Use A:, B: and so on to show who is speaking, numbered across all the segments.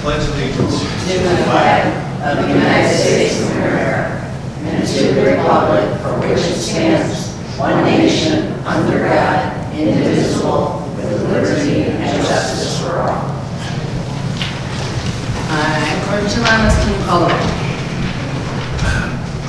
A: pledge allegiance
B: to the flag of the United States of America and to the republic for which it stands, one nation, under God, indivisible, with liberty and justice for all. Clerk Gilamas, can you call the roll?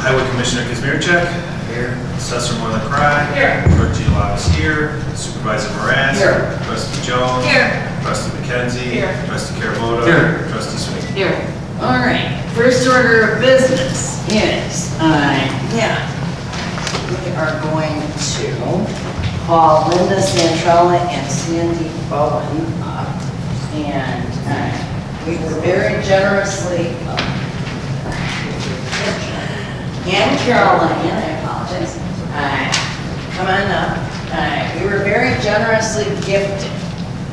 A: Highway Commissioner Kazmierczak. Here. Assessor Moreland Cry.
B: Here.
A: Clerk Gilamas here. Supervisor Moran.
B: Here.
A: Trustee Jones.
B: Here.
A: Trustee McKenzie.
B: Here.
A: Trustee Caraboda.
B: Here.
A: Trustee Sweeney.
B: Here. All right. First order of business is, we are going to call Linda Santrella and Sandy Bowen up, and we were very generously, and Caroline, I apologize, come on up. We were very generously gifted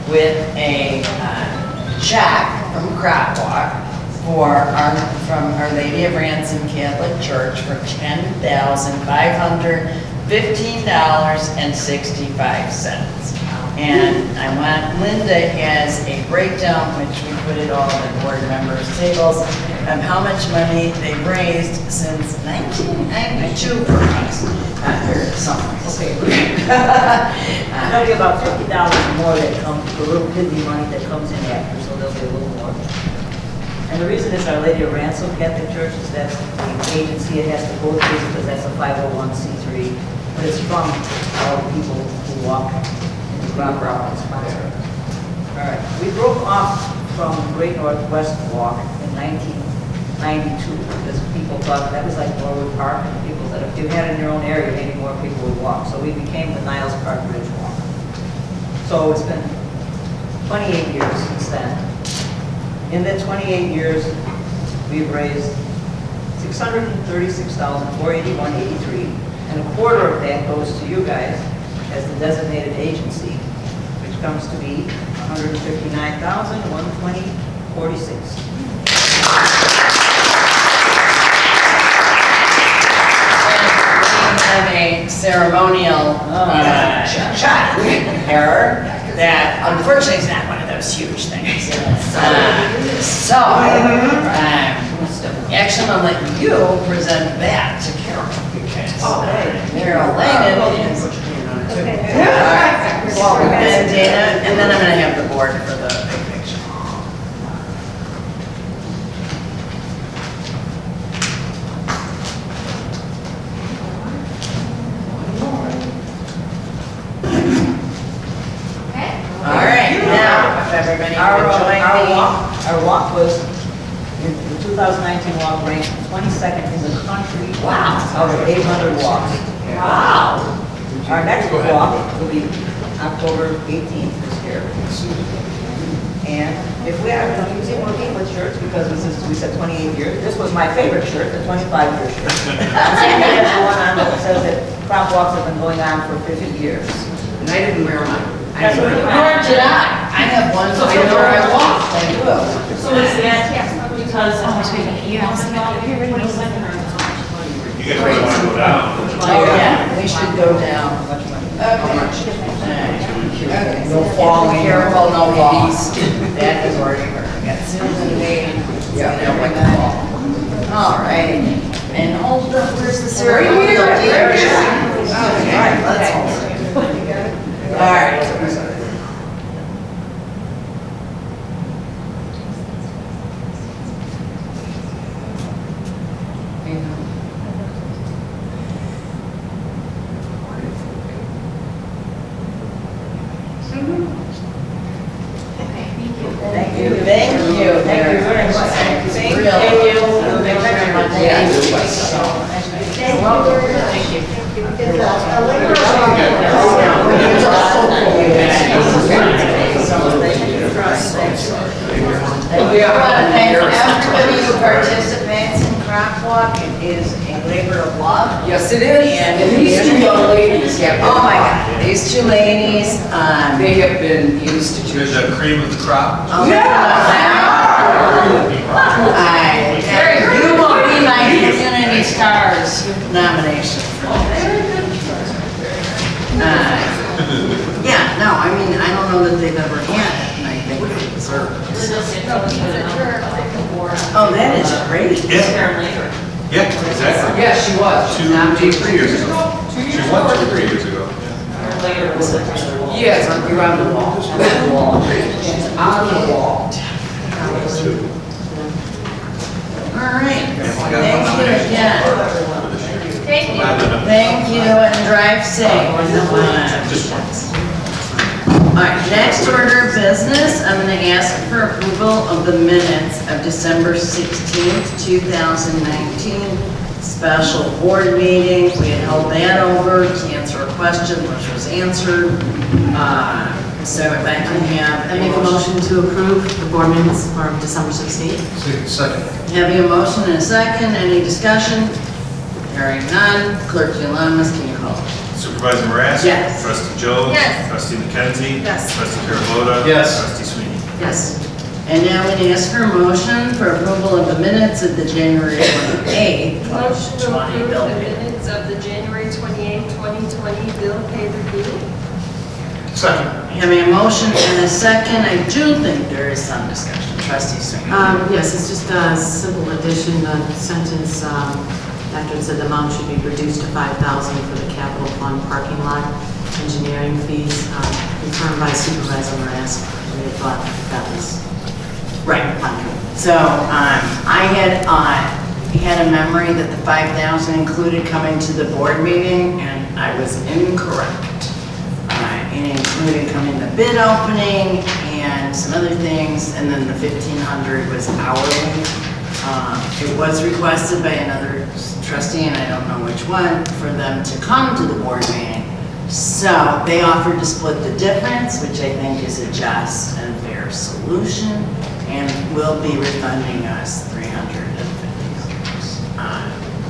B: with a check from Crop Walk from Our Lady of Ransom Catholic Church for $10,515.65. And I want Linda has a breakdown, which we put it all in the board members' tables, of how much money they've raised since 1992 for us. Here, somewhere.
C: Okay. There'll be about $50 more that comes, the little piddly money that comes in after, so there'll be a little more. And the reason it's Our Lady of Ransom Catholic Church is that's the agency it has to go through because that's a 501c3. But it's from all the people who walk in the Ground Rock sponsor. All right. We broke off from Great Northwest Walk in 1992 because people thought that was like Norwood Park, and people said if you had it in your own area, maybe more people would walk. So we became the Niles Park Bridge Walk. So it's been 28 years since then. In the 28 years, we've raised $636,481.83, and a quarter of that goes to you guys as the designated agency, which comes to be $159,120.46.
B: Have a ceremonial shot error that unfortunately is not one of those huge things. Actually, I'm going to let you present that to Carol because Carol Langdon is. And Dana, and then I'm going to have the board for the big picture. All right, now, if everybody could join me.
C: Our walk was, the 2019 walk ranked 22nd in the country.
B: Wow.
C: Out of 800 walks.
B: Wow.
C: Our next walk will be October 18th this year. And if we are confusing working with shirts, because we said 28 years, this was my favorite shirt, the 25-year shirt. And we have the one on that says that crop walks have been going on for 50 years.
B: And I didn't wear mine.
C: That's what you
B: Nor did I. I have one, so I know where I walk. I will.
D: So is that because
A: You guys might want to go down.
B: Oh, yeah, we should go down. Okay. No falling. Careful, no falls. That is already heard. We got Susan waiting. Yeah. All right. And hold up, where's the ceremonial? Okay, let's hold it. All right.
C: Thank you.
B: Thank you.
C: Thank you very much.
B: Thank you.
C: Thank you.
B: Thank you very much. Thank you. We want to thank everybody who participates in Crop Walk. It is a labor of love.
E: Yes, it is.
B: And
E: these two young ladies have been,
B: oh my God, these two ladies,
E: they have been instituted.
A: There's a cream of the crop.
B: you will be my Community Stars nomination. Yeah, no, I mean, I don't know that they've ever had it like think for dessert.
D: No, pizza, sure, like a war.
B: Oh, that is great.
A: Yeah,
D: There later.
A: yeah, exactly.
E: Yeah, she was.
A: 2 years ago. She won 2 or 3 years ago.
D: Or later was it?
E: Yes, you're on the wall. On the wall. She's on the wall.
B: All right, thank you again.
D: Thank you.
B: Thank you and drive safe. All right, next order of business, I'm going to ask for approval of the minutes of December 16th, 2019, special board meeting. We had held that over to answer a question, which was answered. So if I can have.
F: I make a motion to approve the board minutes for December 16th.
A: Second.
B: Having a motion and a second, any discussion? Hearing none, Clerk Yolamas, can you call?
A: Supervisor Marasco?
B: Yes.
A: Trustee Jones?
D: Yes.
A: Trustee McKenzie?
D: Yes.
A: Trustee Carabota?
G: Yes.
A: Trustee Sweeney?
F: Yes.
B: And now we ask for a motion for approval of the minutes of the January 28th,
H: Motion to
B: 2020
H: approve
B: bill
H: the
B: pay.
H: minutes of the January 28, 2020 bill pay review.
G: Second.
B: Having a motion and a second, I do think there is some discussion. Trustee Sweeney?
F: Yes, it's just a simple addition, the sentence, after it said the amount should be reduced to $5,000 for the capital fund parking lot engineering fees, confirmed by Supervisor Marasco. We had thought that was
B: Right.
F: fine.
B: So, I had a memory that the 5,000 included coming to the board meeting, and I was incorrect. It included coming to bid opening and some other things, and then the 1,500 was hourly. It was requested by another trustee, and I don't know which one, for them to come to the board meeting. So they offered to split the difference, which I think is a just and fair solution, and will be refunding us $350.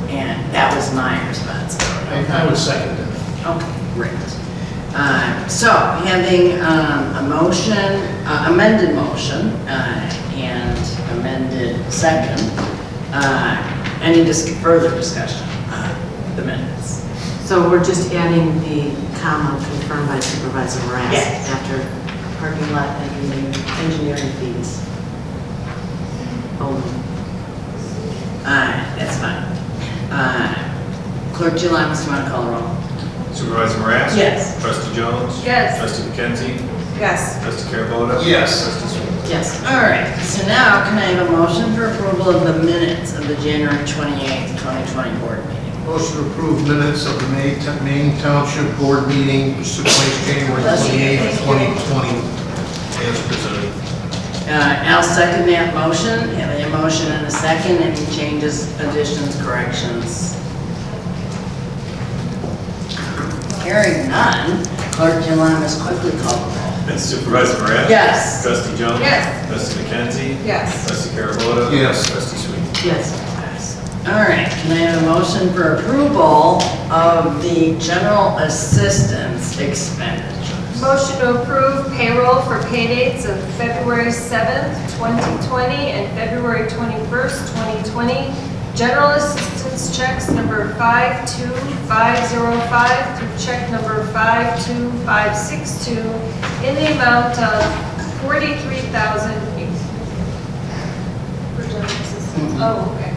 B: And that was my responsibility.
G: I would second that.
B: Okay, great. So having a motion, amended motion, and amended second, any further discussion on the minutes?
F: So we're just adding the comma confirmed by Supervisor Marasco
B: Yes.
F: after parking lot engineering fees. Only.
B: That's fine. Clerk Yolamas, do you want to call the roll?
A: Supervisor Marasco?
B: Yes.
A: Trustee Jones?
H: Yes.
A: Trustee McKenzie?
H: Yes.
A: Trustee Carabota?
G: Yes.
A: Trustee Sweeney?
F: Yes.
B: All right, so now can I have a motion for approval of the minutes of the January 28th, 2020 board meeting?
G: Motion to approve minutes of the Maine Township Board meeting, which took place January 28th, 2020, as presented.
B: I'll second that motion. Having a motion and a second, any changes, additions, corrections? Hearing none, Clerk Yolamas, quickly call the roll.
A: Supervisor Marasco?
B: Yes.
A: Trustee Jones?
H: Yes.
A: Trustee McKenzie?
H: Yes.
A: Trustee Carabota?
G: Yes.
A: Trustee Sweeney?
F: Yes.
B: All right, can I have a motion for approval of the general assistance expenditures?
H: Motion to approve payroll for pay dates of February 7th, 2020 and February 21st, 2020. General assistance checks number 52505 through check number 52562 in the amount of $43,000. For general assistance. Oh, okay.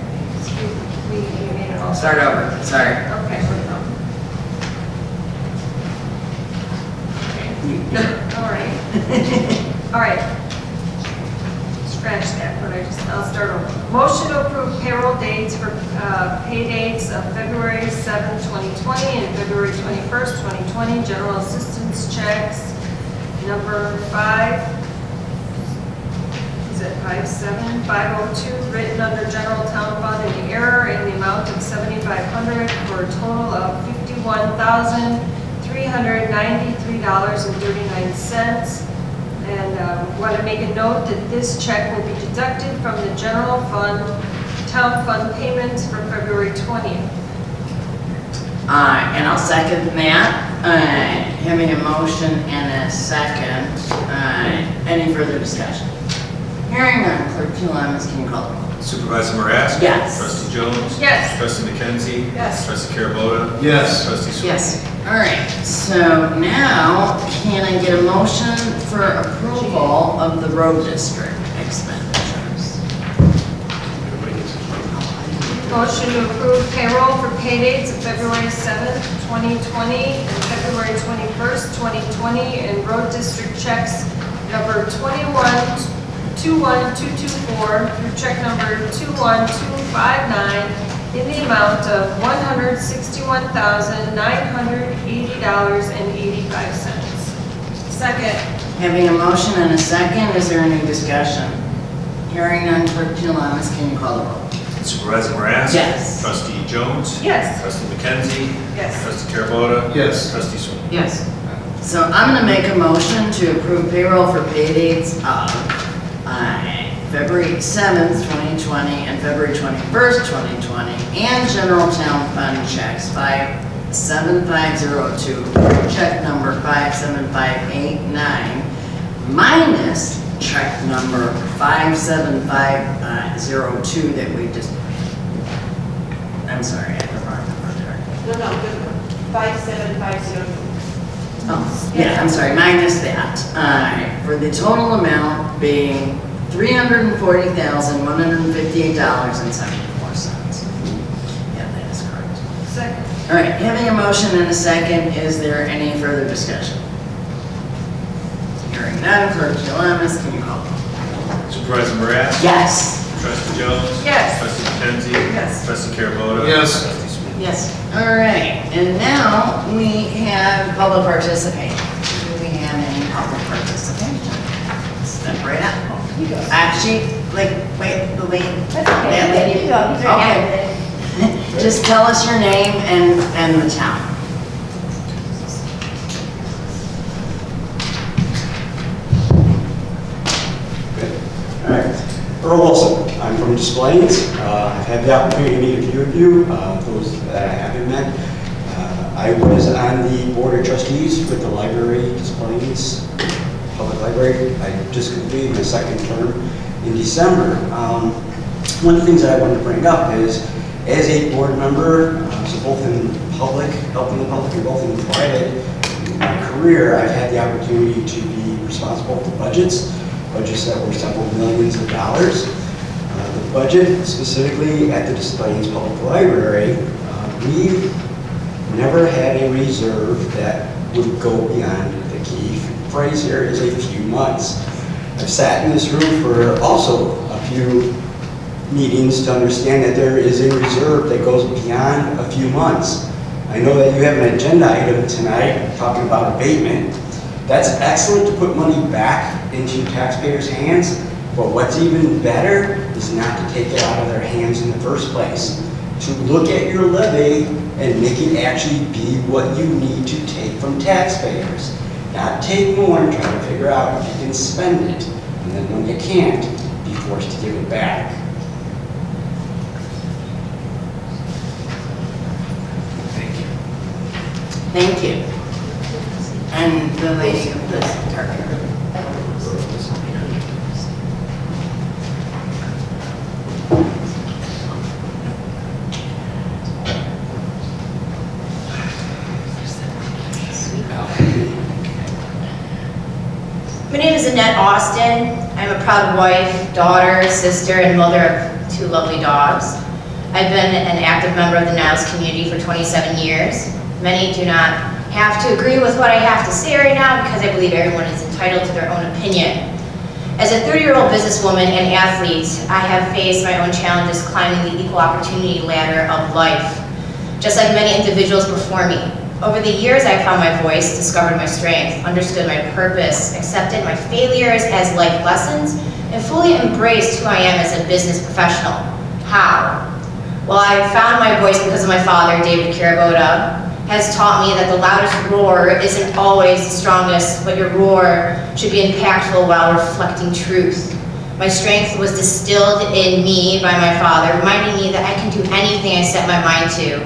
H: We made it all.
B: Start over, sorry.
H: Okay. All right. All right. Scratch that, but I'll start over. Motion to approve payroll dates for pay dates of February 7th, 2020 and February 21st, 2020. General assistance checks number 57502, written under general town fund in the error in the amount of $7,500 for a total of $51,393.39. And want to make a note that this check will be deducted from the general fund, town fund payments for February 20th.
B: And I'll second that. Having a motion and a second. Any further discussion? Hearing none, Clerk Yolamas, can you call the roll?
A: Supervisor Marasco?
B: Yes.
A: Trustee Jones?
H: Yes.
A: Trustee McKenzie?
H: Yes.
A: Trustee Carabota?
G: Yes.
A: Trustee Sweeney?
F: Yes.
B: All right, so now can I get a motion for approval of the road district expenditures?
H: Motion to approve payroll for pay dates of February 7th, 2020 and February 21st, 2020, and road district checks number 21224 through check number 21259 in the amount of $161,980.85. Second.
B: Having a motion and a second, is there any discussion? Hearing none, Clerk Giovanni, can you call the roll?
A: Supervisor Moran?
B: Yes.
A: Trustee Jones?
H: Yes.
A: Trustee McKenzie?
H: Yes.
A: Trustee Carabota?
G: Yes.
A: Trustee Sweeney?
F: Yes.
B: So I'm going to make a motion to approve payroll for pay dates of February 7th, 2020 and February 21st, 2020, and general town fund checks 57502, check number 57589, minus check number 57502 that we just, I'm sorry, I had the wrong number there.
D: No, good. 57502.
B: Oh, yeah, I'm sorry, minus that. For the total amount being $340,158.74. Yeah, that is correct.
H: Second.
B: All right, having a motion and a second, is there any further discussion? Hearing none, Clerk Giovanni, can you call?
A: Supervisor Moran?
B: Yes.
A: Trustee Jones?
H: Yes.
A: Trustee McKenzie?
H: Yes.
A: Trustee Carabota?
G: Yes.
A: Trustee Sweeney?
F: Yes.
B: All right, and now we have public participation. Do we have any public participation? Step right up.
I: You go.
B: Actually, wait, the lady.
I: That's okay.
B: That lady.
I: You go. He's right
B: Okay.
I: there.
B: Just tell us your name and the town.
J: All right. Earl Wilson. I'm from Des Plaines. I've had the opportunity to meet a few of you, those that I haven't met. I was on the Board of Trustees with the library, Des Plaines Public Library. I just completed my second term in December. One of the things that I wanted to bring up is, as a board member, so both in public, helping the public, and both in private, in my career, I've had the opportunity to be responsible for budgets that were several millions of dollars. The budget, specifically at the Des Plaines Public Library, we never had a reserve that would go beyond, the key phrase here is a few months. I've sat in this room for also a few meetings to understand that there is a reserve that goes beyond a few months. I know that you have an agenda item tonight talking about abatement. That's excellent to put money back into taxpayers' hands, but what's even better is not to take it out of their hands in the first place. To look at your levy and make it actually be what you need to take from taxpayers. Not take more and try to figure out if you can spend it, and then when you can't, be forced to give it back.
B: Thank you. And the lady of this target.
I: My name is Annette Austin. I'm a proud wife, daughter, sister, and mother of two lovely dogs. I've been an active member of the Niles community for 27 years. Many do not have to agree with what I have to say right now because I believe everyone is entitled to their own opinion. As a 30-year-old businesswoman and athlete, I have faced my own challenges climbing the equal opportunity ladder of life, just like many individuals before me. Over the years, I found my voice, discovered my strength, understood my purpose, accepted my failures as life lessons, and fully embraced who I am as a business professional. How? Well, I found my voice because of my father, David Carabota, has taught me that the loudest roar isn't always the strongest, but your roar should be impactful while reflecting truth. My strength was distilled in me by my father, reminding me that I can do anything I set my mind to.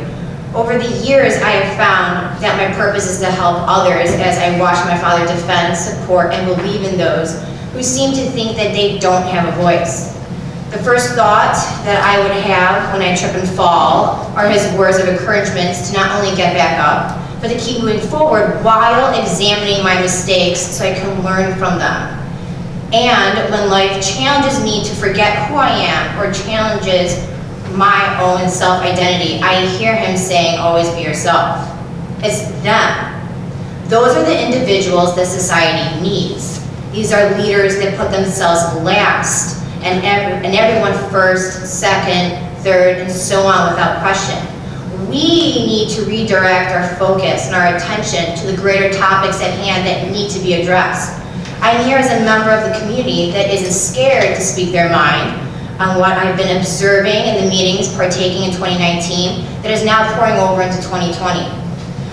I: Over the years, I have found that my purpose is to help others as I watch my father defend, support, and believe in those who seem to think that they don't have a voice. The first thought that I would have when I trip and fall are his words of encouragement to not only get back up, but to keep moving forward while examining my mistakes so I can learn from them. And when life challenges me to forget who I am or challenges my own self-identity, I hear him saying, always be yourself. It's them. Those are the individuals that society needs. These are leaders that put themselves last and everyone first, second, third, and so on without question. We need to redirect our focus and our attention to the greater topics at hand that need to be addressed. I'm here as a member of the community that isn't scared to speak their mind on what I've been observing in the meetings partaking in 2019 that is now pouring over into 2020.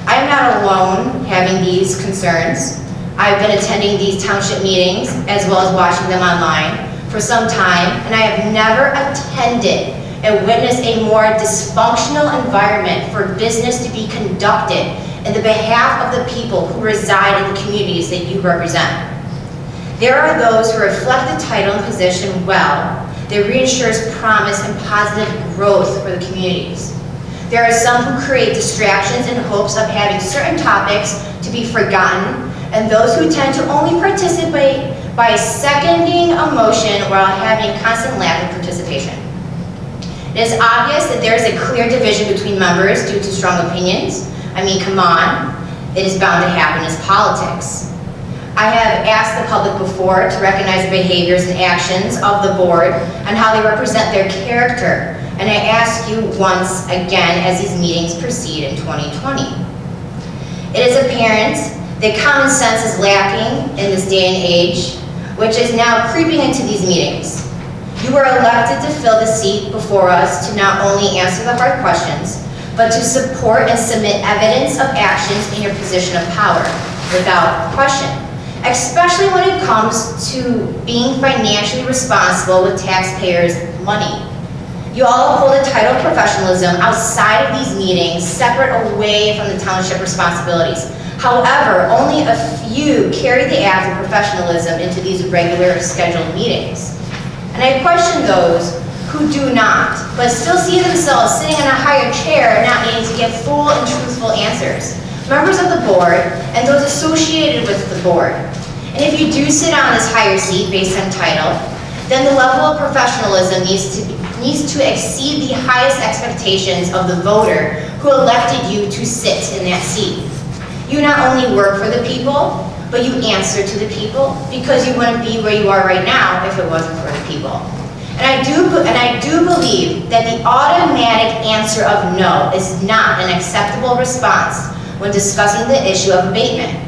I: I am not alone having these concerns. I've been attending these township meetings as well as watching them online for some time, and I have never attended and witnessed a more dysfunctional environment for business to be conducted in the behalf of the people who reside in the communities that you represent. There are those who reflect the title and position well, that reassures promise and positive growth for the communities. There are some who create distractions in hopes of having certain topics to be forgotten, and those who tend to only participate by seconding a motion while having constant lack of participation. It is obvious that there is a clear division between members due to strong opinions. I mean, come on, it is bound to happen as politics. I have asked the public before to recognize the behaviors and actions of the board and how they represent their character. And I ask you once again as these meetings proceed in 2020. It is apparent that common sense is lacking in this day and age, which is now creeping into these meetings. You were elected to fill the seat before us to not only answer the hard questions, but to support and submit evidence of actions in your position of power without question, especially when it comes to being financially responsible with taxpayers' money. You all hold a title of professionalism outside of these meetings, separate away from the township responsibilities. However, only a few carry the act of professionalism into these regular scheduled meetings. And I question those who do not, but still see themselves sitting in a higher chair, not needing to give full and truthful answers. Members of the board and those associated with the board. And if you do sit on this higher seat based on title, then the level of professionalism needs to exceed the highest expectations of the voter who elected you to sit in that seat. You not only work for the people, but you answer to the people, because you wouldn't be where you are right now if it wasn't for the people. And I do believe that the automatic answer of no is not an acceptable response when discussing the issue of abatement.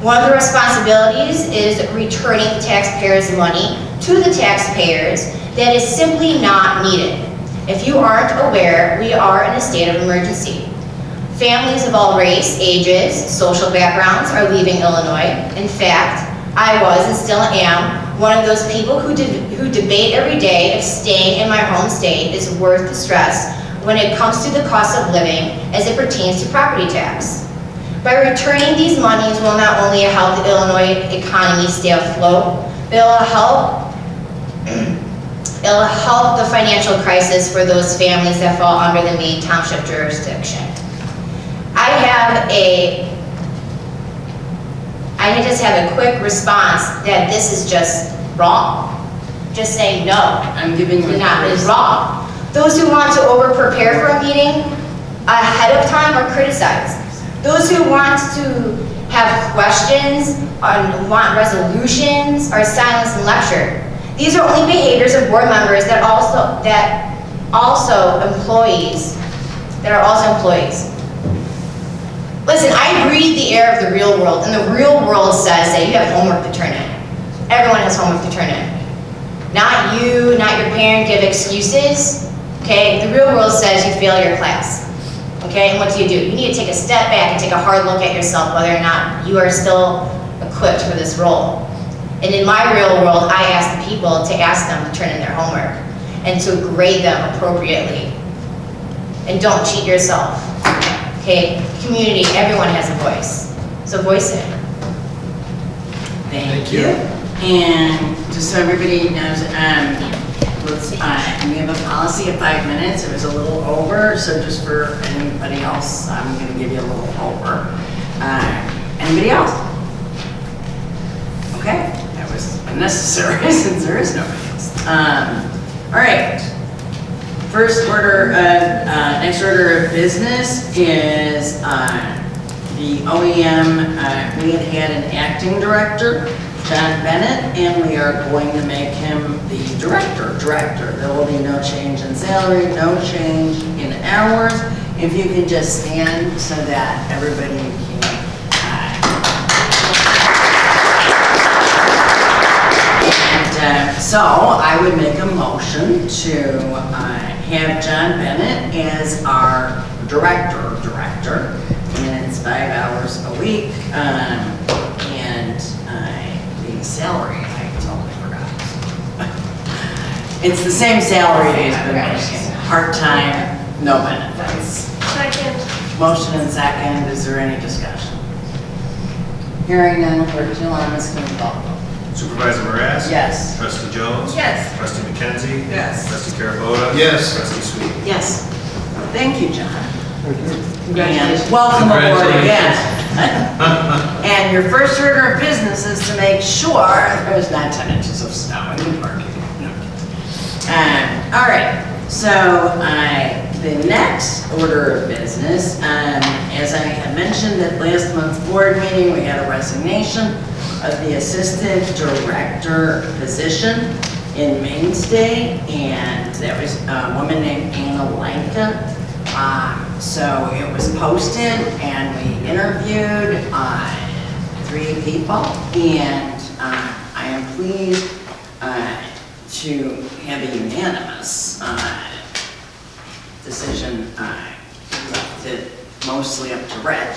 I: One of the responsibilities is returning taxpayers' money to the taxpayers that is simply not needed. If you aren't aware, we are in a state of emergency. Families of all race, ages, social backgrounds are leaving Illinois. In fact, I was and still am one of those people who debate every day if staying in my home state is worth the stress when it comes to the cost of living as it pertains to property tax. By returning these monies will not only help the Illinois economy stay afloat, but it'll help the financial crisis for those families that fall under the Maine Township jurisdiction. I just have a quick response that this is just wrong. Just saying no.
E: I'm giving you
I: Not is wrong. Those who want to over-prepare for a meeting ahead of time are criticized. Those who want to have questions or want resolutions are silenced and lectured. These are only behaviors of board members that are also employees. Listen, I breathe the air of the real world, and the real world says that you have homework to turn in. Everyone has homework to turn in. Not you, not your parent give excuses, okay? The real world says you fail your class, okay? And what do? You need to take a step back and take a hard look at yourself, whether or not you are still equipped for this role. And in my real world, I ask the people to ask them to turn in their homework and to grade them appropriately. And don't cheat yourself, okay? Community, everyone has a voice, so voice it.
E: Thank you. And just so everybody knows,
B: we have a policy of 5 minutes. It was a little over, so just for anybody else, I'm gonna give you a little over. Anybody else? Okay, that was unnecessary since there is nobody else. All right. First order, next order of business is the OEM. We had an acting director, John Bennett, and we are going to make him the director. There will be no change in salary, no change in hours. If you can just stand so that everybody can. So I would make a motion to have John Bennett as our director, and it's 5 hours a week, and the salary, I totally forgot. It's the same salary he's been making, part-time, no benefits.
H: Second.
B: Motion and second, is there any discussion? Hearing none, clerk Jelinek, can you call the roll?
A: Supervisor Moraz?
B: Yes.
A: Trustee Jones?
H: Yes.
A: Trustee McKenzie?
C: Yes.
A: Trustee Carabota?
G: Yes.
A: Trustee Sweet?
F: Yes.
B: Thank you, John.
F: Congratulations.
B: And welcome aboard again.
G: Congratulations.
B: And your first order of business is to make sure there's not 10 inches of snow in the parking. No. All right, so the next order of business, as I had mentioned at last month's board meeting, we had a resignation of the assistant director position in Mainstay, and that was a woman named Anna Lanka. So it was posted, and we interviewed 3 people, and I am pleased to have a unanimous decision left it mostly up to Reg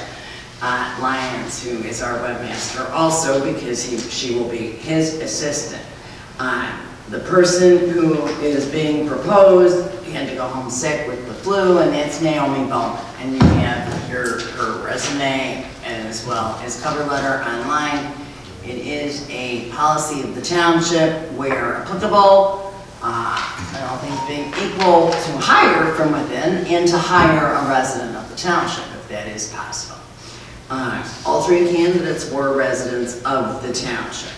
B: Lyons, who is our webmaster also, because she will be his assistant. The person who is being proposed had to go home sick with the flu, and that's Naomi Bowman. And you have her resume as well as cover letter online. It is a policy of the township where applicable, all things being equal, to hire from within and to hire a resident of the township if that is possible. All 3 candidates were residents of the township.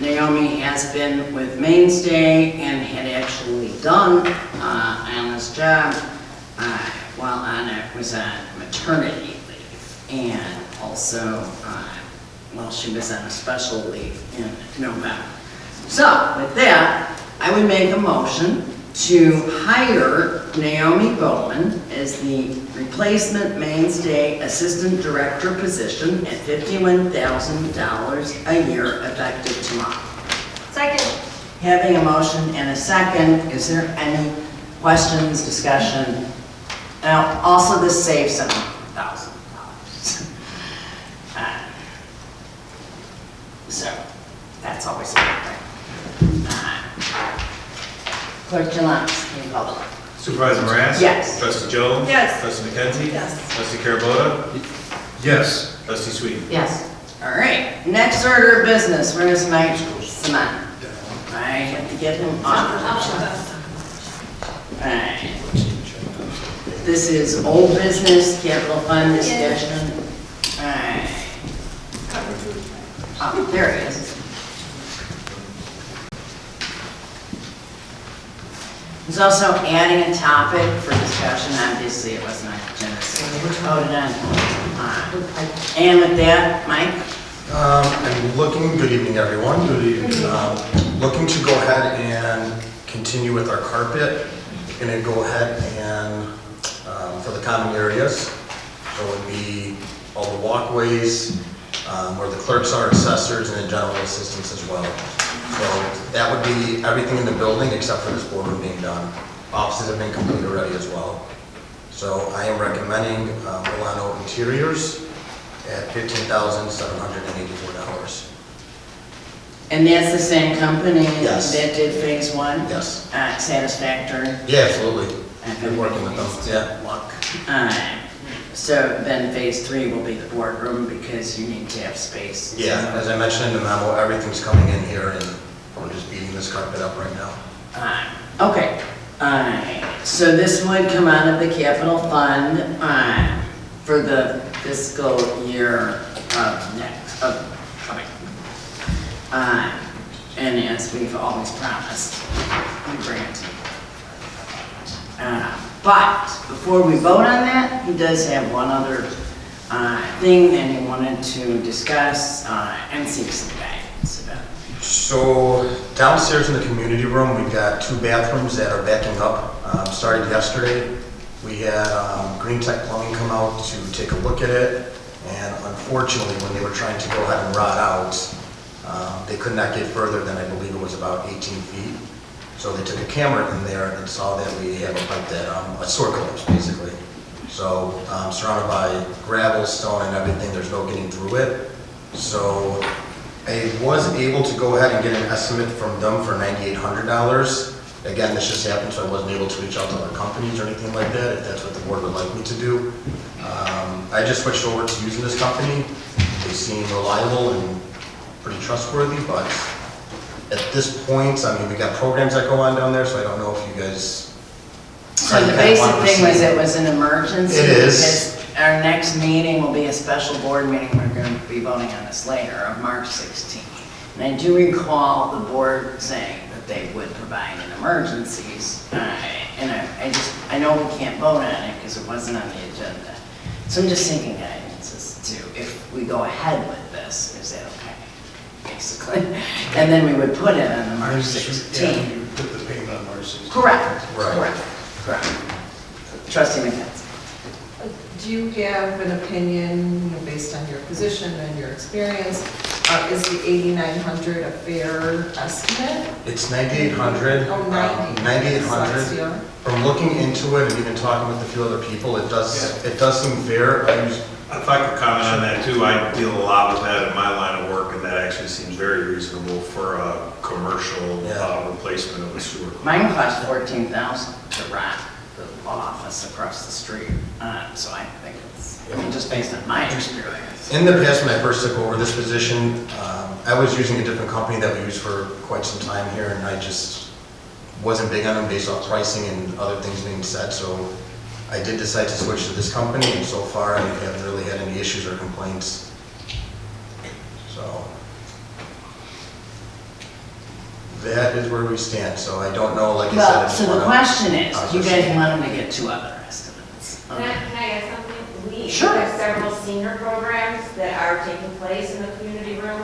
B: Naomi has been with Mainstay and had actually done Anna's job while Anna was on maternity leave, and also while she was on a special leave in November. So with that, I would make a motion to hire Naomi Bowman as the replacement Mainstay assistant director position at $51,000 a year effective tomorrow.
H: Second.
B: Having a motion and a second, is there any questions, discussion? Now, also this saves $7,000. So, that's always a good thing. Clerk Jelinek, can you call the roll?
A: Supervisor Moraz?
B: Yes.
A: Trustee Jones?
H: Yes.
A: Trustee McKenzie?
D: Yes.
A: Trustee Carabota?
G: Yes.
A: Trustee Sweet?
F: Yes.
B: All right, next order of business, where is Mike Simon? I have to get him off. All right. This is old business, capital fund discussion. All right. Oh, there he is. He's also adding a topic for discussion. Obviously, it wasn't on the agenda, so we voted on. And with that, Mike?
K: I'm looking, good evening everyone. Good evening. Looking to go ahead and continue with our carpet. Going to go ahead and, for the common areas, so it would be all the walkways, where the clerks are, assessors, and the general assistants as well. So that would be everything in the building except for this boardroom being done. Offices have been completed already as well. So I am recommending Milano Interiors at $15,784.
B: And that's the same company
K: Yes.
B: that did phase 1?
K: Yes.
B: Satisfactory?
K: Yeah, absolutely. Been working with them, yeah.
B: Look. So then phase 3 will be the boardroom because you need to have space.
K: Yeah, as I mentioned in the memo, everything's coming in here and we're just beating this carpet up right now.
B: Okay, so this would come out of the capital fund, for the fiscal year coming. And as we've always promised, we grant. But before we vote on that, he does have one other thing that he wanted to discuss and seek some guidance about.
K: So downstairs in the community room, we've got 2 bathrooms that are backing up. Started yesterday. We had Green Tech Plumbing come out to take a look at it, and unfortunately, when they were trying to go ahead and rot out, they could not get further than, I believe it was about 18 feet. So they took a camera in there and saw that we have a pipe that, a sewer collapse basically. So surrounded by gravel, stone and everything, there's no getting through it. So I was able to go ahead and get an estimate from them for $9,800. Again, this just happened, so I wasn't able to reach out to other companies or anything like that, if that's what the board would like me to do. I just switched over to using this company. They seem reliable and pretty trustworthy, but at this point, I mean, we got programs that go on down there, so I don't know if you guys...
B: So the basic thing was it was an emergency.
K: It is.
B: Because our next meeting will be a special board meeting, we're going to be voting on this later, of March 16th. And I do recall the board saying that they would provide in emergencies. And I know we can't vote on it because it wasn't on the agenda. So I'm just thinking guidance as to if we go ahead with this, is that okay? Basically. And then we would put it on the March 16th.
G: Yeah, you put the payment on March 16th.
B: Correct.
K: Right.
B: Correct. Trustee McKenzie.
D: Do you have an opinion, based on your position and your experience, is the 8,900 a fair estimate?
K: It's 9,800.
D: Oh, 90.
K: 9,800.
D: Yeah.
K: From looking into it and even talking with a few other people, it does seem fair.
A: If I could comment on that too, I deal a lot with that in my line of work, and that actually seems very reasonable for a commercial replacement of a sewer.
B: Mine cost $14,000 to rent the office across the street. So I think it's, I mean, just based on my experience.
K: In the past, when I first took over this position, I was using a different company that we used for quite some time here, and I just wasn't big on them based off pricing and other things being said. So I did decide to switch to this company, and so far I haven't really had any issues or complaints. So that is where we stand. So I don't know, like I
B: Well,
K: said.
B: so the question is, do you guys want them to get 2 other estimates?
L: Can I add something? We
B: Sure.
L: have several senior programs that are taking place in the community room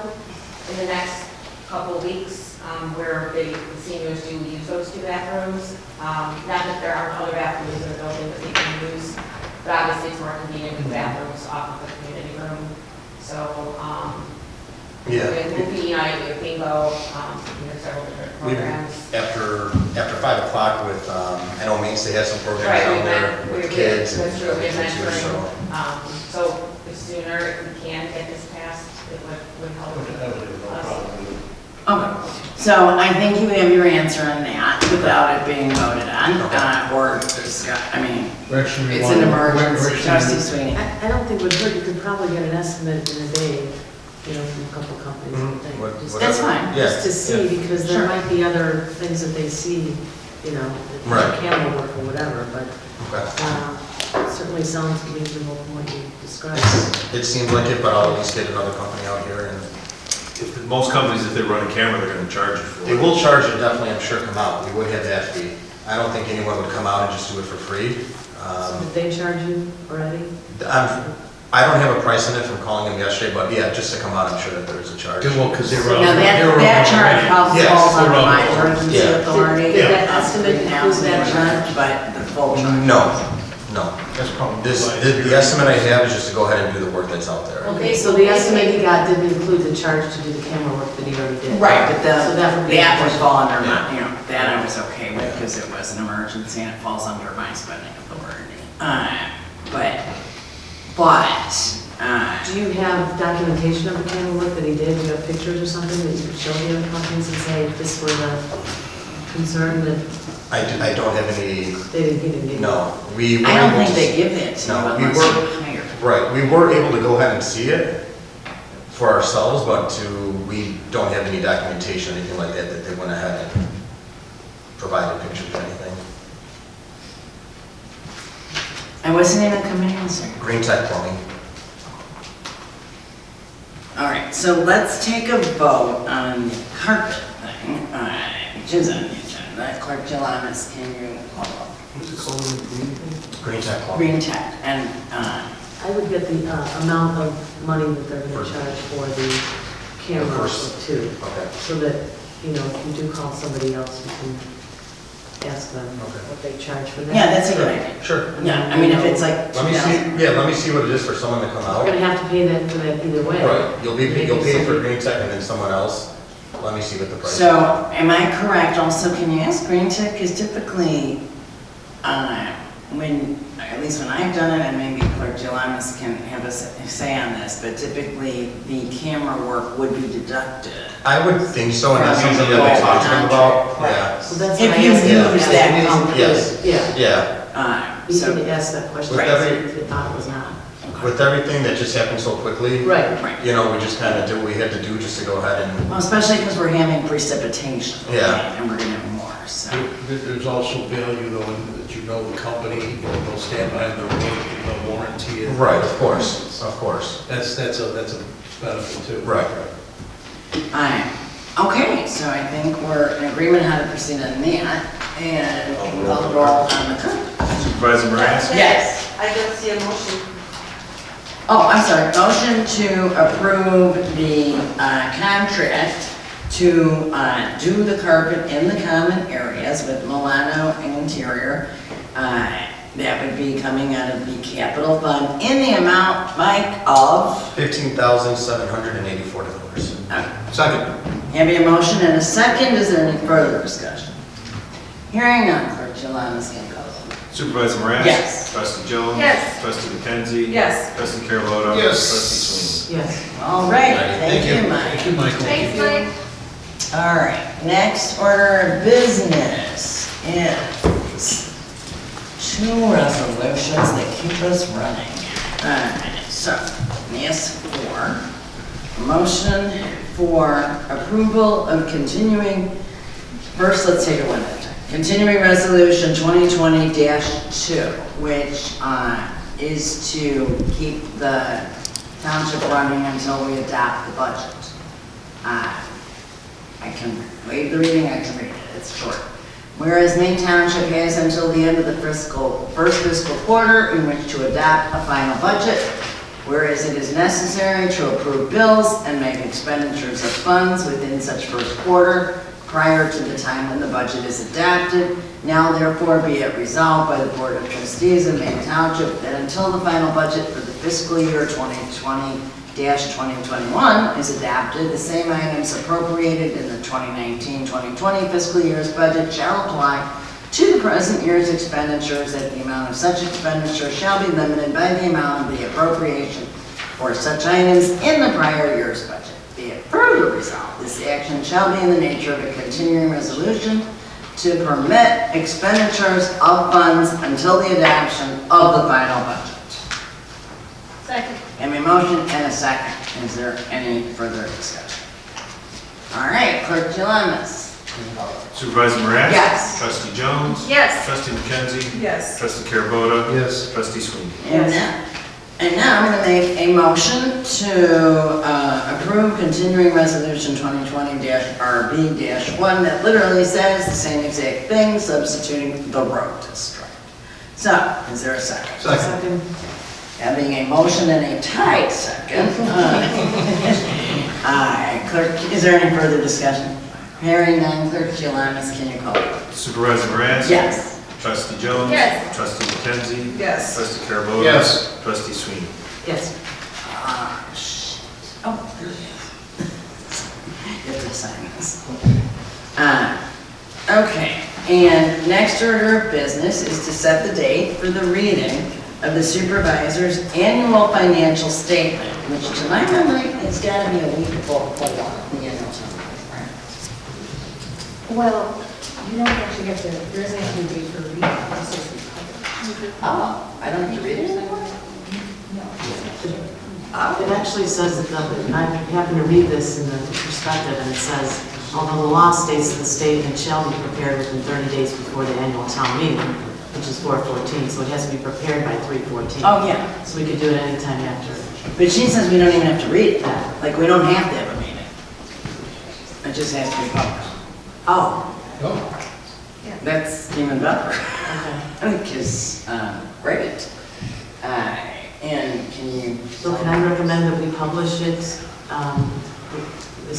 L: in the next couple of weeks, where the seniors do use those 2 bathrooms. Not that there aren't other bathrooms in the building that they can use, but obviously it's more convenient with bathrooms off of the community room. So, it will be, bingo, several different programs.
K: After 5 o'clock with, I know Maine State has some programs
L: Right,
K: down there with kids.
L: That's true, we
K: everything too,
L: mentoring.
K: so.
L: So the sooner we can get this passed, it would help us.
B: Okay, so I think you have your answer on that without it being voted on, or discussed. I mean, it's an emergency. Trustee Sweeney.
F: I don't think it would hurt, you could probably get an estimate in a day, from a couple companies. Just-
B: That's fine.
F: Just to see, because there
B: Sure.
F: might be other things that they see,
K: Right.
F: camera work or whatever, but
K: Okay.
F: certainly sounds reasonable from what you described.
K: It seems like it, but I'll at least get another company out here, and
A: Most companies, if they run a camera, they're gonna charge you for it.
K: they will charge it, definitely, I'm sure, come out. We would have that fee. I don't think anyone would come out and just do it for free.
F: So did they charge you already?
K: I don't have a price on it from calling them yesterday, but yeah, just to come out, I'm sure that there is a charge.
G: Well, because they were.
B: Now that charge
K: Yes,
B: falls under
G: they're
B: my
G: on.
B: emergency
K: Yeah.
B: authority.
F: Did that estimate include that charge?
B: But the full charge.
K: No.
G: That's probably.
K: The estimate I have is just to go ahead and do the work that's out there.
F: Okay, so the estimate he got didn't include the charge to do the camera work that he already did?
B: Right, but
F: So that would be.
B: that would fall under
K: Yeah.
B: my, that I was okay with because it was an emergency and it falls under my spending authority.
F: Do you have documentation of the camera work that he did? Do you have pictures or something that you could show the other companies and say, if this were the concern that
K: I don't have any,
F: he didn't get?
K: no. We were
B: I don't
K: able
B: think
K: to-
B: they give that to you
K: No, we
B: unless
K: were-
B: you hire.
K: Right, we were able to go ahead and see it for ourselves, but we don't have any documentation or anything like that that they went ahead and provided pictures or anything.
B: And what's the name of the company? I'm sorry.
K: Green Tech Plumbing.
B: All right, so let's take a vote on the carpet thing, which is on the agenda. Clerk Jalamis, can you call up?
G: What's it called?
K: Green Tech Plumbing.
B: Green Tech, and,
F: I would get the amount of money that they're going to charge for the camera
K: First.
F: too.
K: Okay.
F: So that, you know, if you do call somebody else, you can ask them
K: Okay.
F: what they charge for that.
B: yeah, that's a good idea.
K: Sure.
B: Yeah, I mean, if it's like
K: Let me see, yeah, let me see what it is for someone to come
F: We're
K: out.
F: going to have to pay that for that either way.
K: Right, you'll pay for
F: somebody-
K: Green Tech and then someone else. Let me see what the price is.
B: So, am I correct also, can you ask Green Tech, because typically, when, at least when I've done it, and maybe Clerk Jalamis can have a say on this, but typically the camera work would be deducted.
K: I would think so, and that's
B: From
K: something
B: the
K: that I
B: whole
K: talked to them about.
B: contract.
K: Yeah.
F: So that's
B: If
F: what I
B: you
F: asked them.
B: use that company.
K: Yes.
F: Yeah,
K: Yeah,
F: you
B: So,
F: can ask that question,
K: With
F: see
K: every-
F: if you thought it was not.
K: with everything that just happened so quickly.
F: Right.
B: right.
K: You know, we just kind of did what we had to do just to go ahead and,
B: Well, especially because we're having precipitation.
K: Yeah.
B: And we're gonna have more, so.
G: There's also value though, in that you know the company, they'll stand behind their work, they'll warranty it.
K: right, of course.
G: That's a benefit too.
K: Right.
B: Alright, okay, so I think we're in agreement how to proceed on that, and I'll roll on the carpet.
A: Supervisor Moran?
B: Yes.
E: I don't see a motion.
B: Oh, I'm sorry, motion to approve the contract to do the carpet in the common areas with Milano Interior. That would be coming out of the capital fund in the amount, Mike, of?
K: $15,784.
G: Second.
B: Having a motion and a second, is there any further discussion? Hearing none, Clerk Jalamis can call.
A: Supervisor Moran?
B: Yes.
A: Trustee Jones?
H: Yes.
A: Trustee McKenzie?
D: Yes.
A: Trustee Carabota?
G: Yes.
A: Trustee
F: Yes.
B: All right, thank you, Mike.
G: Thank you, Michael.
H: Thanks, Mike.
B: All right, next order of business is two resolutions that keep us running. All right, so, ask for a motion for approval of continuing, first let's take it one at a time. Continuing resolution 2020-2, which is to keep the township running until we adopt the budget. I can waive the reading, I can read it, it's short. Whereas Maine Township has until the end of the first fiscal quarter in which to adopt a final budget, whereas it is necessary to approve bills and make expenditures of funds within such first quarter prior to the time when the budget is adopted, now therefore be it resolved by the Board of Trustees of Maine Township that until the final budget for the fiscal year 2020-2021 is adopted, the same items appropriated in the 2019-2020 fiscal year's budget shall apply to the present year's expenditures, that the amount of such expenditure shall be limited by the amount of the appropriation for such items in the prior year's budget. Be it further resolved, this action shall be in the nature of a continuing resolution to permit expenditures of funds until the adoption of the final budget.
H: Second.
B: Have a motion and a second. Is there any further discussion? All right, Clerk Jalamis.
A: Supervisor Moran?
B: Yes.
A: Trustee Jones?
H: Yes.
A: Trustee McKenzie?
D: Yes.
A: Trustee Carabota?
G: Yes.
A: Trustee Sweeney?
B: And now I'm going to make a motion to approve continuing resolution 2020-RB-1 that literally says the same exact thing, substituting the road district. So, is there a second?
G: Second.
B: Having a motion and a tied second. Clerk, is there any further discussion? Hearing none, Clerk Jalamis, can you call it?
A: Supervisor Moran?
B: Yes.
A: Trustee Jones?
H: Yes.
A: Trustee McKenzie?
D: Yes.
A: Trustee Carabota?
G: Yes.
A: Trustee Sweeney?
F: Yes.
B: Shit. Oh, there it is. You have to sign this. Okay, and next order of business is to set the date for the reading of the supervisor's annual financial statement, which to my memory has got to be a week before the annual summary, right?
L: Well, you don't actually have to, there isn't actually a date for reading, this is the
B: Oh, I don't have to read it anymore?
F: It actually says that, I happen to read this in the perspective, and it says, Although the law states that the statement shall be prepared within 30 days before the annual town meeting, which is 4/14, so it has to be prepared by 3/14.
B: Oh, yeah.
F: So we could do it anytime after.
B: But she says we don't even have to read it. Like, we don't have to have a meeting. It just has to be published.
F: Oh,
G: Oh,
B: That's even better.
F: okay.
B: Because, great. And can you?
F: So can I recommend that we publish it as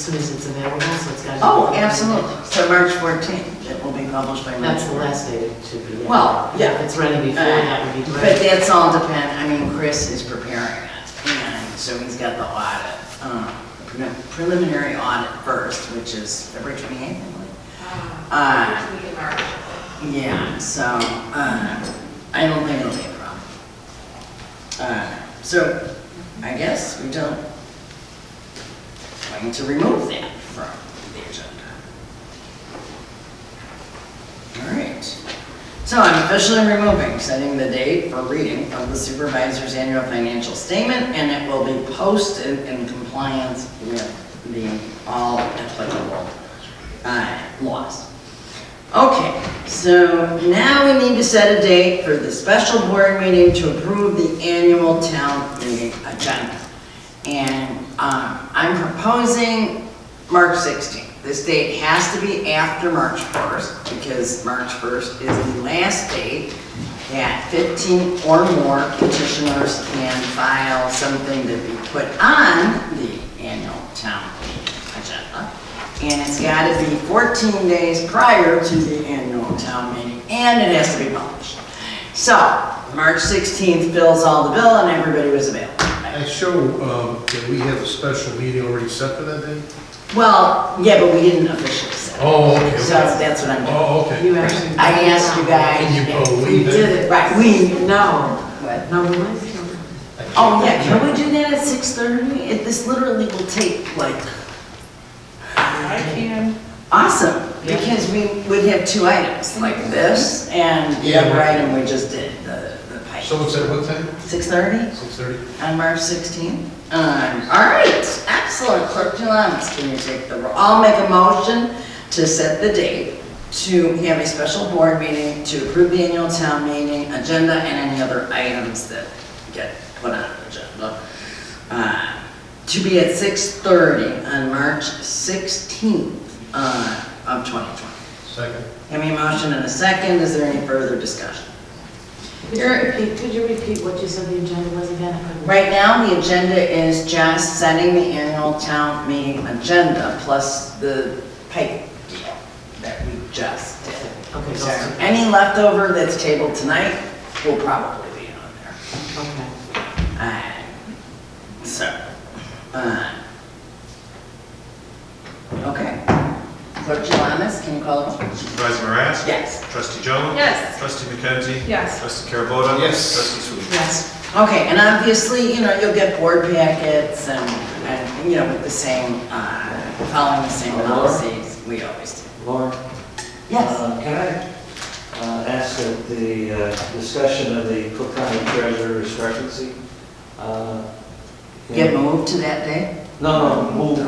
F: soon as it's available, so it's got to be...
B: Oh, absolutely. So March 14th, it will be published by March 14th.
F: That's the last date it should be.
B: Well, yeah.
F: If it's ready before, that would be
B: But
F: great.
B: that's all I mean, Chris is preparing it, and so he's got the audit, preliminary audit first, which is February 28th, I believe.
L: First week in March.
B: Yeah, so, I don't think it'll be a problem. So, I guess we don't, going to remove that from the agenda. All right. So I'm officially removing, setting the date for reading of the supervisor's annual financial statement, and it will be posted in compliance with the all applicable laws. Okay, so now we need to set a date for the special board meeting to approve the annual town meeting agenda. And I'm proposing March 16th. This date has to be after March 1st because March 1st is the last date that 15 or more petitioners can file something to be put on the annual town meeting agenda. And it's got to be 14 days prior to the annual town meeting, and it has to be published. So, March 16th fills all the bill, and everybody was available.
G: I show that we have a special meeting already set for that day?
B: Well, yeah, but we didn't officially set it.
G: Oh, okay.
B: So that's what I'm doing.
G: Oh, okay.
F: You actually...
B: I asked you guys.
G: Can you go
F: We
G: leave
F: did
G: it?
F: it.
B: Right, we,
F: No.
B: what?
F: No, we might.
B: Oh, yeah, can we do that at 6:30? This literally will take like...
D: I can.
B: Awesome, because we would have two items, like this and the
G: Yeah,
B: other
G: right.
B: item we just did, the pipe.
G: So it's at what time?
B: 6:30
G: 6:30?
B: on March 16th? All right, excellent. Clerk Jalamas, can you take the roll? I'll make a motion to set the date to have a special board meeting to approve the annual town meeting agenda and any other items that get put on the agenda. To be at 6:30 on March 16th of 2020.
G: Second.
B: Have a motion and a second. Is there any further discussion?
F: Could you repeat what you said the agenda was again? I couldn't-
B: Right now, the agenda is just setting the annual town meeting agenda plus the pipe deal that we just did.
F: Okay,
B: So
F: those two.
B: any leftover that's tabled tonight will probably be on there.
F: Okay.
B: Okay. Clerk Jalamas, can you call the roll?
A: Supervisor Moran?
B: Yes.
A: Trustee Jones?
H: Yes.
A: Trustee McKenzie?
D: Yes.
A: Trustee Carabota?
G: Yes.
A: Trustee Sweet?
F: Yes.
B: Okay, and obviously, you'll get board packets and with the same, following the same
M: Laura?
B: policies we always do.
M: Laura?
B: Yes.
M: Can I ask that the discussion of the Cook County Treasurer discrepancy?
B: Get moved to that day?
M: No, move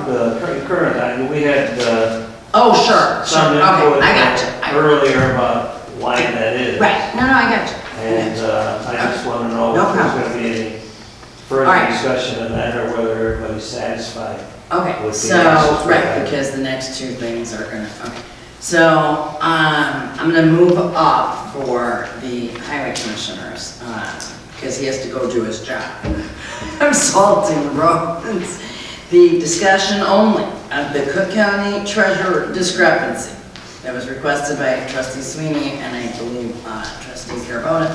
M: current, we had
B: Oh, sure,
M: some
B: sure, okay,
M: input
B: I got you.
M: earlier about why that is.
B: Right, no, I got you.
M: And I just want to know
B: No
M: if there's
B: problem.
M: going to be any
B: All
M: further
B: right.
M: discussion of that, or whether everybody's satisfied.
B: Okay,
M: With the
B: so,
M: answers we
B: right,
M: have.
B: because the next two things are gonna, okay. So, I'm gonna move up for the highway commissioners, because he has to go do his job. I'm salting roads. The discussion only of the Cook County Treasurer discrepancy that was requested by Trustee Sweeney and I believe Trustee Carabona,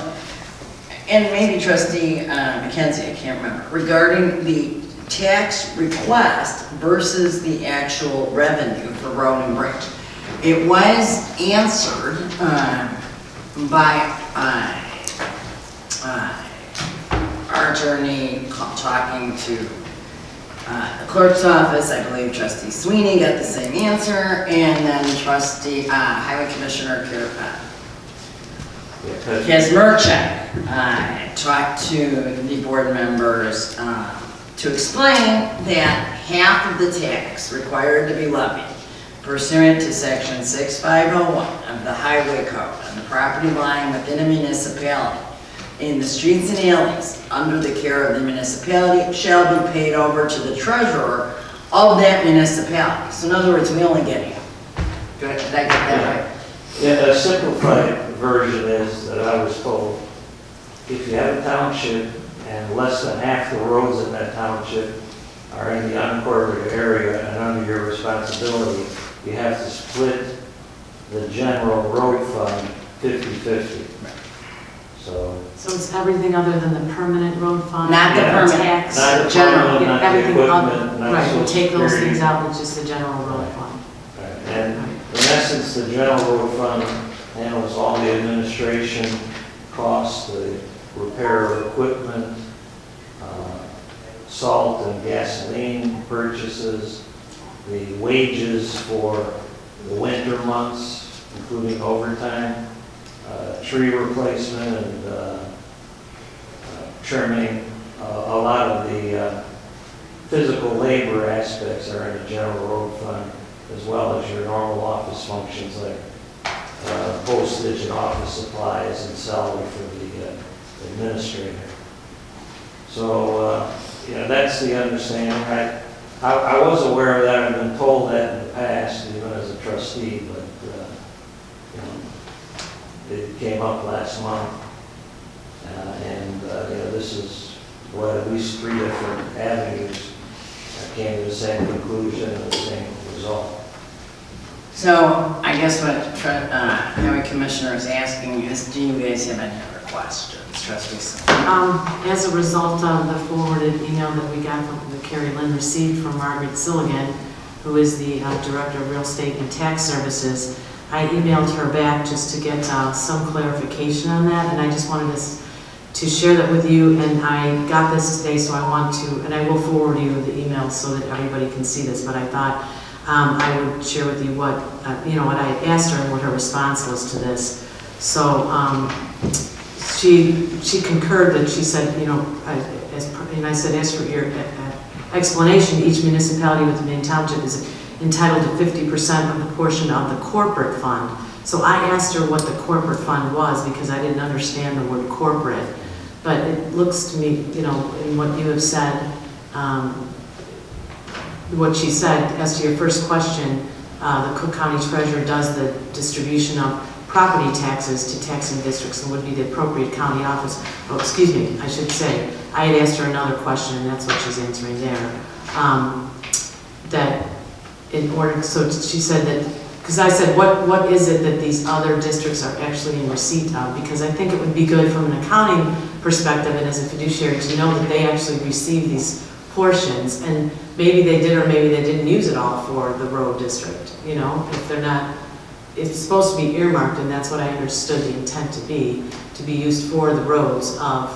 B: and maybe Trustee McKenzie, I can't remember, regarding the tax request versus the actual revenue for road and bridge. It was answered by our attorney talking to the clerk's office. I believe Trustee Sweeney got the same answer, and then Trustee Highway Commissioner Kazmerchak talked to the board members to explain that half of the tax required to be levied pursuant to section 6501 of the Highway Code on the property line within a municipality in the streets and alleys under the care of the municipality shall be paid over to the treasurer of that municipality. So in other words, we only get half. Did I get that right?
M: Yeah, a simplified version is that I was told, if you have a township and less than half the roads in that township are in the unincorporated area and under your responsibility, you have to split the general road fund 50-50. So
F: it's everything other than the permanent road fund?
B: Not the permanent.
F: Tax,
M: not the
F: general,
M: permanent, not the
F: everything
M: equipment,
F: other,
M: not
F: right,
M: social
F: we'll take those
M: security.
F: things out, it's just the general road fund.
M: And in essence, the general road fund handles all the administration costs, the repair of equipment, salt and gasoline purchases, the wages for the winter months, including overtime, tree replacement and trimming. A lot of the physical labor aspects are in the general road fund, as well as your normal office functions like postage and office supplies and salary for the administrator. So, that's the understanding. I was aware of that. I've been told that in the past, even as a trustee, but it came up last month. This is what at least 3 different avenues came to the same conclusion and the same result.
B: So I guess what Highway Commissioner is asking is, do you guys have any other questions? Trustee?
F: As a result of the forwarded email that we got from the Carrie Lynn received from Margaret Silligan, who is the Director of Real Estate and Tax Services, I emailed her back just to get some clarification on that, and I just wanted to share that with you, and I got this today, so I want to, and I will forward you the email so that everybody can see this, but I thought I would share with you what, what I asked her and what her response was to this. So she concurred that she said, and I said, as for your explanation, each municipality within Maine Township is entitled to 50% of the portion of the corporate fund. So I asked her what the corporate fund was because I didn't understand the word corporate. But it looks to me, in what you have said, what she said, as to your first question, the Cook County Treasurer does the distribution of property taxes to taxing districts and would be the appropriate county office. Oh, excuse me, I should say, I had asked her another question, and that's what she's answering there. That in order, so she said that, because I said, what is it that these other districts are actually in receipt of? Because I think it would be good from an accounting perspective and as a fiduciary to know that they actually receive these portions, and maybe they did or maybe they didn't use it all for the road district, if they're not, it's supposed to be earmarked, and that's what I understood the intent to be used for the roads of,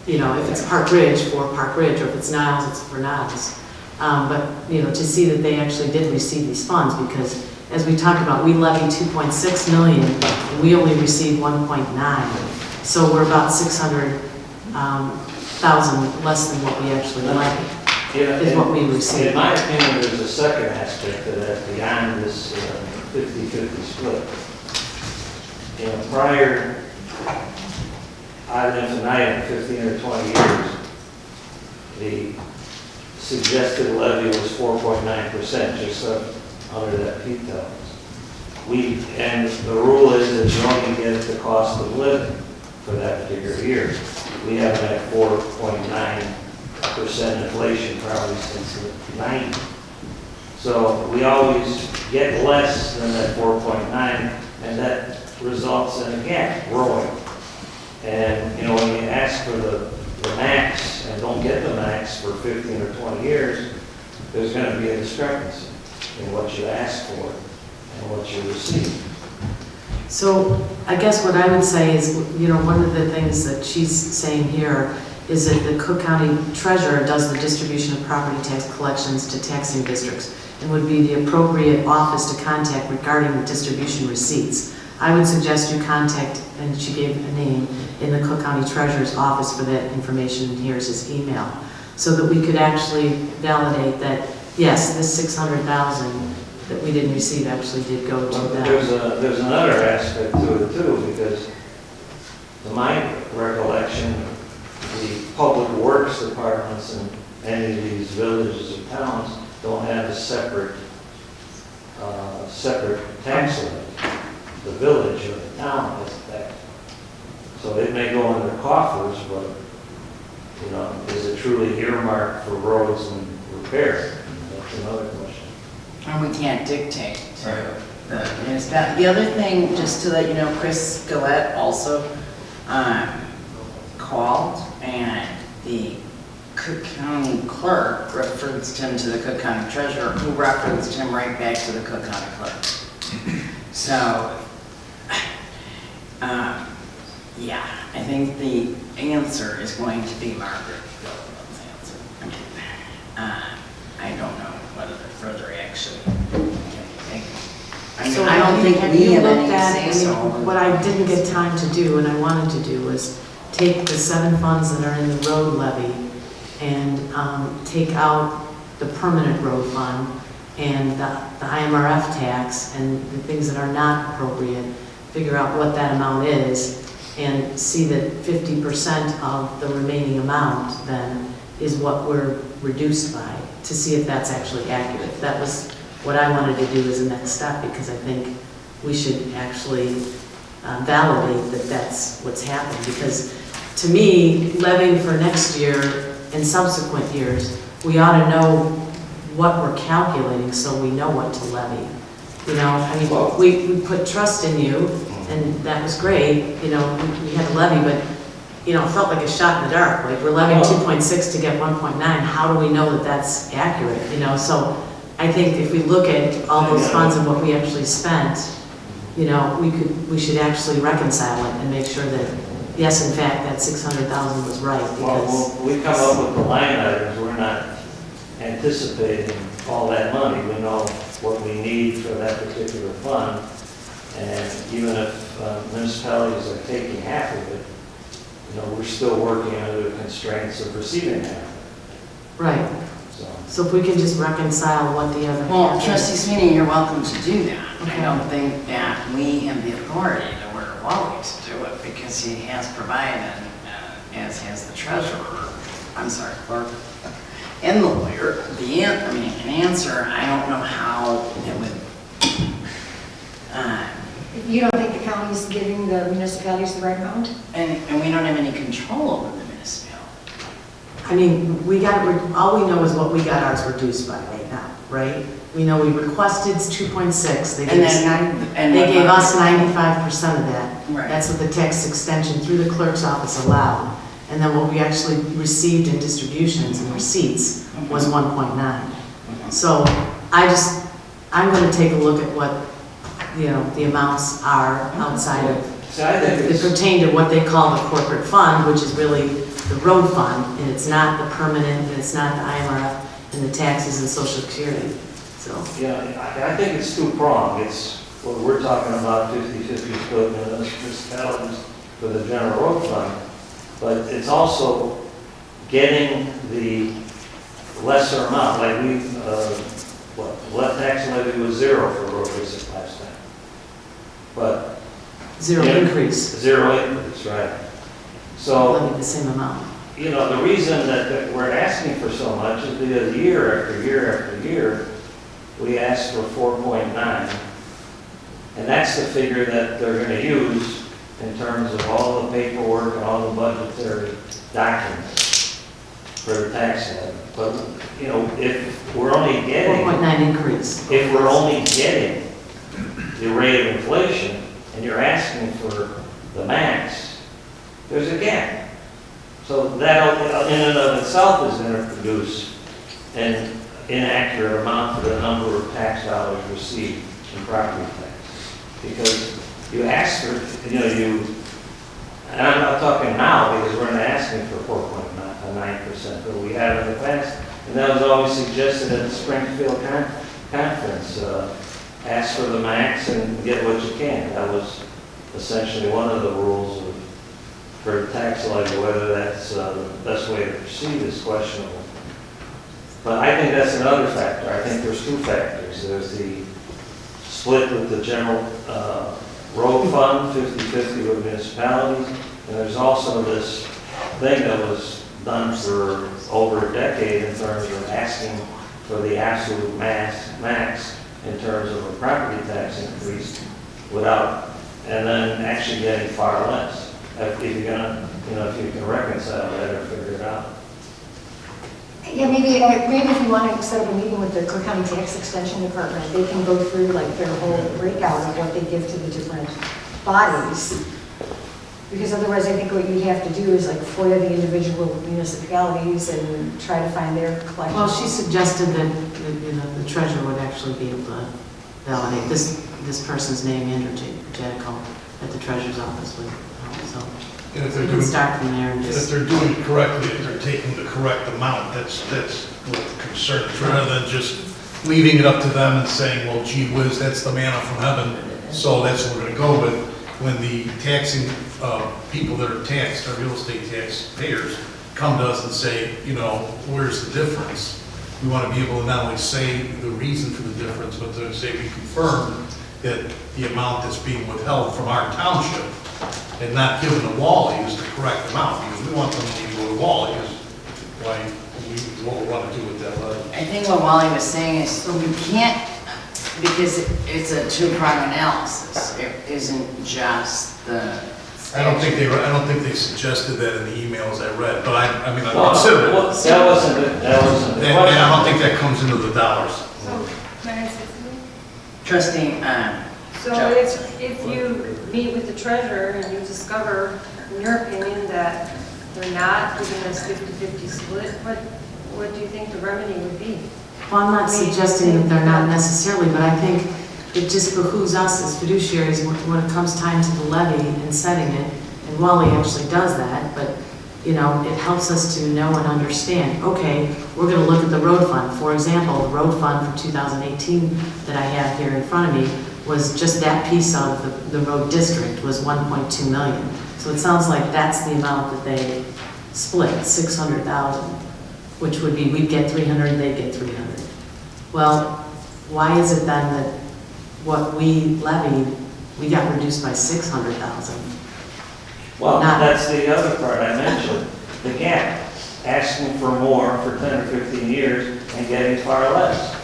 F: if it's Park Ridge, for Park Ridge, or if it's Niles, it's for Niles. But, to see that they actually did receive these funds, because as we talked about, we levy 2.6 million, and we only received 1.9. So we're about 600,000 less than what we actually levy, is what we received.
M: In my opinion, there's a second aspect to that beyond this 50-50 split. Prior, ad infinitum, 15 or 20 years, the suggested levy was 4.9%, just under that peak tellings. And the rule is that you only get the cost of living for that particular year. We have had 4.9% inflation probably since the 90s. So we always get less than that 4.9, and that results in a gap growing. And when you ask for the max and don't get the max for 15 or 20 years, there's going to be a discrepancy in what you ask for and what you receive.
F: So I guess what I would say is, one of the things that she's saying here is that the Cook County Treasurer does the distribution of property tax collections to taxing districts and would be the appropriate office to contact regarding the distribution receipts. I would suggest you contact, and she gave a name, in the Cook County Treasurer's office for that information, and here's his email, so that we could actually validate that, yes, this 600,000 that we didn't receive actually did go to them.
M: There's another aspect to it too, because to my recollection, the public works departments in any of these villages or towns don't have a separate tax levy. The village or the town has a tax. So it may go in their coffers, but, you know, is it truly earmarked for roads and repair? That's another question.
B: And we can't dictate to the municipality. The other thing, just to let you know, Chris Gillette also called, and the Cook County clerk referenced him to the Cook County treasurer, who referenced him right back to the Cook County clerk. So, yeah, I think the answer is going to be Margaret Gilliland's answer. I don't know whether further action can be taken. I mean, I don't think we have any say so.
F: What I didn't get time to do, and I wanted to do, was take the 7 funds that are in the road levy and take out the permanent road fund and the IMRF tax and the things that are not appropriate, figure out what that amount is, and see that 50% of the remaining amount then is what we're reduced by, to see if that's actually accurate. That was what I wanted to do as a next step, because I think we should actually validate that that's what's happened. Because to me, levying for next year and subsequent years, we ought to know what we're calculating so we know what to levy. You know, I mean, we put trust in you, and that was great. You know, we had a levy, but, you know, it felt like a shot in the dark. Like, we're levying 2.6 to get 1.9. How do we know that that's accurate? You know, so I think if we look at all those funds and what we actually spent, you know, we should actually reconcile it and make sure that, yes, in fact, that 600,000 was right. Because
M: well, we come up with the line items, we're not anticipating all that money. We know what we need for that particular fund, and even if municipalities are taking half of it, you know, we're still working under the constraints of receiving half.
F: Right. So if we can just reconcile what the other.
B: Well, Trustee Sweeney, you're welcome to do that.
F: Okay.
B: I don't think that we have the authority to we're willing to do it, because he has provided, as has the treasurer, I'm sorry, clerk, and the lawyer, an answer. I don't know how it would.
N: You don't think the county's giving the municipalities the right amount?
B: And we don't have any control over the municipality.
F: I mean, all we know is what we got ours reduced by right now, right? We know we requested 2.6. They gave us 95% of that.
B: Right.
F: That's what the tax extension through the clerk's office allowed. And then what we actually received in distributions and receipts was 1.9. So I'm going to take a look at what, you know, the amounts are outside of, they pertain to what they call the corporate fund, which is really the road fund, and it's not the permanent, and it's not the IMRF and the taxes and social security. So
M: yeah, I think it's two-pronged. It's what we're talking about, 50-50 split in the municipalities for the general road fund, but it's also getting the lesser amount. Like left tax levy was 0 for road basic last time, but
F: zero increase,
M: right? So
F: levy the same amount.
M: You know, the reason that we're asking for so much is because year after year after year, we ask for 4.9, and that's the figure that they're going to use in terms of all the paperwork and all the budgetary documents for the tax levy. But, you know, if we're only getting
F: 4.9 increase.
M: If we're only getting the rate of inflation, and you're asking for the max, there's a gap. So that in and of itself is going to produce an inaccurate amount for the number of tax dollars received in property tax. Because you ask for, you know, and I'm not talking now because we're not asking for 4.9%, but we have in the past, and that was always suggested at the Springfield conference. Ask for the max and get what you can. That was essentially one of the rules for tax levy. Whether that's the best way to proceed is questionable. But I think that's another factor. I think there's two factors. There's the split with the general road fund, 50/50 with municipalities, and there's also this thing that was done for over a decade in terms of asking for the absolute max in terms of a property tax increase without, and then actually getting far less. If you're gonna, if you can reconcile that or figure it out.
N: Yeah, maybe if you want to set up a meeting with the Cook County Tax Extension Department, they can go through like their whole breakout of what they give to the different bodies. Because otherwise, I think what you'd have to do is like FOIA the individual municipalities and try to find their collections.
F: Well, she suggested that, the treasurer would actually be able to validate this person's name, Andrew Jadico, at the treasurer's office would help, so.
G: And if they're
F: We can
G: doing,
F: start from there and
G: if
F: just.
G: they're doing it correctly, if they're taking the correct amount, that's what the concern is, rather than just leaving it up to them and saying, well, gee whiz, that's the manna from heaven, so that's what we're gonna go with. When the taxing people that are taxed, our real estate taxpayers, come to us and say, where's the difference? We want to be able to not only say the reason for the difference, but to say we confirm that the amount that's being withheld from our township and not given to Wally is the correct amount, because we want them to go to Wally, is what we want to do with that letter.
B: I think what Wally was saying is, so we can't, because it's a two-pronged analysis. It isn't just the.
G: I don't think they suggested that in the emails I read, but I mean, I
M: Well,
G: consider it.
M: that wasn't the
G: And I don't think that comes into the dollars.
H: So, may I say something?
B: Trustee,
H: So if you meet with the treasurer and you discover, in your opinion, that they're not giving us 50/50 split, what do you think the remedy would be?
F: Well, I'm not suggesting that they're not necessarily, but I think it just behooves us as fiduciaries when it comes time to the levy and setting it, and Wally actually does that, but, it helps us to know and understand, okay, we're gonna look at the road fund. For example, the road fund for 2018 that I have here in front of me was just that piece of the road district was 1.2 million. So it sounds like that's the amount that they split, 600,000, which would be, we'd get 300, they'd get 300. Well, why is it then that what we levied, we got reduced by 600,000?
M: Well, that's the other part I mentioned, the gap. Asking for more for 10 or 15 years and getting far less.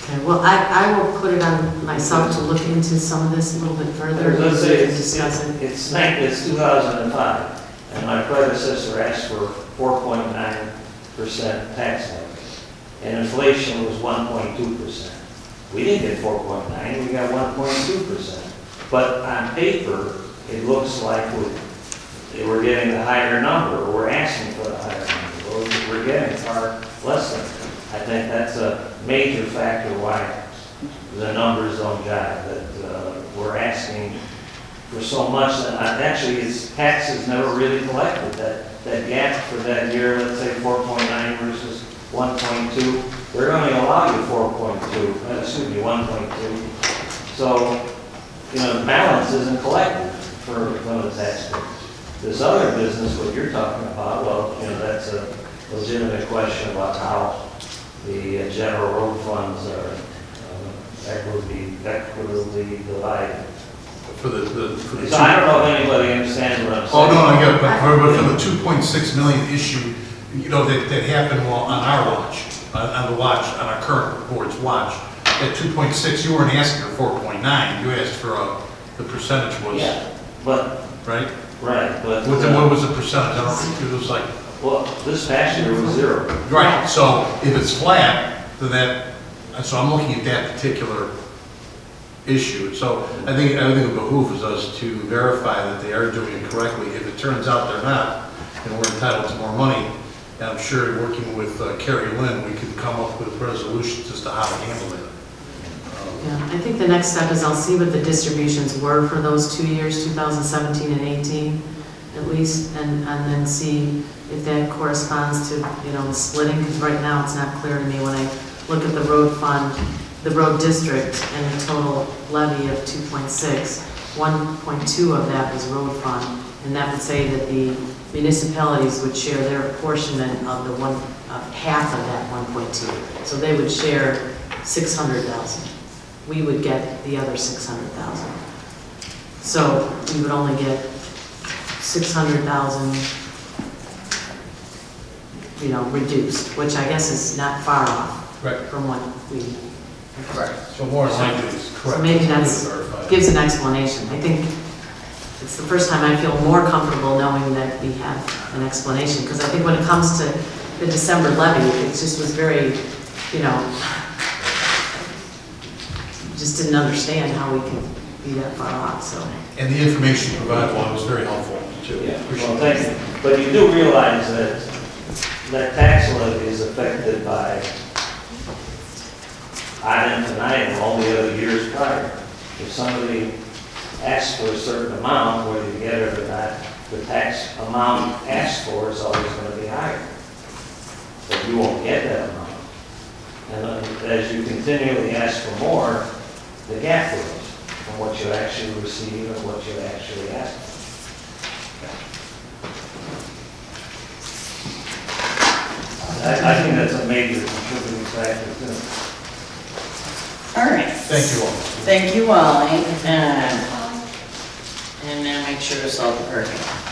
F: Okay, well, I will put it on myself to look into some of this a little bit further.
M: Let's say
F: Discuss it.
M: it's 2005, and my predecessor asked for 4.9% tax levy, and inflation was 1.2%. We didn't get 4.9, we got 1.2%. But on paper, it looks like we're getting the higher number, or we're asking for the higher number, or we're getting far less than. I think that's a major factor why the numbers don't jive, that we're asking for so much that actually it's taxes never really collected. That gap for that year, let's say 4.9 versus 1.2, they're only allow you 1.2. So, the balance isn't collected from the taxpayers. This other business, what you're talking about, well, that's a legitimate question about how the general road funds are equitably divided.
G: For the
M: So I don't know if anybody understands what I'm saying.
G: Oh, no, I get it, but for the 2.6 million issue, that happened on our watch, on our current board's watch. At 2.6, you weren't asking for 4.9, you asked for the percentage was.
M: Yeah, but.
G: Right?
M: Right, but.
G: What was the percentage? I don't think it was like.
M: Well, this past year was 0.
G: Right, so if it's flat, then so I'm looking at that particular issue. So I think it behooves us to verify that they are doing it correctly. If it turns out they're not, and we're entitled to more money, and I'm sure working with Carrie Lynn, we can come up with resolutions as to how to handle it.
F: Yeah, I think the next step is I'll see what the distributions were for those 2 years, 2017 and 18, at least, and then see if that corresponds to, the splitting, because right now it's not clear to me when I look at the road fund, the road district, and the total levy of 2.6, 1.2 of that was road fund, and that would say that the municipalities would share their apportionment of of half of that 1.2. So they would share 600,000. We would get the other 600,000. So we would only get 600,000, reduced, which I guess is not far off
G: Right.
F: from what we.
G: Correct. So more than likely is correct.
F: So maybe
G: Just
F: that's,
G: to verify.
F: gives an explanation. I think it's the first time I feel more comfortable knowing that we have an explanation, because I think when it comes to the December levy, it just was very, just didn't understand how we could be that far off, so.
G: And the information provided was very helpful too.
M: Yeah,
G: Appreciate
M: well,
G: it.
M: thank you. But you do realize that tax levy is affected by item tonight and all the other years prior. If somebody asks for a certain amount, whether you get it or not, the tax amount asked for is always going to be higher. But you won't get that amount. And as you continually ask for more, the gap grows from what you actually receive and what you actually ask for. I think that's a major contributing factor too.
B: All right.
G: Thank you all.
B: Thank you, Wally. And now make sure to salt the parking lot.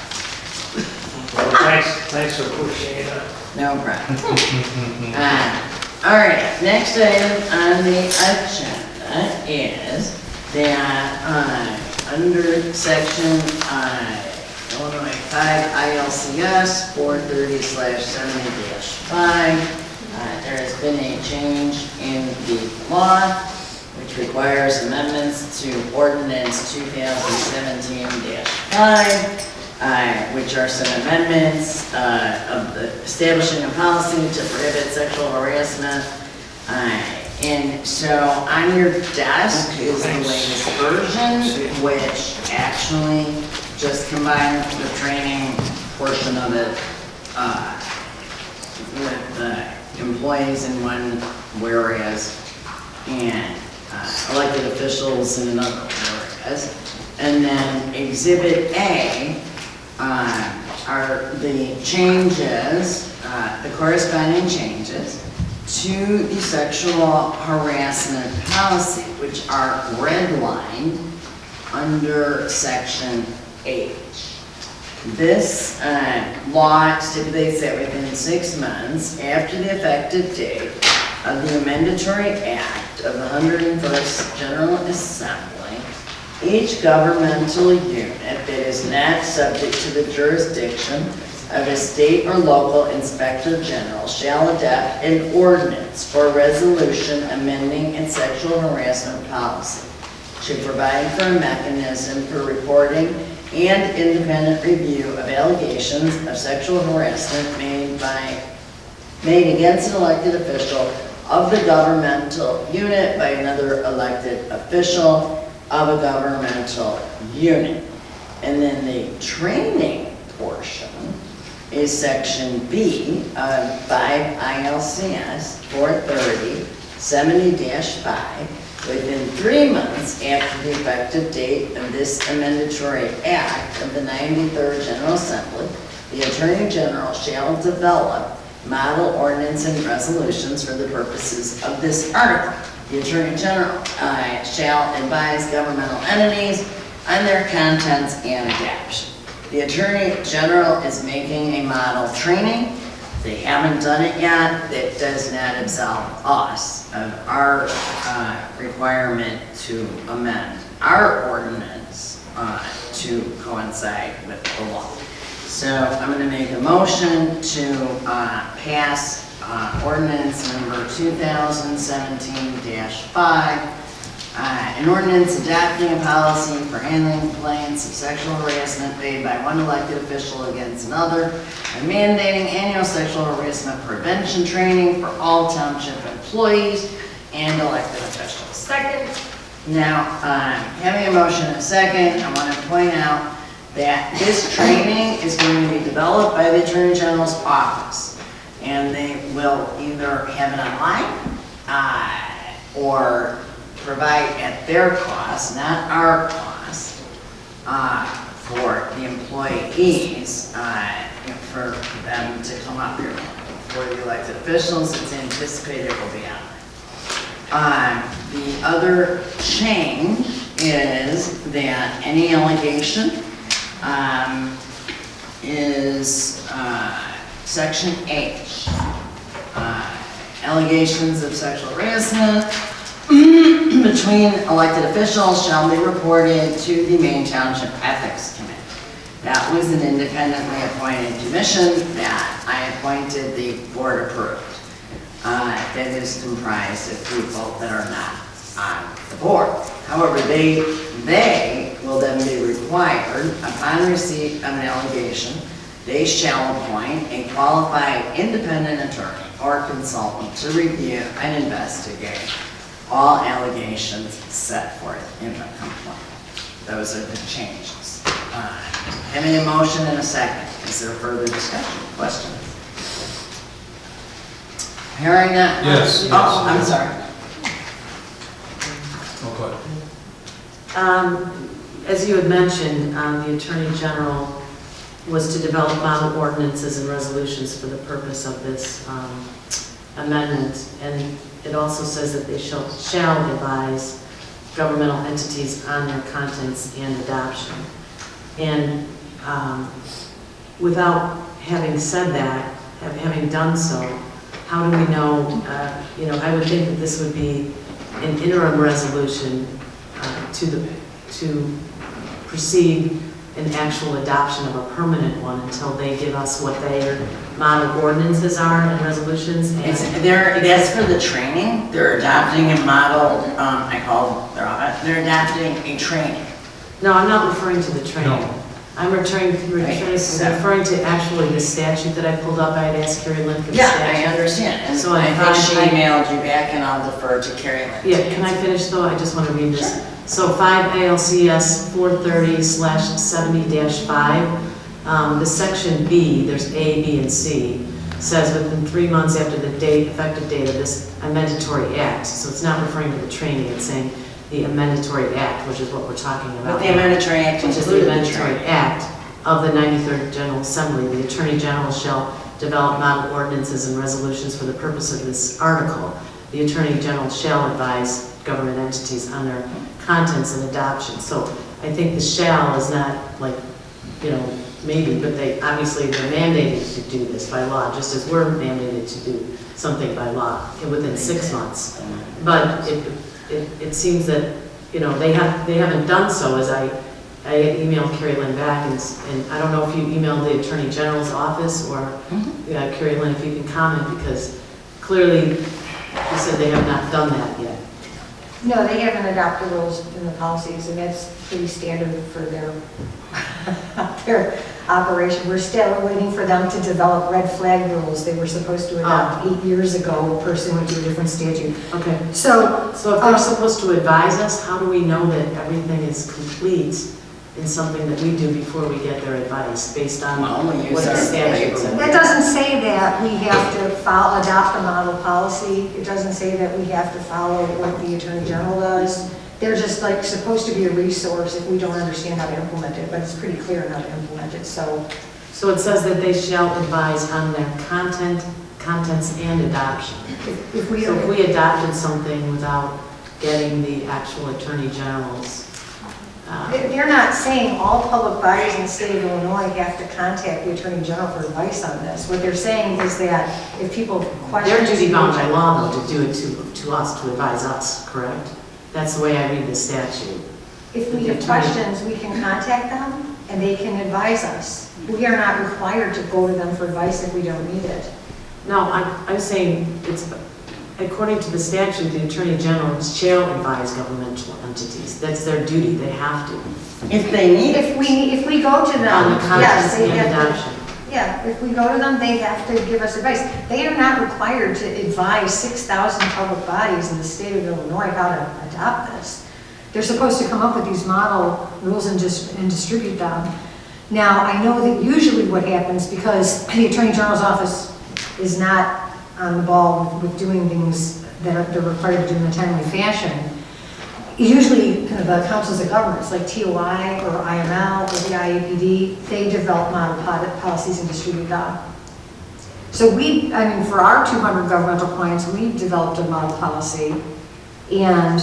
M: Well, thanks for pushing it up.
B: No problem. All right, next item on the agenda is that under section Illinois 5 ILCS 430/70-5, there has been a change in the law which requires amendments to ordinance 2017-5. Which are some amendments of the establishing a policy to prohibit sexual harassment. And so on your desk is the latest version, which actually just combined the training portion of it with employees in one whereas and elected officials in another whereas. And then Exhibit A are the changes, the corresponding changes to the sexual harassment policy, which are redlined under section H. This law stipulates that within 6 months after the effective date of the Amendatory Act of the 101st General Assembly, each governmental unit that is not subject to the jurisdiction of a state or local inspector general shall adopt an ordinance for resolution amending its sexual harassment policy to provide for a mechanism for reporting and independent review of allegations of sexual harassment made against an elected official of the governmental unit by another elected official of a governmental unit. And then the training portion is section B of 5 ILCS 430/70-5. Within 3 months after the effective date of this amendatory act of the 93rd General Assembly, the Attorney General shall develop model ordinance and resolutions for the purposes of this article. The Attorney General shall advise governmental entities on their contents and adoption. The Attorney General is making a model training. They haven't done it yet. That does not absolve us of our requirement to amend our ordinance to coincide with the law. So I'm going to make a motion to pass ordinance number 2017-5, an ordinance adopting a policy for handling complaints of sexual harassment made by one elected official against another, and mandating annual sexual harassment prevention training for all township employees and elected officials.
H: Second.
B: Now, having a motion and a second, I want to point out that this training is going to be developed by the Attorney General's office. And they will either have it online or provide at their cost, not our cost, for the employees for them to come up here. For the elected officials, it's anticipated it will be on. The other change is that any allegation is section H. Allegations of sexual harassment between elected officials shall be reported to the Maine Township Ethics Committee. That was an independently appointed commission that I appointed, the board approved. That is comprised of people that are not on the board. However, they will then be required, upon receipt of an allegation, they shall appoint a qualified independent attorney or consultant to review and investigate all allegations set forth in the complaint. Those are the changes. Having a motion and a second. Is there further discussion, questions? Hearing that?
G: Yes.
B: Oh, I'm sorry.
G: Oh, go ahead.
F: As you had mentioned, the Attorney General was to develop model ordinances and resolutions for the purpose of this amendment. And it also says that they shall advise governmental entities on their contents and adoption. And without having said that, having done so, how do we know, I would think that this would be an interim resolution to proceed an actual adoption of a permanent one until they give us what their model ordinances are and resolutions. And
B: That's for the training. They're adopting a model, they're adopting a training.
F: No, I'm not referring to the training.
G: No.
F: I'm referring to actually the statute that I pulled up. I had asked Carrie Lynn for the
B: Yeah,
F: statute.
B: I understand. And
F: So
B: I think she
F: I-
B: emailed you back, and I'll defer to Carrie Lynn.
F: Yeah, can I finish though? I just want to read this. So 5 ALCS 430/70-5, the section B, there's A, B, and C, says within 3 months after the effective date of this amendatory act. So it's not referring to the training, it's saying the amendatory act, which is what we're talking about.
B: But the amendatory act
F: Which is the
B: included the
F: amendatory
B: training.
F: act of the 93rd General Assembly. The Attorney General shall develop model ordinances and resolutions for the purpose of this article. The Attorney General shall advise government entities on their contents and adoption. So I think the shall is not like, maybe, but they're mandated to do this by law, just as we're mandated to do something by law within 6 months. But it seems that, they haven't done so, as I emailed Carrie Lynn back, and I don't know if you emailed the Attorney General's office or Carrie Lynn, if you can comment, because clearly you said they have not done that yet.
N: No, they haven't adopted rules in the policies, and that's pretty standard for their operation. We're still waiting for them to develop red flag rules. They were supposed to adopt 8 years ago pursuant to a different statute.
F: Okay.
N: So
F: if they're supposed to advise us, how do we know that everything is complete in something that we do before we get their advice based on what the statute says?
N: that doesn't say that we have to adopt a model policy. It doesn't say that we have to follow what the Attorney General does. They're just supposed to be a resource if we don't understand how to implement it, but it's pretty clear how to implement it, so.
F: So it says that they shall advise on their contents and adoption.
N: If we
F: adopted something without getting the actual Attorney General's.
N: They're not saying all public bodies in the state of Illinois have to contact the Attorney General for advice on this. What they're saying is that if people question.
F: They're duty bound by law, though, to do it to us, to advise us, correct? That's the way I read the statute.
N: If we have questions, we can contact them and they can advise us. We are not required to go to them for advice if we don't need it.
F: No, I'm saying it's, according to the statute, the Attorney General shall advise governmental entities. That's their duty, they have to.
B: If they need it.
N: If we go to them,
F: On the contents
N: yes, they
F: and
N: have
F: adoption.
N: Yeah, if we go to them, they have to give us advice. They are not required to advise 6,000 public bodies in the state of Illinois how to adopt this. They're supposed to come up with these model rules and distribute them. Now, I know that usually what happens, because the Attorney General's office is not on the ball with doing things that they're required to do in a timely fashion, usually kind of the councils of governments, like TOI or IML or the IAPD, they develop model policies and distribute them. So for our 200 governmental clients, we've developed a model policy, and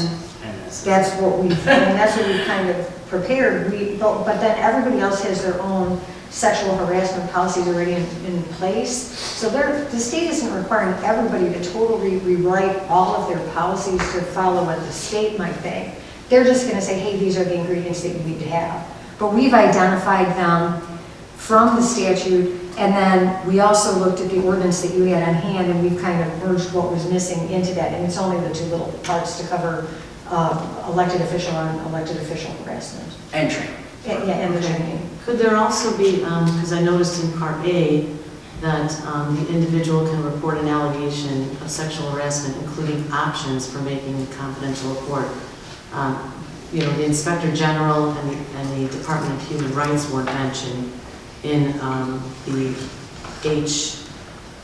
N: that's what we've kind of prepared. But then everybody else has their own sexual harassment policies already in place. So the state isn't requiring everybody to totally rewrite all of their policies to follow what the state might think. They're just going to say, hey, these are the ingredients that you need to have. But we've identified them from the statute, and then we also looked at the ordinance that you had on hand, and we've kind of merged what was missing into that. And it's only the two little parts to cover elected official and elected official harassment.
B: And training.
N: Yeah, and the training.
F: Could there also be, because I noticed in Part A that the individual can report an allegation of sexual harassment, including options for making a confidential report. The Inspector General and the Department of Human Rights weren't mentioned in the H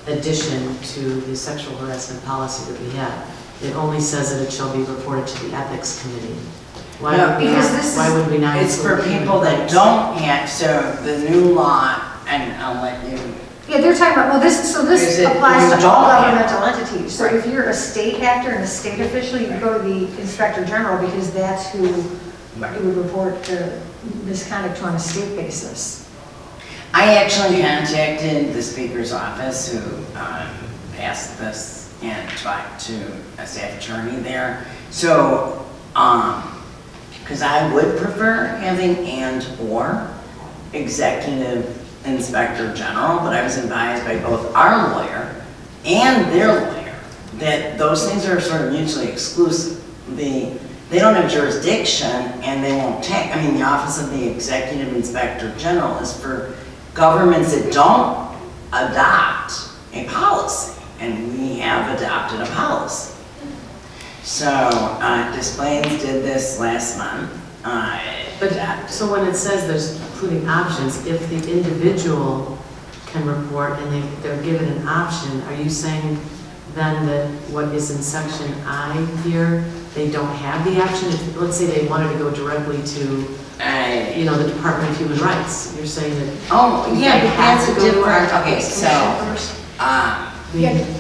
F: addition to the sexual harassment policy that we have. It only says that it shall be reported to the Ethics Committee. Why would we not?
B: It's for people that don't have, so the new law, and I'll let you.
N: Yeah, they're talking about, this applies to all governmental entities. So
B: Right.
N: if you're a state actor and a state official, you go to the Inspector General, because that's who you would report to misconduct to on a state basis.
B: I actually contacted the Speaker's office who passed this and talked to a staff attorney there. So, because I would prefer having and/or executive inspector general, but I was advised by both our lawyer and their lawyer that those things are sort of mutually exclusive. They don't have jurisdiction, and they won't take. The Office of the Executive Inspector General is for governments that don't adopt a policy, and we have adopted a policy. So, Des Plaines did this last month.
F: So when it says there's including options, if the individual can report and they're given an option, are you saying then that what is in section I here, they don't have the option? If, let's say they wanted to go directly to the Department of Human Rights, you're saying that...
B: Oh, yeah, but that's a different... Okay, so...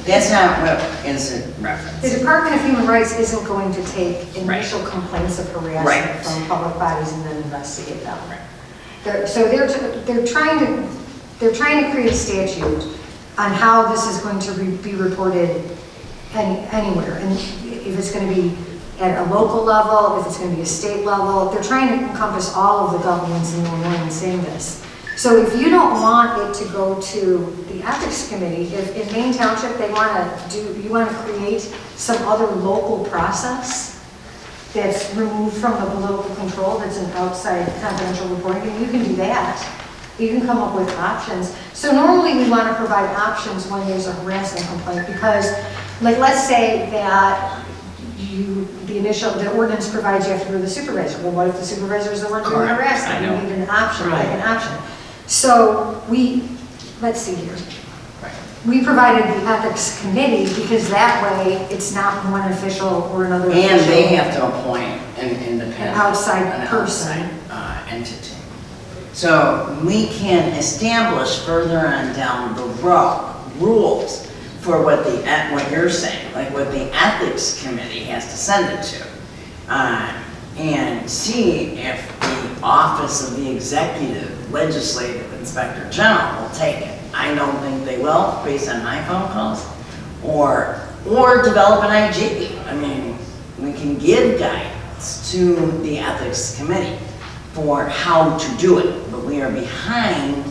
B: that's not what is it reference.
N: The Department of Human Rights isn't going to take initial complaints of harassment from public bodies and then investigate them. They're trying to create a statute on how this is going to be reported anywhere, and if it's going to be at a local level, if it's going to be a state level. They're trying to encompass all of the governments in Illinois in saying this. So if you don't want it to go to the Ethics Committee, if in Maine Township you want to create some other local process that's removed from the political control, that's an outside confidential reporting, you can do that. You can come up with options. So normally we want to provide options when there's a harassment complaint, because like let's say that the ordinance provides you have to go to the supervisor. Well, what if the supervisor is the one doing harassment? You need an option, like an option. So let's see here. We provided the ethics committee because that way it's not one official or another official.
B: And they have to appoint an independent,
N: an outside person.
B: Entity. So we can establish further on down the road rules for what you're saying, like what the ethics committee has to send it to, and see if the Office of the Executive Legislative Inspector General will take it. I don't think they will, based on my phone calls, or develop an IG. I mean, we can give guidance to the ethics committee for how to do it, but we are behind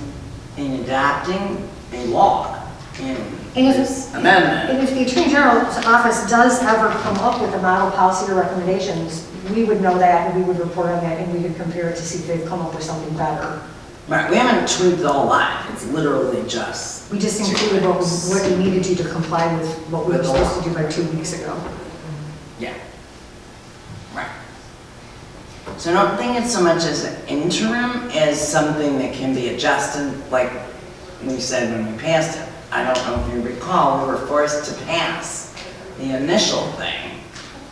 B: in adopting a law in this amendment.
N: And if the Attorney General's office does ever come up with a model policy or recommendations, we would know that and we would report on that and we could compare it to see if they've come up with something better.
B: Right, we haven't tweaked the whole lot. It's literally just...
N: We just included what we needed to comply with what we were supposed to do by 2 weeks ago.
B: Yeah. Right. So I don't think it's so much as an interim as something that can be adjusted, like we said when we passed it. I don't know if you recall, we were forced to pass the initial thing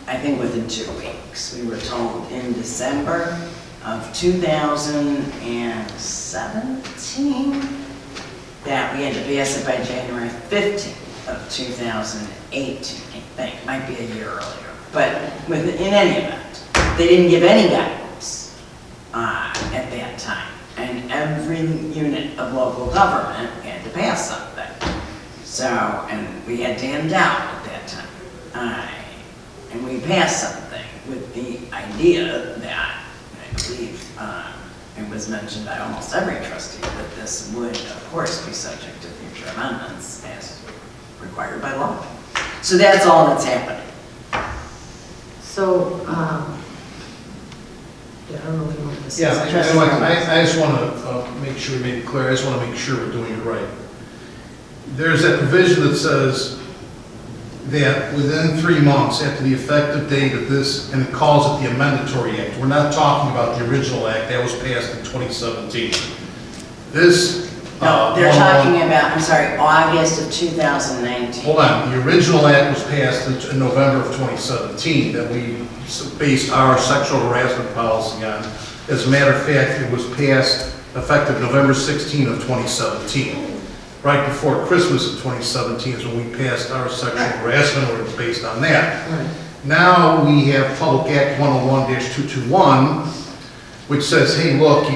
B: I think within 2 weeks. We were told in December of 2017 that we had to pass it by January 15th of 2018, I think, might be a year earlier. But in any event, they didn't give any guidance at that time. And every unit of local government had to pass something. So, and we had to hand down at that time. And we passed something with the idea that, I believe, it was mentioned by almost every trustee that this would, of course, be subject to future amendments as required by law. So that's all that's happening.
F: So, yeah, I don't know if you want to say
G: Yeah,
F: something.
G: I just want to make sure we made it clear, I just want to make sure we're doing it right. There's that provision that says that within 3 months after the effective date of this, and it calls it the Amendatory Act. We're not talking about the original act, that was passed in 2017. This...
B: No, they're talking about, I'm sorry, August of 2019.
G: Hold on, the original act was passed in November of 2017 that we based our sexual harassment policy on. As a matter of fact, it was passed effective November 16 of 2017. Right before Christmas of 2017 is when we passed our sexual harassment ordinance based on that.
F: Right.
G: Now we have Public Act 101-221, which says, hey, look,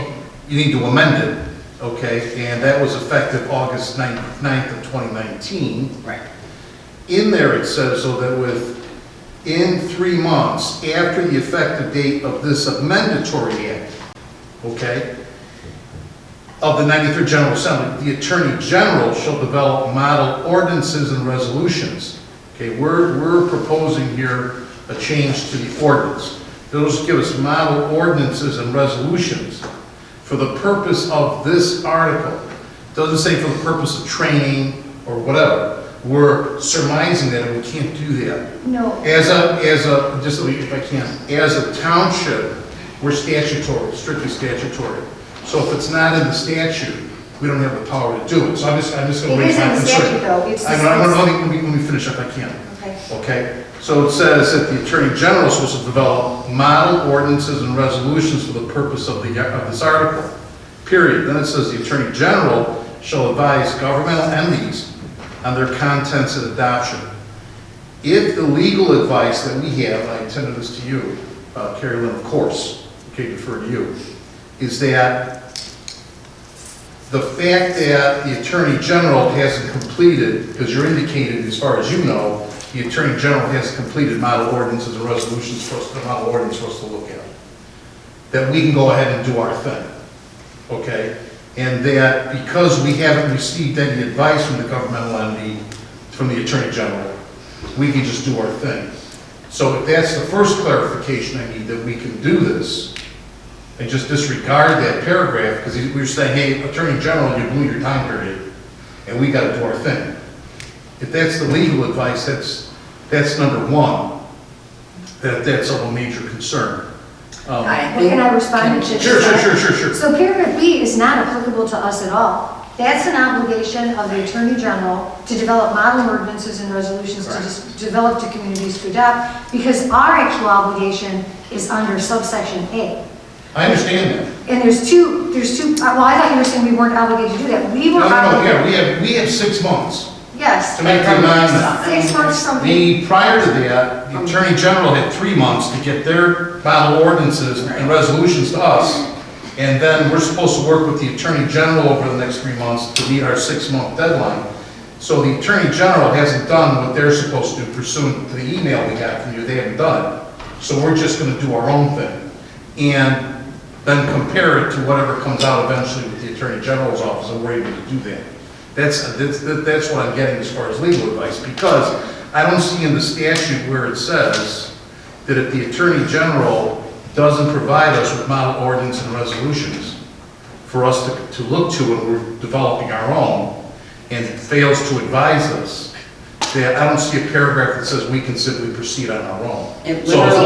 G: you need to amend it. Okay, and that was effective August 9th of 2019.
B: Right.
G: In there it says, so that within 3 months after the effective date of this amendatory act, okay, of the 93rd General Assembly, the Attorney General shall develop model ordinances and resolutions. Okay, we're proposing here a change to the ordinance. Those give us model ordinances and resolutions for the purpose of this article. It doesn't say for the purpose of training or whatever. We're surmising that and we can't do that.
N: No.
G: As a, just if I can, as a township, we're statutory, strictly statutory. So if it's not in the statute, we don't have the power to do it. So I'm just going to raise my concern.
N: It is in the statute though.
G: Let me finish if I can.
N: Okay.
G: Okay, so it says that the Attorney General is supposed to develop model ordinances and resolutions for the purpose of this article, period. Then it says the Attorney General shall advise governmental entities on their contents and adoption. If the legal advice that we have, I intended this to you, Carrie Lynn, of course, okay, defer to you, is that the fact that the Attorney General hasn't completed, because you're indicated, as far as you know, the Attorney General has completed model ordinances and resolutions for us, the model ordinance for us to look at. That we can go ahead and do our thing, okay? And that because we haven't received any advice from the governmental entity, from the Attorney General, we can just do our thing. So if that's the first clarification I need, that we can do this, and just disregard that paragraph, because we were saying, hey, Attorney General, you blew your time period, and we got to do our thing. If that's the legal advice, that's number one. That's of a major concern.
N: Can I respond to
G: Sure.
N: So paragraph B is not applicable to us at all. That's an obligation of the Attorney General to develop model ordinances and resolutions to develop to communities to adopt, because our actual obligation is under subsection A.
G: I understand that.
N: And there's two, well, I thought you were saying we weren't obligated to do that. We were obligated.
G: Yeah, we have 6 months
N: Yes.
G: to make the amendment.
N: 6 months from
G: Prior to that, the Attorney General had 3 months to get their model ordinances and resolutions to us. And then we're supposed to work with the Attorney General over the next 3 months to meet our 6-month deadline. So the Attorney General hasn't done what they're supposed to do pursuant to the email we got from you. They haven't done it. So we're just going to do our own thing. And then compare it to whatever comes out eventually with the Attorney General's office, and we're able to do that. That's what I'm getting as far as legal advice, because I don't see in the statute where it says that if the Attorney General doesn't provide us with model ordinance and resolutions for us to look to when we're developing our own, and fails to advise us, that I don't see a paragraph that says we can simply proceed on our own. So as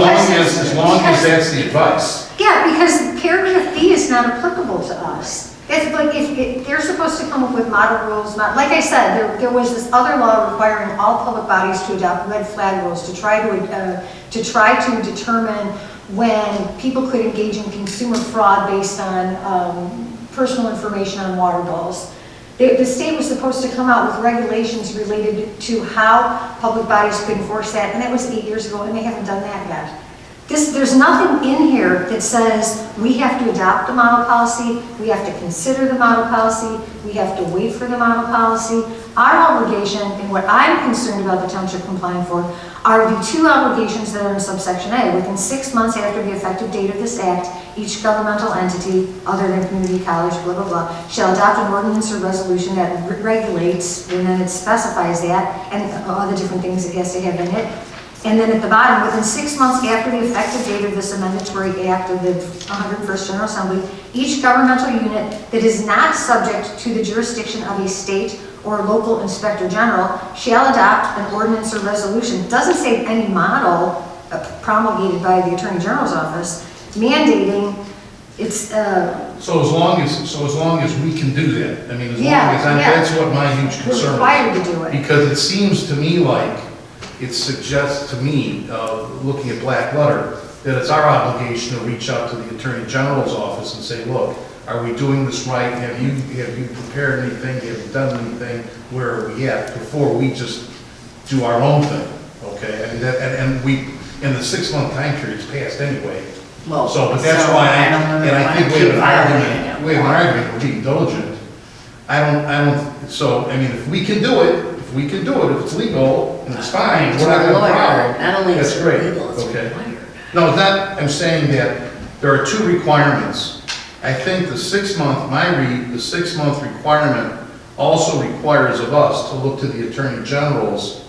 G: long as that's the advice.
N: Yeah, because paragraph B is not applicable to us. It's like, if they're supposed to come up with model rules, like I said, there was this other law requiring all public bodies to adopt red flag rules to try to determine when people could engage in consumer fraud based on personal information on water bills. The state was supposed to come out with regulations related to how public bodies could enforce that, and that was 8 years ago, and they haven't done that yet. There's nothing in here that says we have to adopt the model policy, we have to consider the model policy, we have to wait for the model policy. Our obligation, and what I'm concerned about the township complying for, are the two obligations that are in subsection A. Within 6 months after the effective date of this act, each governmental entity, other than community college, blah, blah, blah, shall adopt an ordinance or resolution that regulates, and then it specifies that, and all the different things it has to have in it. And then at the bottom, within 6 months after the effective date of this amendatory act of the 101st General Assembly, each governmental unit that is not subject to the jurisdiction of a state or local inspector general shall adopt an ordinance or resolution. It doesn't say any model promulgated by the Attorney General's office mandating it's.
G: So as long as we can do that, I mean, as long as that's what my huge concern is.
N: We're required to do it.
G: Because it seems to me like it suggests to me, looking at black letter, that it's our obligation to reach out to the Attorney General's office and say, look, are we doing this right? Have you prepared anything? Have you done anything? Where are we at? Before we just do our own thing, okay? And the 6 month time period's passed anyway.
B: Well,
G: But that's why I think we have an argument, we're being diligent. I mean, if we can do it, if it's legal and it's fine, we're not gonna have a problem.
B: Not only is
G: That's
B: it
G: great,
B: legal, it's
G: okay.
B: required.
G: No, it's not, I'm saying that there are two requirements. I think the 6 month, the 6 month requirement also requires of us to look to the Attorney General's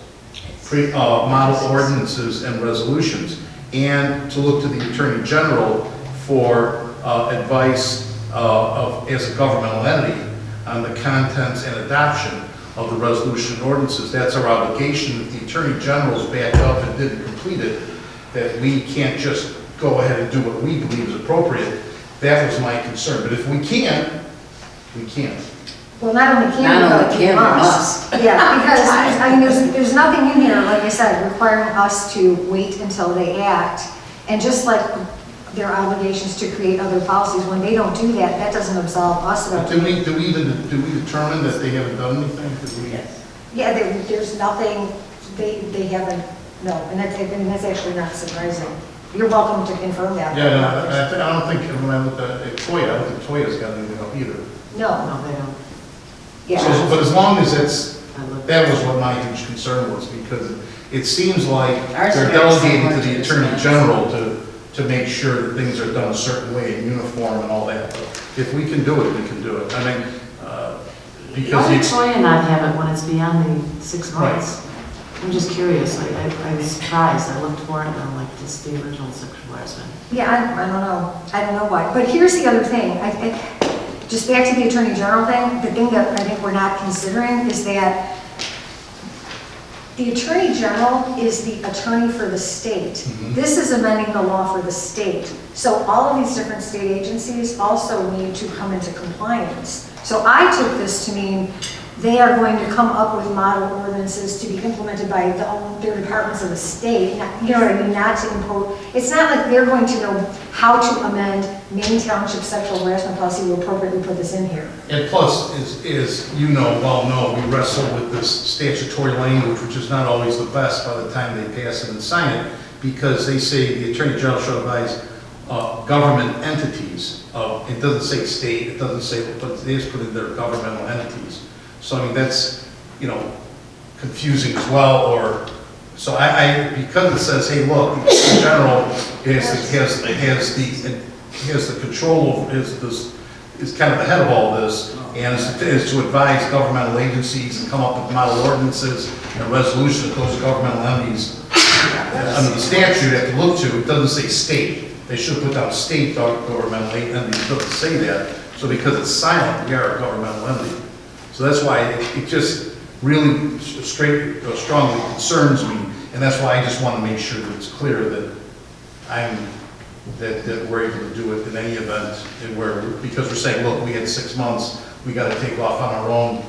G: model ordinances and resolutions, and to look to the Attorney General for advice as a governmental entity on the contents and adoption of the resolution and ordinances. That's our obligation. If the Attorney General's backed up and didn't complete it, that we can't just go ahead and do what we believe is appropriate. That was my concern. But if we can't, we can't.
N: Well, not only can we must. Yeah, because, I mean, there's nothing in here, like I said, requiring us to wait until they act. And just like their obligations to create other policies, when they don't do that, that doesn't absolve us of
G: Do we determine that they haven't done anything?
B: Yes.
N: Yeah, there's nothing, they haven't, no, and that's actually not surprising. You're welcome to confirm that.
G: Yeah, no, I don't think, when I look at Toya, I don't think Toya's got anything up either.
N: No,
F: they don't.
N: yeah.
G: But as long as that was what my huge concern was, because it seems like
B: Ours
G: they're
B: is very
G: delegating to
B: similar to
G: the
B: this
G: Attorney
B: one.
G: General to make sure that things are done a certain way in uniform and all that. But if we can do it, we can do it. I mean,
F: Why
G: because
F: would
G: it's,
F: Toya not have it when it's beyond the 6 months? I'm just curious, I was surprised, I looked for it and I'm like, this is the original sexual harassment.
N: Yeah, I don't know why. But here's the other thing, I think, just back to the Attorney General thing, the thing that I think we're not considering is that the Attorney General is the attorney for the state. This is amending the law for the state. So all of these different state agencies also need to come into compliance. So I took this to mean they are going to come up with model ordinances to be implemented by their departments of the state. You know what I mean? Not to impose. It's not like they're going to know how to amend Maine Township sexual harassment policy to appropriately put this in here.
G: and plus, as you well know, we wrestle with this statutory language, which is not always the best by the time they pass it and sign it, because they say the Attorney General shall advise government entities. It doesn't say state, it doesn't say, but they just put in their governmental entities. So I mean, that's, confusing as well, or, so because it says, hey, look, the Attorney General has the control, is kind of the head of all this, and is to advise governmental agencies and come up with model ordinances and resolutions that those governmental entities, under the statute, have to look to. It doesn't say state. They should put down state governmental entities. It doesn't say that. So because it's silent, we are a governmental entity. So that's why it just really strongly concerns me, and that's why I just want to make sure that it's clear that I'm that we're able to do it in any event, and because we're saying, look, we had 6 months, we got to take off on our own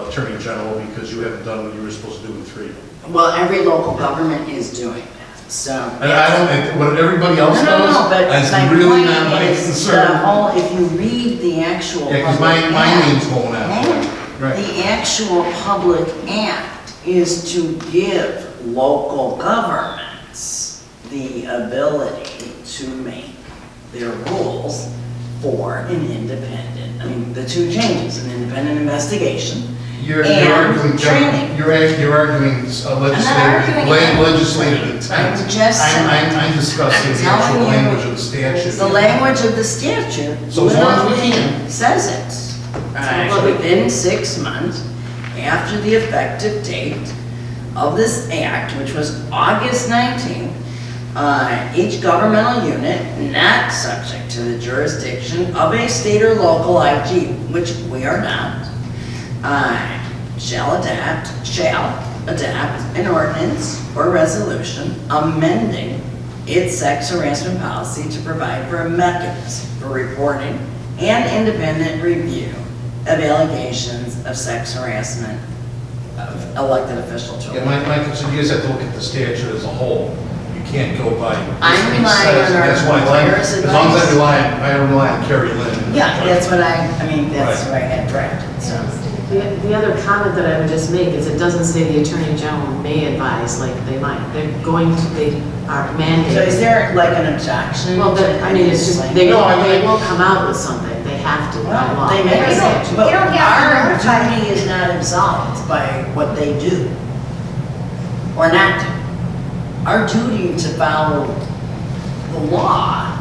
G: Attorney General because you haven't done what you were supposed to do in 3.
B: Well, every local government is doing that, so.
G: And I don't, what everybody else
B: No,
G: does,
B: but
G: that's
B: my
G: really
B: point
G: not my
B: is,
G: concern.
B: if you read the actual.
G: Yeah, because
B: public
G: my
B: act,
G: name's going out. Right.
B: The actual public act is to give local governments the ability to make their rules for an independent, the 2 changes, an independent investigation
G: You're
B: and
G: arguing,
B: training.
G: you're arguing legislative intent. I'm discussing the actual language of the statute.
B: The language of the statute
G: So as long as we can.
B: says it. Within 6 months after the effective date of this act, which was August 19th, each governmental unit not subject to the jurisdiction of a state or local IG, which we are not, shall adapt an ordinance or resolution amending its sex harassment policy to provide for a mechanism for reporting and independent review of allegations of sex harassment of elected official
G: Yeah,
B: children.
G: my concern, you just have to look at the statute as a whole. You can't go by.
B: I'm relying on our
G: That's why,
B: lawyer's
G: as long as
B: advice.
G: I rely on Carrie Lynn.
B: Yeah, that's what that's what I had drafted, so.
F: The other comment that I would just make is it doesn't say the Attorney General may advise, like they might. They are mandated.
B: So is there like an objection?
F: Well, it's just, they will come out with something. They have to, by
B: Well,
F: law.
B: they may,
N: They don't-
B: but
N: they don't have to
B: our
N: notify.
B: duty is not absolved by what they do or not do. Our duty to follow the law.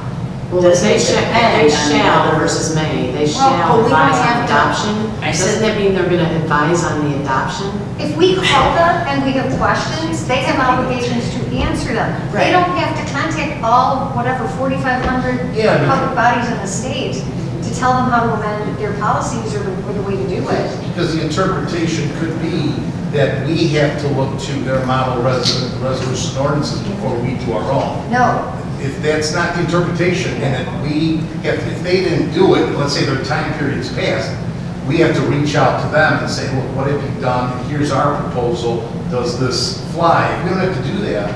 F: Well, they shall versus may, they
N: Well,
F: shall
N: but we don't
F: advise on
N: have to-
F: adoption. Doesn't that mean they're gonna advise on the adoption?
N: If we call them and we have questions, they have obligations to answer them.
B: Right.
N: They don't have to contact all, 4,500
G: Yeah, but-
N: public bodies in the state to tell them how to amend their policies or the way to do it.
G: Because the interpretation could be that we have to look to their model resolution ordinances before we do our own.
N: No,
G: If that's not the interpretation, and if they didn't do it, let's say their time period's passed, we have to reach out to them and say, look, what have you done? And here's our proposal. Does this fly? We don't have to do that.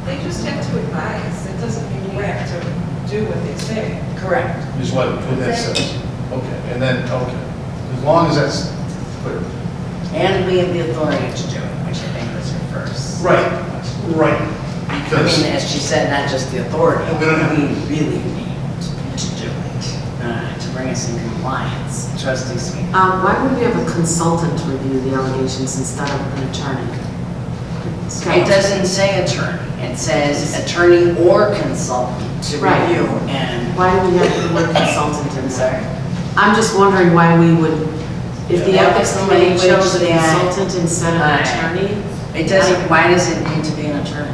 D: They just have to advise, it doesn't mean we have to do what they say.
B: Correct.
G: Is what that says. Okay, and then, as long as that's clear.
B: And we have the authority to do it, which I think was your first.
G: Right. Because.
B: As she said, not just the authority,
G: We don't have-
B: we really need to do it, to bring us in compliance. Trustee Smith.
F: Why would we have a consultant review the allegations instead of an attorney?
B: It doesn't say attorney, it says attorney or consultant to
F: Right.
B: review and.
F: Why do we have the word consultant in
B: I'm
F: there?
B: sorry.
F: I'm just wondering why we would, if the
B: Yeah,
F: ethics
B: that's the
F: committee
B: language
F: chose a
B: that-
F: consultant instead of an attorney.
B: It doesn't, why does it need to be an attorney?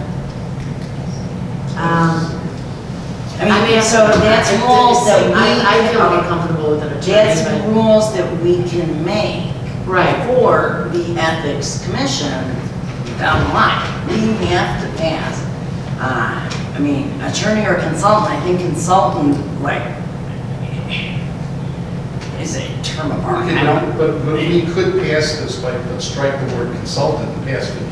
B: So that's rules that we.
F: I feel more comfortable with an attorney,
B: That's
F: but.
B: rules that we can make.
F: Right.
B: For the ethics commission down the line. We have to pass. Attorney or consultant, I think consultant, is a term of art.
G: Okay,
B: I don't.
G: but we could pass this, let's strike the word consultant and pass it, you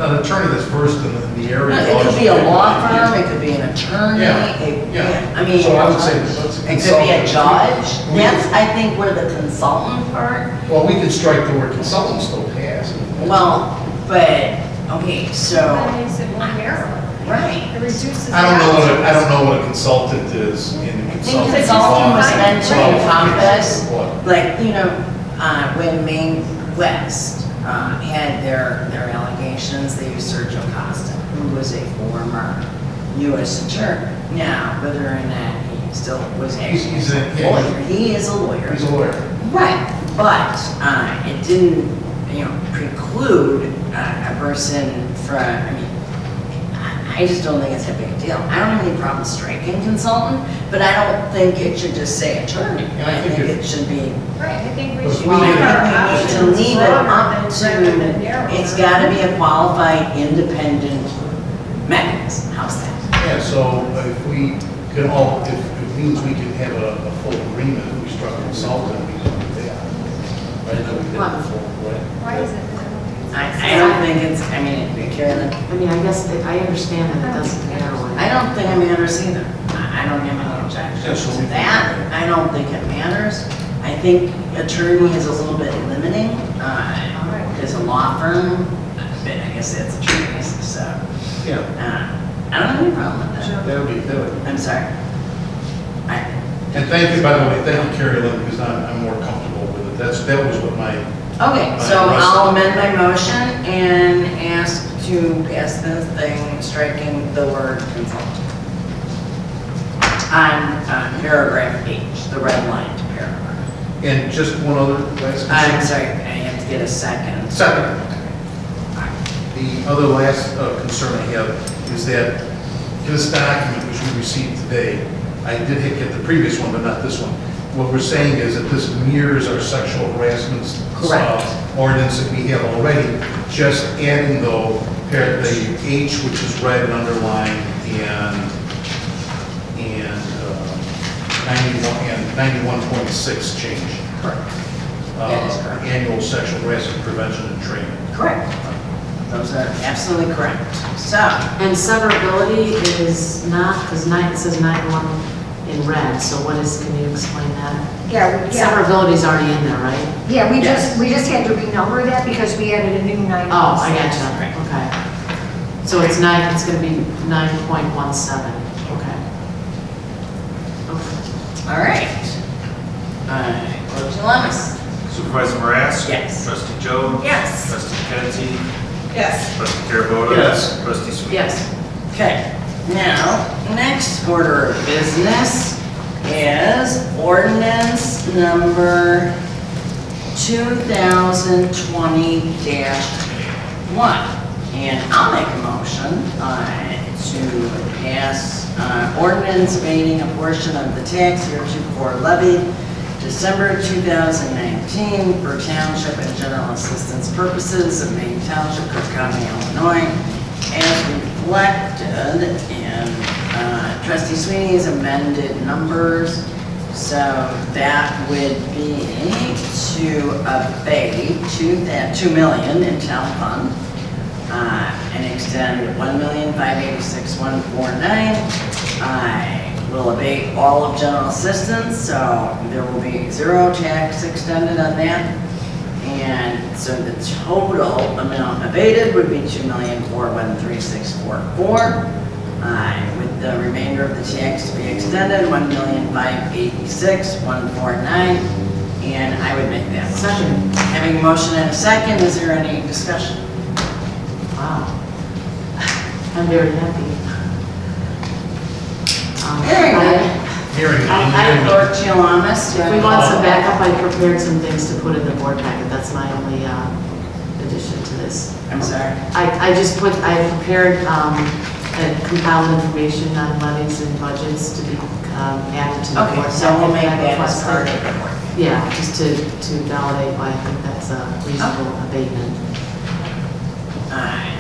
G: have an attorney that's versed in the area.
B: It could be a law firm, it could be an attorney.
G: Yeah. So I would say let's
B: It could be a
G: consultant.
B: judge. That's, I think, where the consultant part.
G: Well, we could strike the word consultant, still pass.
B: Well, but, okay, so,
N: that makes it more narrow.
B: right.
N: It reduces.
G: I don't know what a consultant is in
B: I think
G: consulting.
B: consulting was meant to
G: Well,
B: encompass,
G: what?
B: when Maine West had their allegations, they used Sergio Costa, who was a former U.S. attorney. Now, whether or not he still was actually
G: He's a-
B: a lawyer, he is a lawyer.
G: He's a lawyer.
B: Right, but it didn't, preclude a person from, I just don't think it's a big deal. I don't have any problem striking consultant, but I don't think it should just say attorney.
G: Yeah, I
B: I
G: think
B: think
G: it-
B: it should be,
N: Right, I think we
G: But
N: should.
G: we
N: keep
G: need-
N: our
B: I think we need
N: options
B: to leave it
N: broader
B: up
N: rather than
B: to,
N: narrower.
B: it's gotta be a qualified, independent mechanism. How's that?
G: Yeah, so if we can all, if it means we can have a full agreement, if we struck a consultant, we can do that. Right, that we did before, right?
N: Why is it?
B: I don't think it's, I mean, Carolyn,
F: I mean, I guess, I understand that it doesn't matter what.
B: I don't think it matters either. I don't have any objections to that. I don't think it matters. I think attorney is a little bit limiting. There's a law firm, but I guess that's attorneys, so.
G: Yeah.
B: I don't have any problem with that.
G: That would.
B: I'm sorry.
G: And thank you, by the way, thank you, Carrie Lynn, because I'm more comfortable with it. That was what my.
B: Okay, so I'll amend my motion and ask to pass this thing, striking the word consultant. On paragraph H, the red line to paragraph.
G: And just one other last.
B: I'm sorry, I have to get a second.
G: Second. The other last concern I have is that this document which we received today, I did get the previous one, but not this one. What we're saying is that this mirrors our sexual harassment ordinance that we have already, just adding though the H, which is red and underlined, and 91.6 change.
B: Correct. That is correct.
G: Annual sexual harassment prevention and training.
B: Correct. Those are absolutely correct. So.
F: And severability is not, because it says 91 in red, so what is, can you explain that?
N: Yeah.
F: Severability is already in there, right?
N: Yeah, we just had to renumber that because we added a new 9.
F: Oh, I gotcha, okay. So it's going to be 9.17, okay.
B: All right. Clerk Jalamis.
A: Supervisor Morass?
B: Yes.
A: Trustee Joe?
H: Yes.
A: Trustee McKenzie?
D: Yes.
A: Trustee Carabota?
G: Yes.
A: Trustee Sweet?
B: Yes. Okay. Now, next order of business is ordinance number 2020-1. And I'll make a motion to pass ordinance abating a portion of the tax heretofore levied December 2019 for township and general assistance purposes of Maine Township, Cook County, Illinois, as reflected in Trustee Sweeney's amended numbers. So that would be to abate $2 million in town fund and extend $1,586,149. I will abate all of general assistance, so there will be 0 tax extended on that. And so the total amount abated would be $2,413,644. With the remainder of the tax to be extended, $1,586,149. And I would make that motion. Having a motion and a second, is there any discussion?
F: Wow. I'm very happy.
B: Very good. Clerk Jalamis.
F: If we want some backup, I prepared some things to put in the board packet. That's my only addition to this.
B: I'm sorry.
F: I prepared and compiled information on levies and budgets to be added to the board.
B: Okay, so we'll make that as part of the board.
F: Yeah, just to validate why I think that's a reasonable abatement.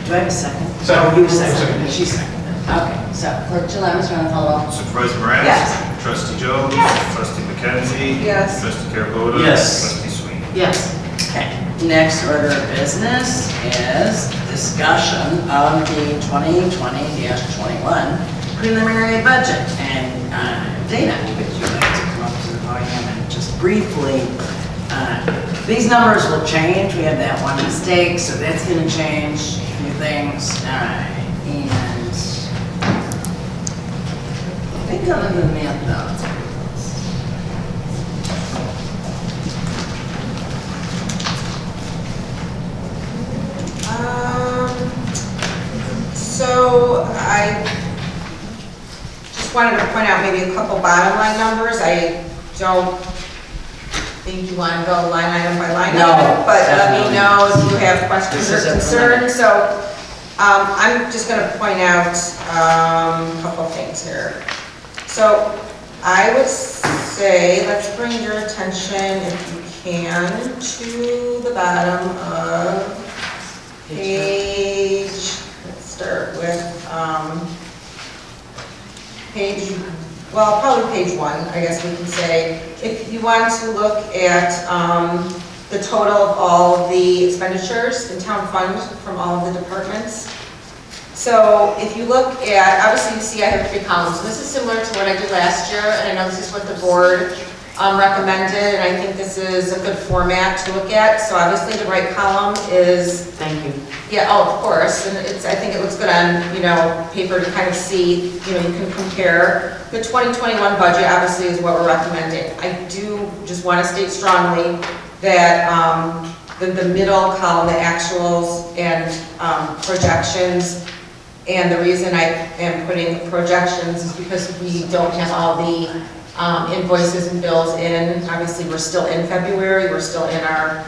B: Do I have a second?
G: Second.
B: Oh, you seconded. She seconded. Okay, so Clerk Jalamis, want to follow up?
A: Supervisor Morass?
B: Yes.
A: Trustee Joe?
B: Yes.
A: Trustee McKenzie?
D: Yes.
A: Trustee Carabota?
G: Yes.
A: Trustee Sweet?
F: Yes.
B: Okay, next order of business is discussion of the 2020-21 preliminary budget. And Dana, would you like to come up to the podium and just briefly, these numbers will change. We have that one mistake, so that's going to change a few things. And I think other than that, though, it's pretty close.
D: So I just wanted to point out maybe a couple bottom line numbers. I don't think you want to go line item by line item, but let me know if you have questions or concerns. So I'm just going to point out a couple things here. So I would say, let's bring your attention, if you can, to the bottom of page, let's start with well, probably page 1, I guess we can say. If you want to look at the total of all of the expenditures in town fund from all of the departments. So if you look at, obviously you see I have 3 columns. This is similar to what I did last year, and I know this is what the board recommended, and I think this is a good format to look at. So obviously the right column is...
F: Thank you.
D: Yeah, oh, of course, and I think it looks good on, paper to kind of see, you can compare. The 2021 budget obviously is what we're recommending. I do just want to state strongly that the middle column, the actuals and projections, and the reason I am putting projections is because we don't have all the invoices and bills in. Obviously, we're still in February, we're still in our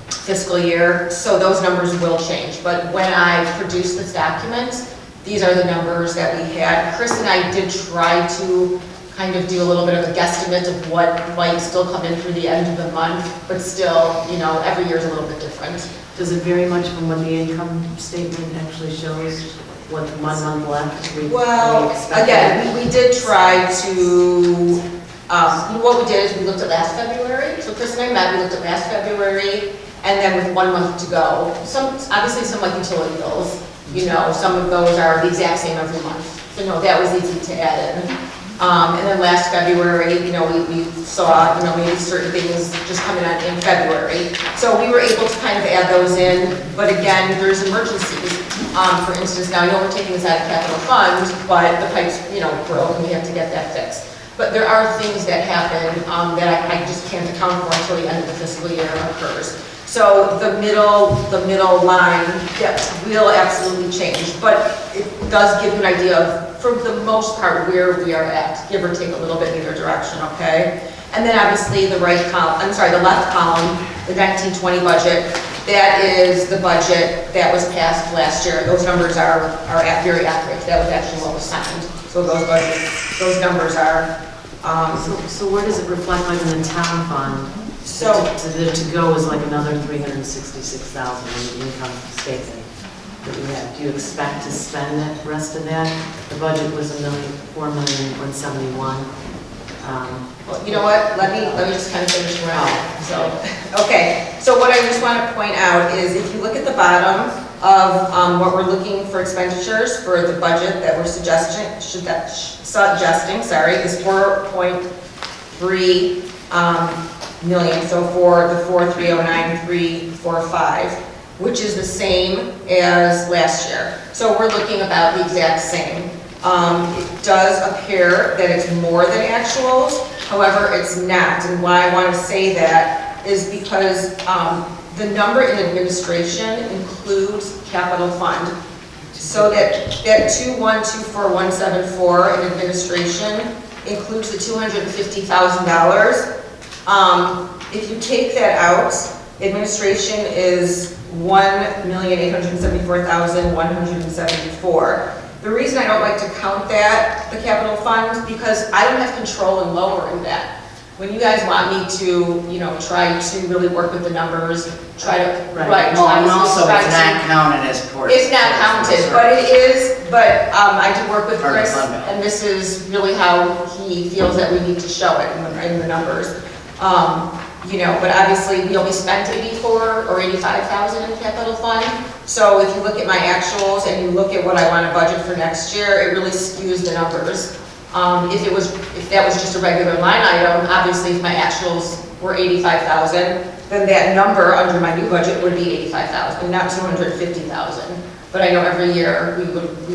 D: fiscal year, so those numbers will change. But when I produce this document, these are the numbers that we had. Chris and I did try to kind of do a little bit of a guesstimate of what might still come in through the end of the month, but still, every year is a little bit different.
F: Does it vary much from what the income statement actually shows, what 1 month left?
D: Well, again, we did try to, what we did is we looked at last February. So Chris and I met, we looked at last February, and then with 1 month to go. Obviously some like utility bills, some of those are the exact same every month. So no, that was easy to add in. And then last February, we saw, maybe certain things just coming out in February. So we were able to kind of add those in, but again, there's emergencies. For instance, now I know we're taking this out of capital fund, but the pipes, broke and we have to get that fixed. But there are things that happen that I just can't account for until the end of the fiscal year occurs. So the middle line, yeah, will absolutely change, but it does give you an idea of, for the most part, where we are at, give or take a little bit in either direction, okay? And then obviously the left column, the 1920 budget, that is the budget that was passed last year. Those numbers are very accurate. That was actually what was signed. So those numbers are...
F: So where does it reflect like in the town fund?
D: So
F: to go is like another $366,000 in the income statement that we have. Do you expect to spend that rest of that? The budget was $4,171,000.
D: Well, you know what? Let me just kind of finish around. Okay. So what I just want to point out is if you look at the bottom of what we're looking for expenditures for the budget that we're suggesting, is 4.3 million. So for the 4,309,345, which is the same as last year. So we're looking about the exact same. It does appear that it's more than actuals, however, it's not. And why I want to say that is because the number in administration includes capital fund. So that 2124174 in administration includes the $250,000. If you take that out, administration is $1,874,174. The reason I don't like to count that, the capital fund, because I don't have control in lowering that. When you guys want me to, try to really work with the numbers, try to, right.
B: Well, and also it's not counted as portion.
D: It's not counted, but it is, I did work with Chris, and this is really how he feels that we need to show it in the numbers. But obviously we only spent 84 or 85,000 in capital fund. So if you look at my actuals and you look at what I want to budget for next year, it really skews the numbers. If that was just a regular line item, obviously if my actuals were 85,000, then that number under my new budget would be 85,000, not 250,000. But I know every year we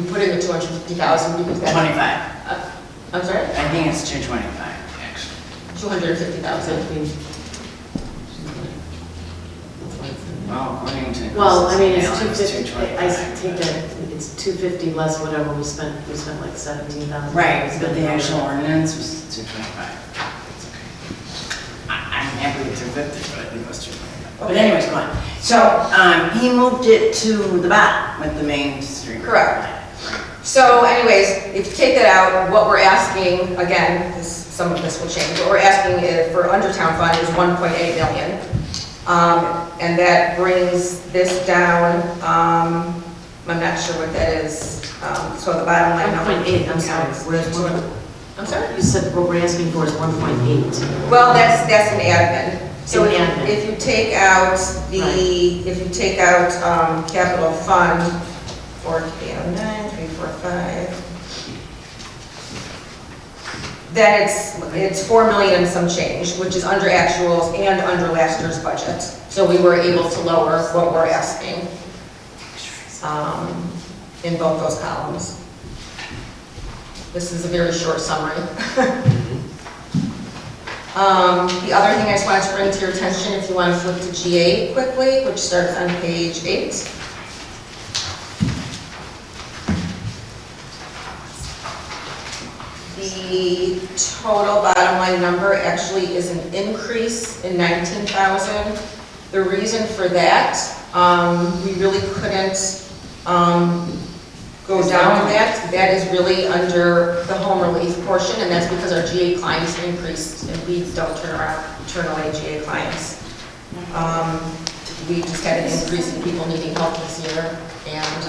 D: put in the 250,000 because that's
B: 25.
D: I'm sorry?
B: I think it's 225, actually.
D: 250,000.
F: Well, I mean, it's 250. I take that it's 250 less whatever we spent. We spent like 17,000.
B: Right, but the actual ordinance was 225. It's okay. I'm happy with 250, but I think it was 225. But anyways, go on. So he moved it to the bottom with the Main Street.
D: Correct. So anyways, if you take that out, what we're asking, again, some of this will change, what we're asking for undertown fund is 1.8 million. And that brings this down, I'm not sure what that is, so the bottom line number.
F: 1.8, I'm sorry, where's one?
D: I'm sorry?
F: You said what we're asking for is 1.8.
D: Well, that's an admin. So
F: An admin.
D: if you take out capital fund, 4,309, 345, then it's 4 million and some change, which is under actuals and under last year's budget. So we were able to lower what we're asking in both those columns. This is a very short summary. The other thing I just wanted to bring to your attention, if you want to flip to GA quickly, which starts on page 8. The total bottom line number actually is an increase in 19,000. The reason for that, we really couldn't go down that. That is really under the home relief portion, and that's because our GA clients increased, and we don't turn away GA clients. We just had an increase in people needing help this year, and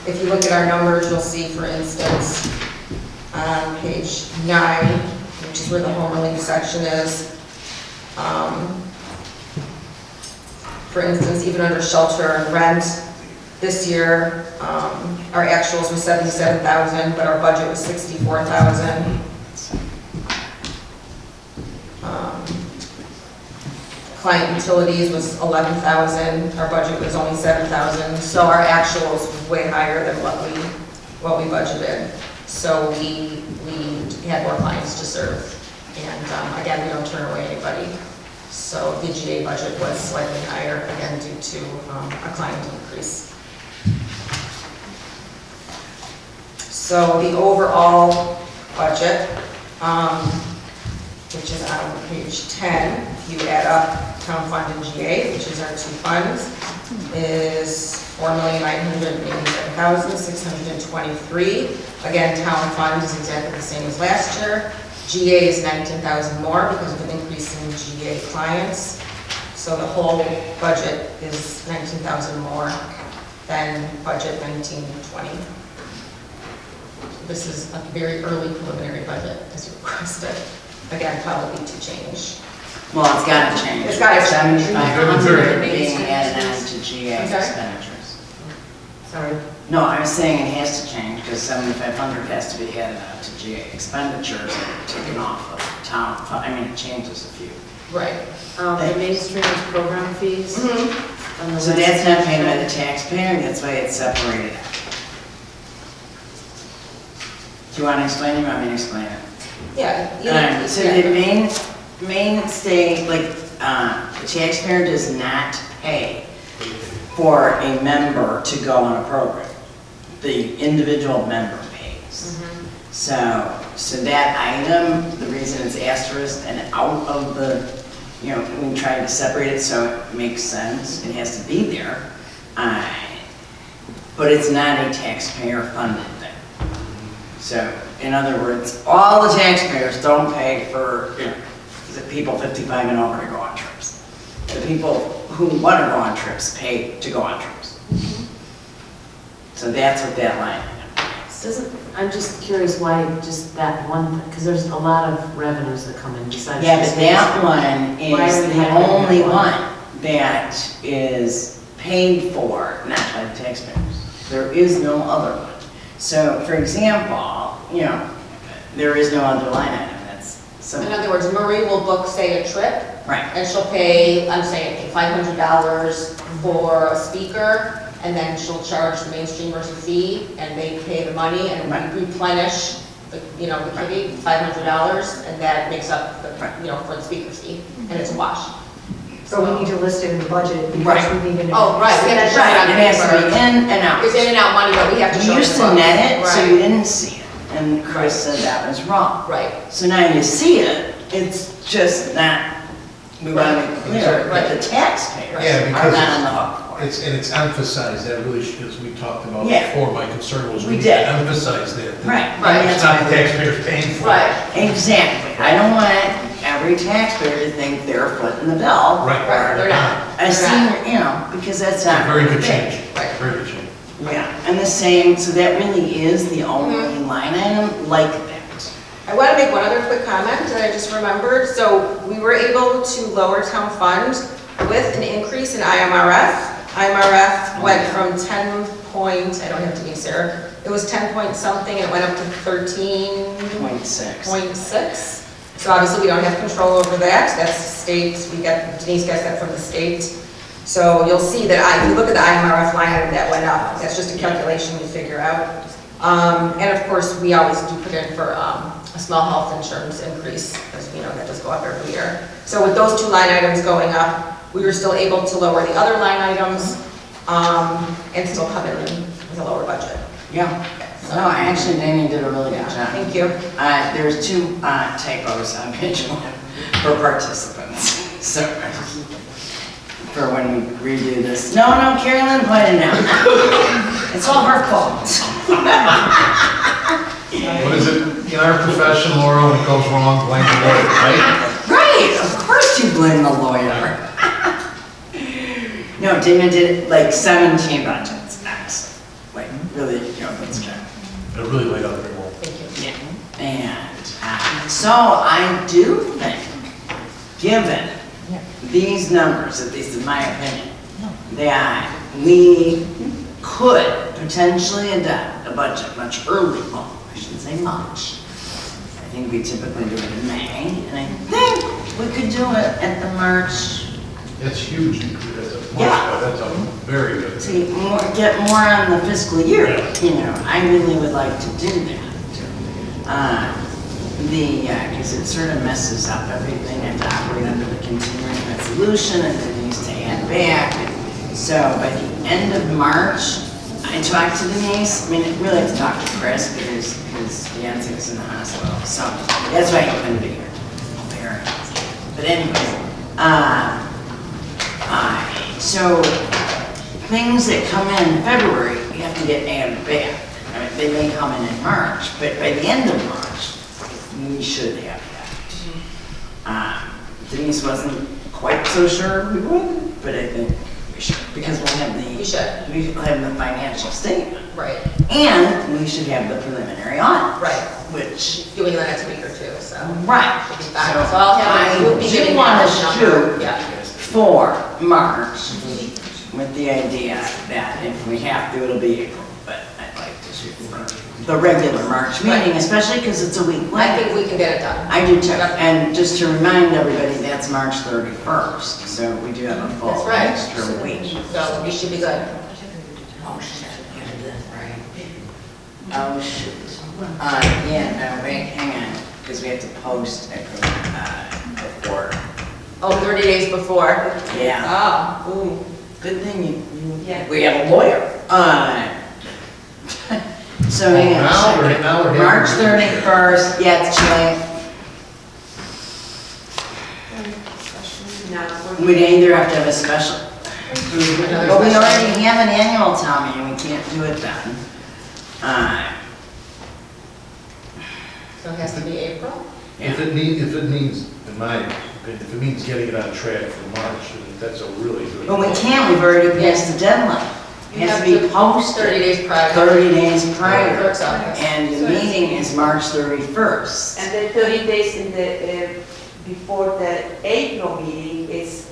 D: if you look at our numbers, you'll see, for instance, on page 9, which is where the home relief section is. For instance, even under shelter and rent, this year, our actuals was 77,000, but our budget was 64,000. Client utilities was 11,000. Our budget was only 7,000. So our actuals was way higher than what we budgeted. So we had more clients to serve, and again, we don't turn away anybody. So the GA budget was slightly higher, again, due to a client increase. So the overall budget, which is on page 10, if you add up town fund and GA, which is our two funds, is $4,987,623. Again, town fund is exactly the same as last year. GA is 19,000 more because of an increase in GA clients. So the whole budget is 19,000 more than budget 1920. This is a very early preliminary budget, as requested. Again, probably to change.
B: Well, it's got to change.
D: It's got to change.
B: 7,500 being added on to GA
D: I'm sorry?
B: expenditures.
F: Sorry.
B: No, I was saying it has to change because 7,500 has to be added on to GA expenditures and taken off of town. I mean, it changes a few.
D: Right.
F: The mainstream program fees.
B: Mm-hmm. So that's not paid by the taxpayer, that's why it's separated out. Do you want to explain it or want me to explain it?
D: Yeah.
B: So the mainstay, like, the taxpayer does not pay for a member to go on a program. The individual member pays. So that item, the reason it's asterisked and out of the, we try to separate it so it makes sense, it has to be there. But it's not a taxpayer funded thing. So, in other words, all the taxpayers don't pay for, the people 55 and over to go on trips. The people who want to go on trips pay to go on trips. So that's what that line is.
F: I'm just curious why just that one, because there's a lot of revenues that come in besides.
B: Yeah, but that one is the only one that is paid for, not by the taxpayers. There is no other one. So, for example, there is no other line item.
D: In other words, Marie will book, say, a trip.
B: Right.
D: And she'll pay, I'm saying, $500 for a speaker, and then she'll charge the mainstreamers a fee, and they pay the money, and we replenish the kitty, $500, and that makes up the, for the speaker's fee, and it's a wash.
N: So we need to list it in the budget because
B: Right.
N: we need to.
D: Oh, right, we have to show it on
B: It has to
D: paper.
B: be in and out.
D: It's in and out money, but we have to show
B: We
D: it.
B: used to net it, so you didn't see it, and Chris said that was wrong.
D: Right.
B: So now you see it, it's just not, we want to be clear, that the taxpayers
G: Yeah,
B: are
G: because
B: not on the hook for it.
G: it's emphasized, that really, as we talked about
B: Yeah.
G: before, my concern was
B: We
G: we need
B: did.
G: to emphasize that.
B: Right.
G: It's not the taxpayers paying for it.
D: Right.
B: Exactly. I don't want every taxpayer to think they're footing the bill.
G: Right.
D: Right, they're not.
B: A senior, because that's not.
G: Very good
B: fair.
G: change.
D: Right.
G: Very good change.
B: Yeah, and the same, so that really is the only line item like that.
D: I want to make one other quick comment that I just remembered. So we were able to lower town fund with an increase in IMRF. IMRF went from 10 point, I don't have to be Sarah, it was 10 point something, and it went up to 13.6. So obviously we don't have control over that. That's the state. Denise gets that from the state. So you'll see that if you look at the IMRF line item that went up, that's just a calculation we figure out. And of course, we always do put in for a small health insurance increase, because you know that does go up every year. So with those two line items going up, we were still able to lower the other line items and still come in with a lower budget.
B: Yeah. No, actually, Danny did a really good job.
D: Thank you.
B: There's two typos on page 1 for participants. So, for when we redo this. No, Carolyn pointed it out. It's all her fault.
G: What is it, in our profession, Laura, when it goes wrong, blame the lawyer, right?
B: Right, of course you blame the lawyer. No, Dana did like 17 budgets. Excellent. Like, really, that's good.
G: It really laid out very well.
D: Thank you.
B: Yeah. And so I do think, given these numbers, at least in my opinion, that we could potentially adopt a budget much earlier. Well, I shouldn't say much. I think we typically do it in May, and I think we could do it at the March.
G: That's huge. That's a very good.
B: See, get more on the fiscal year. I really would like to do that. Because it sort of messes up everything and to operate under the continuing resolution and then needs to add back. So by the end of March, I talked to Denise. I mean, I really have to talk to Chris because his fiance was in the hospital. So that's why he couldn't be here. But anyway, so things that come in February, you have to get added back. I mean, they may come in March, but by the end of March, we should have that. Denise wasn't quite so sure we would, but I think we should, because we'll have the financial statement.
D: Right.
B: And we should have the preliminary audit.
D: Right.
B: Which.
D: Doing the next week or two, so.
B: Right.
D: Should be fine. So I'll have, we'll be giving
B: want to
D: that
B: shoot
D: yeah.
B: for March with the idea that if we have to, it'll be April. But I'd like to shoot for the regular March meeting, especially because it's a week late.
D: I think we can get it done.
B: I do too. And just to remind everybody, that's March 31st. So we do have a full extra week.
D: So we should be good.
B: Oh shit. Oh shoot. No, wait, hang on. Because we have to post it before.
D: Oh, 30 days before.
B: Yeah.
D: Oh, ooh.
B: Good thing we have a lawyer. So hang on. March 31st, yeah, it's July. We'd either have to have a special. But we already have an annual town meeting, we can't do it then.
D: So it has to be April?
G: If it means, in my opinion, if it means getting it on track for March, that's a really good.
B: But we can't, we've already passed the deadline. It has to be posted
D: 30 days prior.
B: 30 days prior.
D: Clerk's office.
B: And the meeting is March 31st.
E: And the 30 days in the, before the April meeting is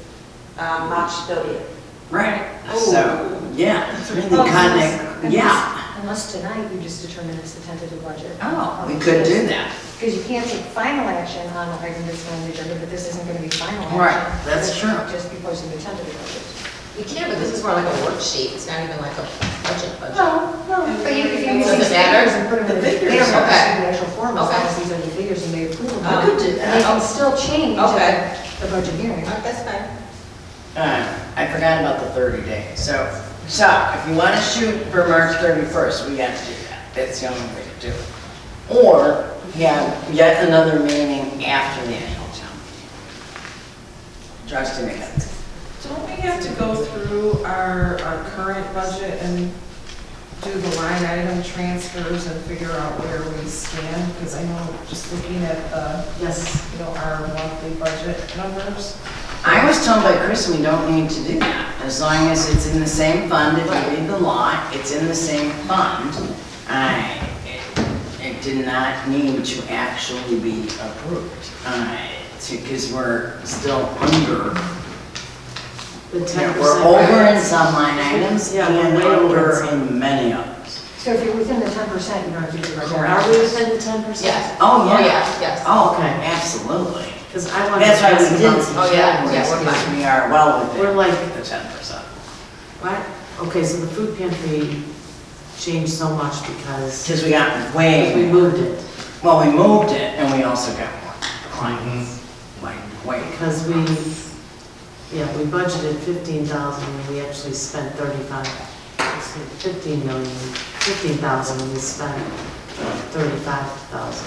E: March 30th.
B: Right. So, yeah, it's really kind of, yeah.
N: Unless tonight you just determine it's the tentative budget.
B: Oh, we could do that.
N: Because you can't take final action on an item that's on the agenda, but this isn't going to be final action.
B: Right, that's true.
N: Just because of the tentative budget.
D: You can, but this is more like a worksheet. It's not even like a budget.
N: No. But if you use
D: Does
N: these
D: it matter?
N: figures and put them in the
B: The
N: figures,
B: figures,
N: they don't have to
D: okay.
N: see the actual form, as long
D: Okay.
N: as these are the figures and they approve them.
B: I could do
N: And they
B: that.
N: can still change
D: Okay.
N: the budget hearing.
D: That's fine.
B: I forgot about the 30 days. So if you want to shoot for March 31st, we got to do that. That's the only way to do it. Or have yet another meeting after the annual town meeting. Trust me, that's.
O: Don't we have to go through our current budget and do the line item transfers and figure out where we stand? Because I know, just looking at the, our monthly budget numbers,
B: I was told by Chris we don't need to do that. As long as it's in the same fund, if you read the law, it's in the same fund. It did not need to actually be approved. Because we're still under,
F: The 10%.
B: we're over in some line items
F: Yeah,
B: and
F: we're way over
B: under in many others.
N: So if you're within the 10%, you don't have to do the rest.
F: Are we within the 10%?
I: Yes.
B: Oh, yeah.
I: Yes.
B: Oh, okay, absolutely.
F: Because I wanted to
B: That's why
F: ask
B: we
F: about
B: did
F: some
I: Oh, yeah,
F: categories,
I: yeah, we're
F: because
I: fine.
B: We are well within
F: We're like,
B: the 10%.
F: what? Okay, so the food pantry changed so much because
B: Because we got
F: we
B: way,
F: moved it.
B: well, we moved it and we also got more clients. Like, way.
F: Because we budgeted 15,000 and we actually spent 15,000 and we spent 35,000.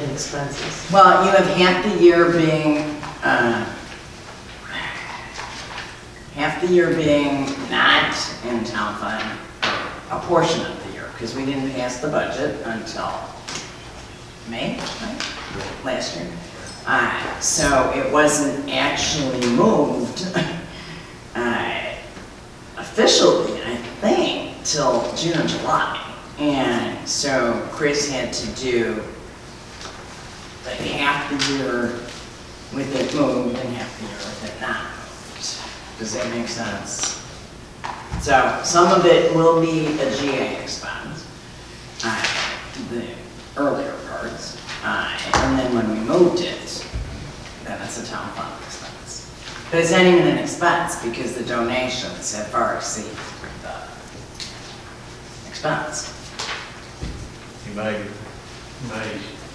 F: In expenses.
B: Well, you have half the year being not in town fund, a portion of the year, because we didn't pass the budget until May, right? Last year. So it wasn't actually moved officially, I think, till June or July. And so Chris had to do like half the year with it moved and half the year with it not moved. Does that make sense? So some of it will be a GA expense, the earlier parts. And then when we moved it, then it's a town fund expense. But it's not even an expense because the donations have far exceeded the expense.
G: My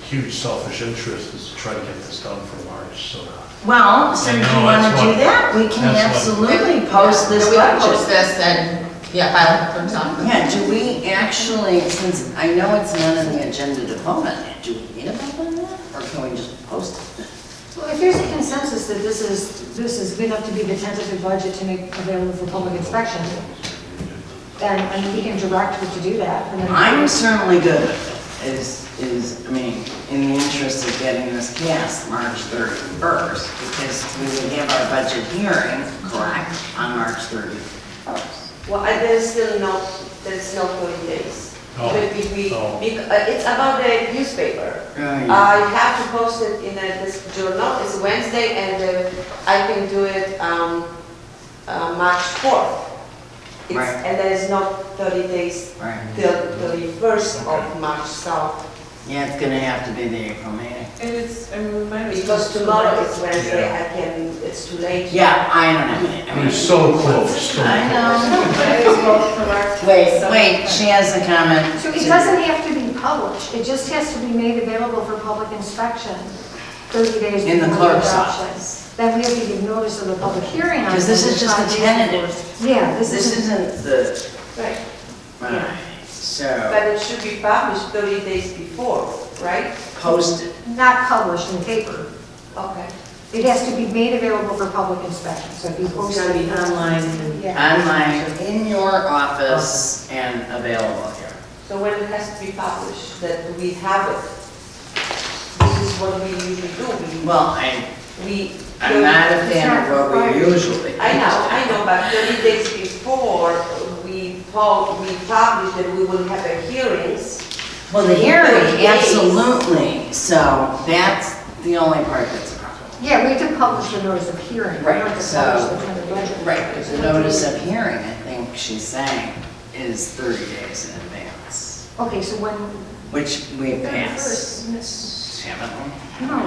G: huge selfish interest is to try to get this done for March, so.
B: Well, so
G: I
B: if
G: know,
B: you want to
G: that's
B: do
G: what-
B: that, we can
G: that's what-
B: absolutely post this
I: We can post
B: budget.
I: this and, file it for town.
B: Yeah, do we actually, since I know it's not on the agenda to vote on that, do we need a vote on that? Or can we just post it?
N: Well, if there's a consensus that this is good enough to be the tentative budget to make available for public inspection, then, I mean, we can direct you to do that. And then
B: I'm certainly good with it, I mean, in the interest of getting this passed March 31st, because we would have our budget hearing, correct, on March 31st.
E: Well, there's no 30 days.
G: Oh.
E: But it's about the newspaper. I have to post it in this journal, it's Wednesday, and I can do it March 4th.
B: Right.
E: And there's no 30 days
B: Right.
E: till 31st of March, so,
B: Yeah, it's gonna have to be the April meeting.
O: And it's, I mean, we might as well.
E: because tomorrow is Wednesday, it's too late.
B: Yeah, I don't know.
G: We're so close, so
B: I
G: close.
B: know. Wait, she has a comment.
N: So it doesn't have to be published, it just has to be made available for public inspection 30 days
B: In the
N: before
B: clerk's
N: adoption.
B: office.
N: Then we have to give notice of the public hearing on it.
B: Because this is just a
N: 5 days
B: tentative.
N: before. Yeah,
B: This isn't the,
E: Right,
B: right, so
E: but it should be published 30 days before, right?
B: posted.
N: Not published in paper.
E: Okay.
N: It has to be made available for public inspection, so if you
F: It's
N: post
F: gotta be
N: it.
F: online and.
N: Yeah.
B: Online, in your office, and available here.
E: So when it has to be published, that we have it. This is what we usually do.
B: Well, I'm not a fan of what we usually do.
E: I know, but 30 days before we publish that we will have a hearings.
B: Well, the
E: 30
B: hearing,
E: days.
B: absolutely, so that's the only part that's a problem.
N: Yeah, we have to publish the notice of hearing. We
B: Right,
N: don't have to
B: so-
N: publish the tentative budget.
B: Right, because the notice of hearing, I think she's saying, is 30 days in advance,
N: Okay, so when,
B: which we passed,
N: First,
B: haven't we?
N: no,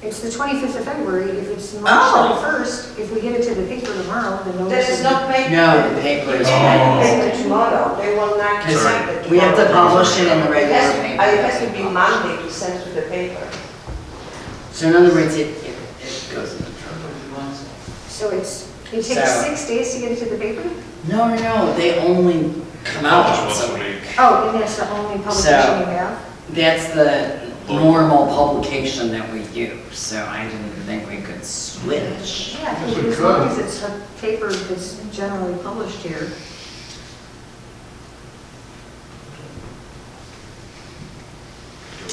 N: it's the 25th of February, if it's March
B: Oh.
N: 31st, if we get it to the paper tomorrow, the
E: There
N: notice
E: is
N: is.
E: no paper.
B: No, the paper is
E: Paper tomorrow, they will not
B: Because
E: accept it.
B: we have to publish it in the
E: It
B: regular
E: has-
B: paper.
E: It has to be Monday to send to the paper.
B: So in other words, it goes in the trouble.
N: So it takes
B: So-
N: 6 days to get it to the paper?
B: No, they only come out once a week.
N: Oh, and that's the only publication you have?
B: That's the normal publication that we use, so I didn't think we could switch.
N: Yeah,
G: Yes, we
N: as long
G: could.
N: as it's a paper that's generally published here.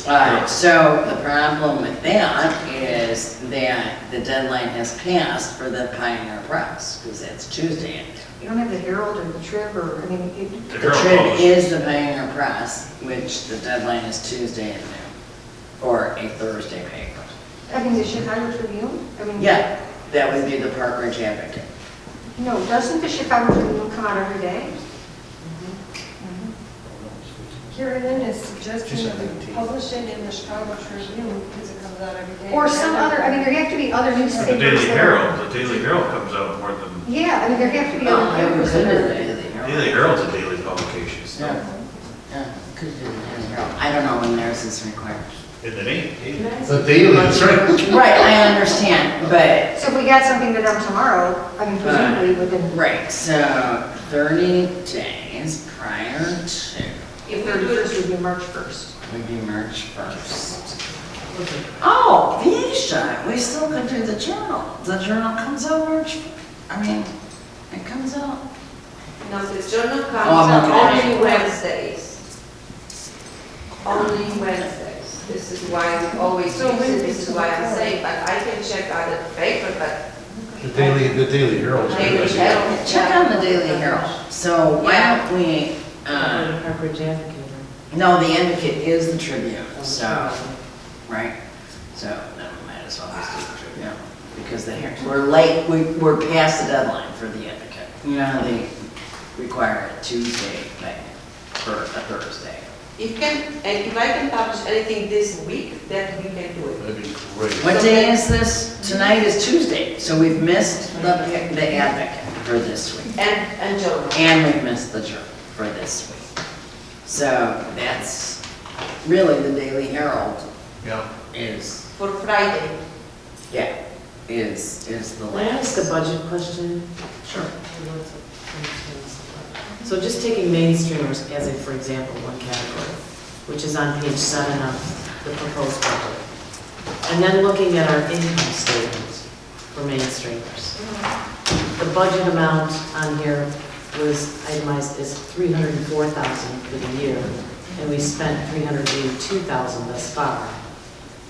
B: So the problem with that is that the deadline has passed for the Pioneer Press, because that's Tuesday.
N: You don't have the Herald or the Trib or, I mean,
B: The Trib is the Pioneer Press, which the deadline is Tuesday at noon, or a Thursday paper.
N: I mean, the Chicago Tribune? I mean.
B: Yeah, that would be the Park Ridge Advocate.
N: No, doesn't the Chicago Tribune come out every day?
H: Karen is suggesting that we publish it in the Chicago Tribune because it comes out every day.
N: Or some other, I mean, there have to be other newspapers.
A: The Daily
N: that are-
A: Herald, the Daily Herald comes out more than,
N: Yeah, I mean, there have to be
B: Oh,
N: other
B: I
N: papers
B: was
N: that
B: in the
N: are.
B: Daily Herald.
A: Daily Herald's a daily publication.
B: Yeah, yeah, could be the Daily Herald. I don't know when theirs is required.
A: In the name.
G: The daily, that's right.
B: Right, I understand, but,
N: So if we got something to them tomorrow, I mean, presumably within.
B: right, so 30 days prior to,
N: If 31st would be March 1st.
B: would be March 1st. Oh, Visha, we still could do the journal. The journal comes out March, I mean, it comes out.
E: No, the journal comes
B: I'm
E: out
B: looking at
E: only
B: it.
E: Wednesdays. Only Wednesdays. This is why we always use it, this is why I'm saying, but I can check out the paper, but
G: The Daily Herald.
E: Daily Herald.
B: Check on the Daily Herald. So why
E: Yeah.
B: don't we,
F: Park Ridge Advocate.
B: no, the Advocate is the Tribune, so, right? So, no, we might as well just do the Tribune, because we're late, we're past the deadline for the Advocate. You know how they require a Tuesday, like, for a Thursday.
E: if I can publish anything this week, then we can do it.
G: That'd be great.
B: What day is this? Tonight is Tuesday, so we've missed the Advocate for this week.
E: And journal.
B: And we've missed the journal for this week. So that's really the Daily Herald
G: Yeah.
B: is,
E: For Friday.
B: yeah, is the
F: Can I ask a
B: last.
F: budget question?
B: Sure.
F: So just taking mainstreamers as a, for example, one category, which is on page 7 of the proposed budget. And then looking at our income statement for mainstreamers. The budget amount on here was itemized as $304,000 for the year, and we spent $382,000 thus far.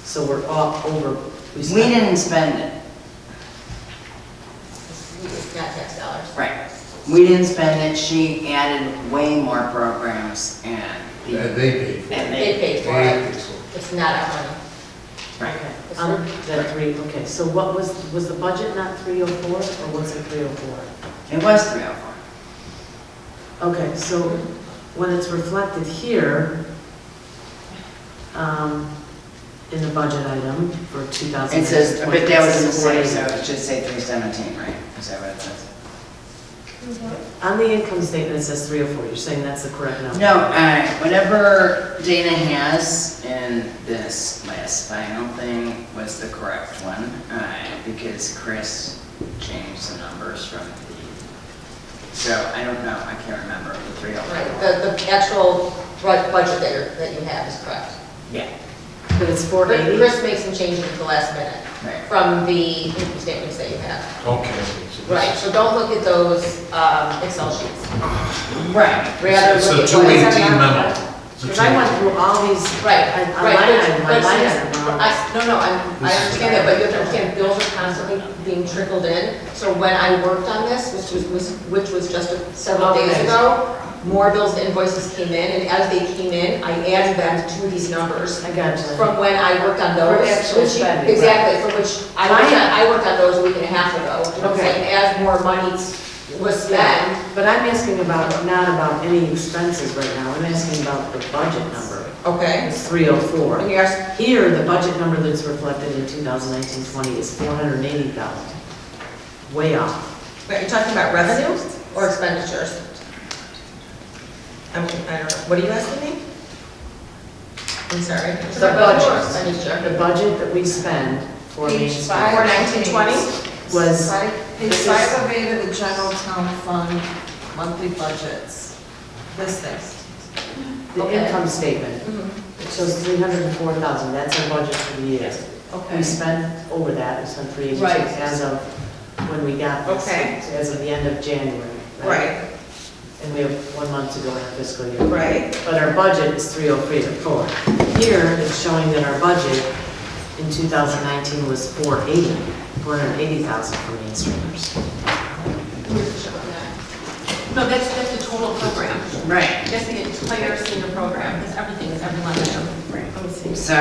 F: So we're all over.
B: We didn't spend it.
D: It's not tax dollars.
B: Right. We didn't spend it. She added way more programs and.
G: And they paid for it.
B: And
D: They paid for
G: They
D: it.
G: paid for it.
D: It's not our money.
B: Right.
F: Okay, so what was the budget not 304 or was it 304?
B: It was 304.
F: Okay, so when it's reflected here, in the budget item for 2020.
B: It says, but that was a mistake, so it should say 317, right? Is that what it says?
F: On the income statement, it says 304, you're saying that's the correct number?
B: No, whatever Dana has in this last final thing was the correct one, because Chris changed the numbers from the, so I don't know, I can't remember the 304.
D: Right, the actual budget that you have is correct.
B: Yeah,
F: But it's 480?
D: Chris made some changes at the last minute
B: right.
D: from the income statements that you have.
G: Okay. so this
D: Right,
G: is-
D: so don't look at those Excel sheets.
B: Right.
D: Rather
G: It's
D: look
G: a
D: at what is
G: 218 memo. It's a
F: Because I went through all these,
D: Right,
F: I
D: right.
F: line
D: but-
F: item,
D: No, I understand that, but you have to understand, bills are constantly being trickled in. So when I worked on this, which was just several days
F: Okay.
D: ago, more bills and invoices came in, and as they came in, I added them to these numbers.
F: I got you.
D: From when I worked on those.
F: For actual
D: which-
F: spending,
D: Exactly, from which I worked on those a week and a half ago. You know what I'm
F: Okay.
D: saying? As more money was spent.
F: But I'm asking about, not about any expenses right now, I'm asking about the budget number.
D: Okay.
F: It's 304.
D: And you're asking,
F: Here, the budget number that's reflected in 2019-20 is 480,000. Way off.
D: wait, you're talking about revenues or expenditures? I don't know. What are you asking me? I'm sorry.
F: The budget.
D: Expenditure.
F: The budget that we spend for Main
O: Page
F: Street
O: five.
D: For 1920?
F: was,
O: Page
F: This is-
O: 5 of 8 of the general town fund monthly budgets. This thing.
F: the
D: Okay.
F: income statement. It shows 304,000, that's our budget for the year.
D: Okay.
F: We spent over that, we spent 382
D: Right.
F: as of when we got this,
D: Okay.
F: as of the end of January.
D: Right.
F: and we have 1 month to go in our fiscal year.
D: Right.
F: But our budget is 303 to 4. Here, it's showing that our budget in 2019 was 480,000 for mainstreamers.
L: No, that's the total program.
B: Right.
L: That's the entire senior program, that's everything, it's every line item.
B: Right.
L: Let me see.
B: So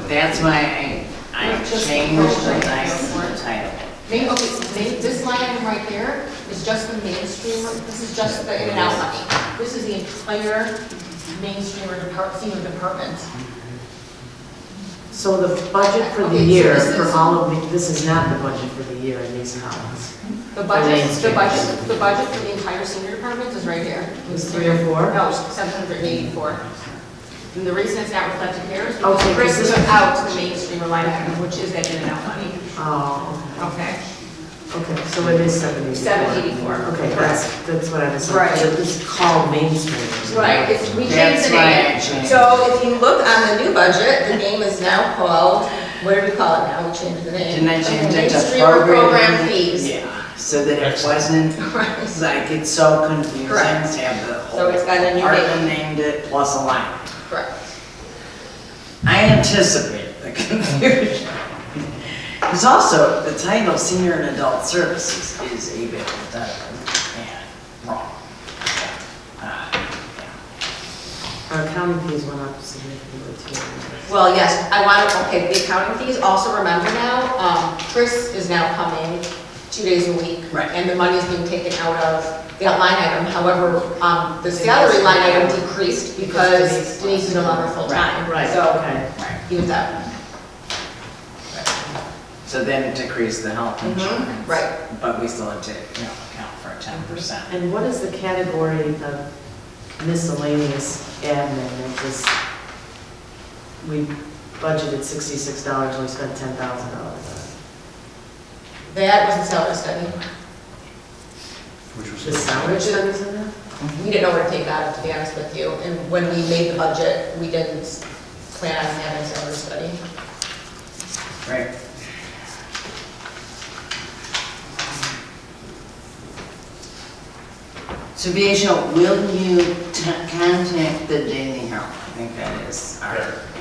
B: that's why I changed the title.
L: This line item right here is just the mainstreamer, this is just the in and out money. This is the entire mainstreamer senior department.
F: So the budget for the
L: Okay, so
F: year,
L: this
F: for
L: is-
F: all of the, this is not the budget for the year in these columns.
L: The budget
F: mainstreamers.
L: for the entire senior department is right here.
F: It was 304?
L: No, it's 784. And the reason it's not reflected here is
F: Okay,
L: because
F: 'cause
L: Chris
F: this-
L: took out the mainstreamer line item, which is that in and out money.
F: Oh,
L: Okay.
F: okay, so it is 784.
L: 784.
F: Okay, that's what I was
L: Right.
F: saying. It's called mainstreamers.
L: Right, it's, we changed
B: That's
L: the
B: why I
L: name.
B: changed
L: So if you look on the new budget, the name is now called, what do we call it now? We changed the name.
B: Didn't I change it to
L: Mainstreamer program fees.
B: Yeah, so that it wasn't,
L: Right.
B: like, it's so confusing
L: Correct.
B: to have the
L: So
B: whole
L: it's got a new
B: department
L: name.
B: named it plus a line.
L: Correct.
B: I anticipate the confusion. Because also, the title Senior and Adult Services is a bit redundant and wrong.
F: Our accounting fees went up significantly too.
L: Well, yes, I want to, okay, the accounting fees, also remember now, Chris is now coming 2 days a week.
B: Right.
L: And the money is being taken out of that line item. However, the salary line item decreased because Denise is no longer full-time.
F: Right,
L: So,
F: okay.
L: he was out.
B: So then it decreased the health insurance.
L: Right.
B: But we still have to, account for 10%.
F: And what is the category of miscellaneous admin that this, we budgeted $66 and we spent $10,000 on it?
L: That was the salary study.
K: Which was
F: The salary studies in there?
L: We didn't know where to take that, to be honest with you. And when we made the budget, we didn't plan on having a salary study.
B: Right. So Bijou, will you contact the Daily Herald? I think that is our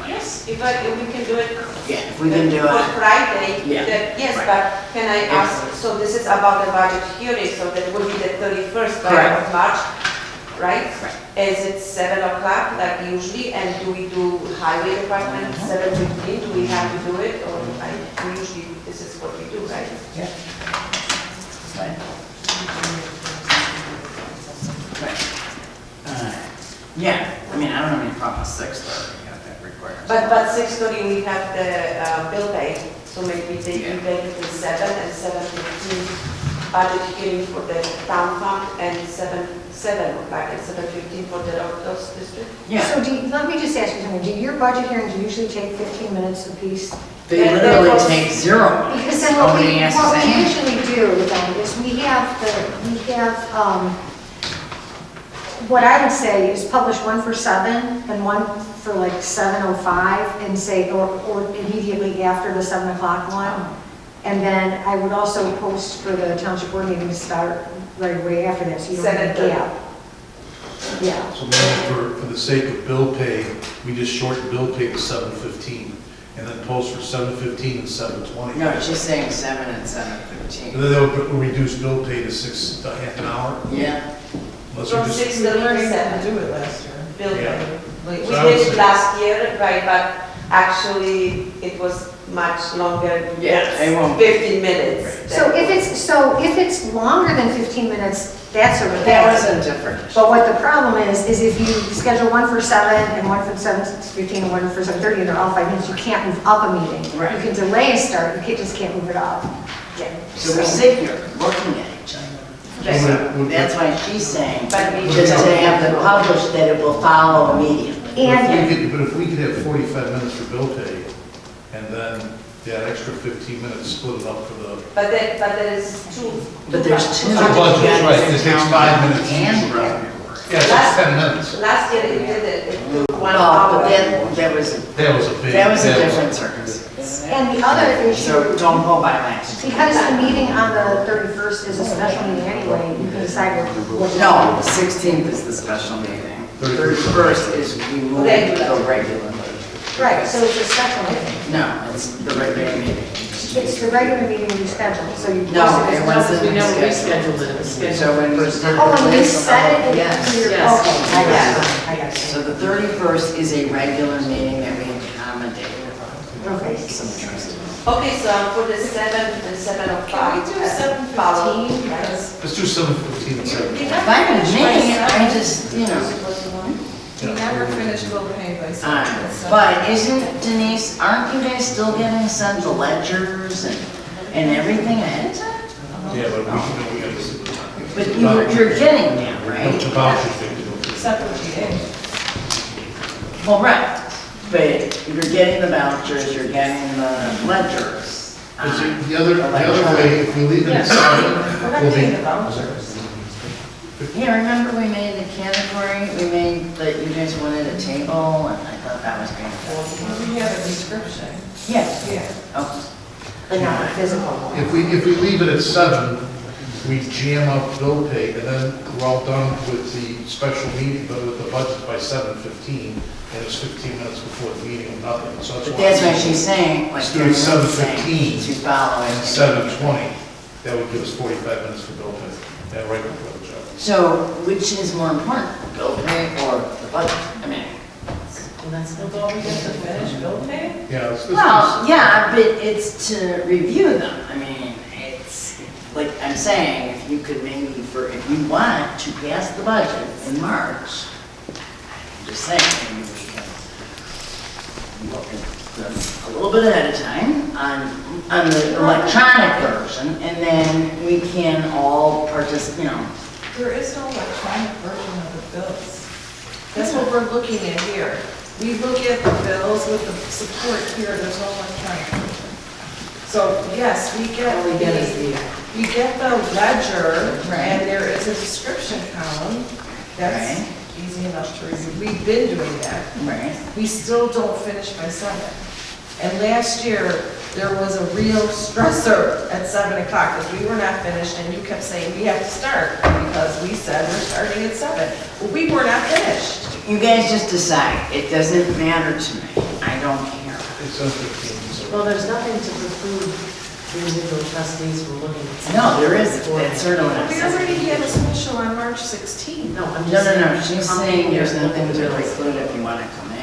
E: Yes,
B: place.
E: if we can do it.
B: Yeah, if we can do
E: For
B: it.
E: Friday,
B: Yeah.
E: yes,
B: Right.
E: but can I ask, so this is about the budget hearing, so that will be the 31st
B: Correct.
E: of March, right?
B: Right.
E: Is it 7 o'clock like usually, and do we do highway department 7:15? Do we have to do it, or we usually, this is what we do, right?
B: Yeah. Right. Right. Yeah, I mean, I don't have any problem with 6:30, if that requires.
E: But 6:30 we have the bill pay, so maybe they can pay between 7 and 7:15 budget hearing for the town fund, and 7 o'clock and 7:15 for the those district.
B: Yeah,
N: So let me just ask you something, do your budget hearings usually take 15 minutes apiece?
B: they literally take 0 minutes.
N: Because then what we
B: Nobody has to say anything.
N: usually do then is we have, what I would say is publish one for 7 and one for like 7:05 and say, or immediately after the 7 o'clock one. And then I would also post for the township board meeting to start right away after that, so you don't have a
E: 7:30.
N: gap. Yeah.
G: So maybe for the sake of bill pay, we just shorten bill pay to 7:15, and then post for 7:15 and 7:20.
B: No, she's saying 7 and 7:15.
G: And then they'll reduce bill pay to half an hour,
B: Yeah.
G: unless
E: From
G: we just,
E: 6:30 to 7.
O: Do it last year.
E: Bill
G: Yeah.
E: pay. We
G: So I would
E: did it
G: say-
E: last year, right, but actually it was much longer.
B: Yeah,
E: It's
B: I won't-
E: 15 minutes.
N: So if it's longer than 15 minutes, that's
B: But
N: okay.
B: that wasn't different.
N: But what the problem is if you schedule one for 7 and one for 7:15 and one for 7:30 and they're all 5 minutes, you can't move up a meeting.
B: Right.
N: You can delay a start, just can't move it up.
B: So we sit here looking at each other.
G: Right.
B: So that's why she's saying,
E: But we
B: just to have them published, that it will follow immediately.
N: And
G: but if we could have 45 minutes for bill pay, and then that extra 15 minutes split it up for the.
E: But there is two.
B: But there's two.
G: Two budgets, right, it takes 5 minutes
B: And
G: each.
B: revenue work.
G: Yeah, it's just 10 minutes.
E: Last year it did it took 1
B: Oh,
E: hour.
B: but then, that was a
G: That was a big.
B: different
G: was-
B: circumstance.
N: And the other
B: So
N: issue,
B: don't go by that.
N: because the meeting on the 31st is a special meeting anyway, you can decide what.
B: No, the 16th is the special meeting. 31st is we move to the regular meeting.
N: Right, so it's a special meeting.
B: No, it's the regular meeting.
N: It's the regular meeting you schedule, so you.
B: No, it wasn't
F: We never
B: rescheduled.
F: rescheduled it, it was scheduled.
B: So when we did
N: Oh, when you
B: replace
N: set it,
F: Yes,
N: you're, okay,
F: yes.
N: I got it, I got it.
B: So the 31st is a regular meeting that we accommodate.
N: Okay.
E: Okay, so for the 7th and 7:05.
O: Can we do 7:15? Because
G: Let's do 7:15 and 7.
B: Fine with me, I just, you know.
O: we never finished bill pay by 7.
B: But isn't Denise, aren't you guys still getting sent the ledgers and everything ahead of time?
G: Yeah, but we got this.
B: But you're getting them,
G: The
B: right?
G: voucher thing.
O: Separate.
B: Well, right, but you're getting the vouchers, you're getting the ledgers.
G: The other way, if we leave it at 7,
O: We're not
G: we'll
O: getting the
G: be,
O: vouchers.
B: Yeah, remember we made the category, we made that you guys wanted a table, and I thought that was great.
O: Well, we have a description.
B: Yeah.
O: Yeah.
B: Oh,
N: But not a physical.
G: if we leave it at 7, we jam up bill pay, and then we're all done with the special meeting, but with the budget by 7:15, and it's 15 minutes before the meeting, and nothing, so that's
B: but
G: why.
B: that's why she's saying, like.
G: Let's do it 7:15
B: To follow
G: And
B: it.
G: 7:20, that would give us 45 minutes for bill pay, and right before the job.
B: So, which is more important, bill pay or the budget? I mean,
O: Well, that's not all we get to finish bill pay?
G: Yeah, let's
B: well, yeah, but it's to review them. I mean, it's, like I'm saying, if you could maybe, if you want to pass the budget in March, I'm just saying, maybe we can look at them a little bit ahead of time on the electronic version, and then we can all participate, you know.
O: There is no electronic version of the bills. That's what we're looking at here. We look at the bills with the support here, there's no electronic version. So, yes, we get
F: All we get is
O: we get the ledger,
B: Right.
O: and there is a description column. That's
B: Right.
O: easy enough to review. We've been doing that.
B: Right.
O: We still don't finish by 7. And last year, there was a real stressor at 7 o'clock, because we were not finished, and you kept saying, we have to start, because we said we're starting at 7. Well, we were not finished.
B: You guys just decide. It doesn't matter to me. I don't care.
G: It's 7:15, so.
F: Well, there's nothing to preclude the individual trustees from looking at.
B: No, there isn't. That's certainly what I'm
O: We
B: saying.
O: already had a special on March 16th.
F: No, I'm
B: No,
F: just
B: no,
F: saying.
B: no, she's
F: come
B: saying
F: here
B: there's
F: and look
B: nothing
F: at
B: to
F: the bills.
B: preclude if you want to come in.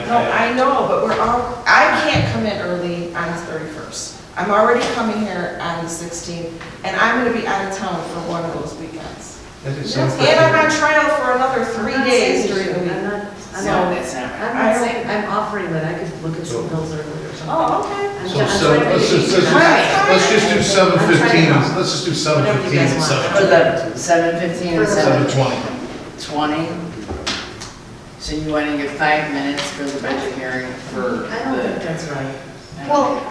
O: No, I know, but I can't come in early on the 31st. I'm already coming here on the 16th, and I'm gonna be out of town for one of those weekends.
G: That is
O: And
G: 7:15.
O: I'm on trial for another 3
F: I'm not
O: days
F: saying
O: during the
F: you should.
O: week.
F: I'm
B: No,
F: not,
B: that's not right.
F: I'm not saying, I'm offering that I could look at some bills earlier or something.
O: Oh, okay.
F: I'm
G: So
F: trying to
G: let's
F: make it easy.
G: let's just do 7:15,
F: I'm trying to-
G: let's just do
F: Whatever you
G: 7:15
F: guys
G: and
F: want.
G: 7.
B: For the 7:15 and
G: 7:20.
B: 7:20? So you want to give 5 minutes for the budget hearing for
F: I don't think
B: the...
F: that's right.
N: Well,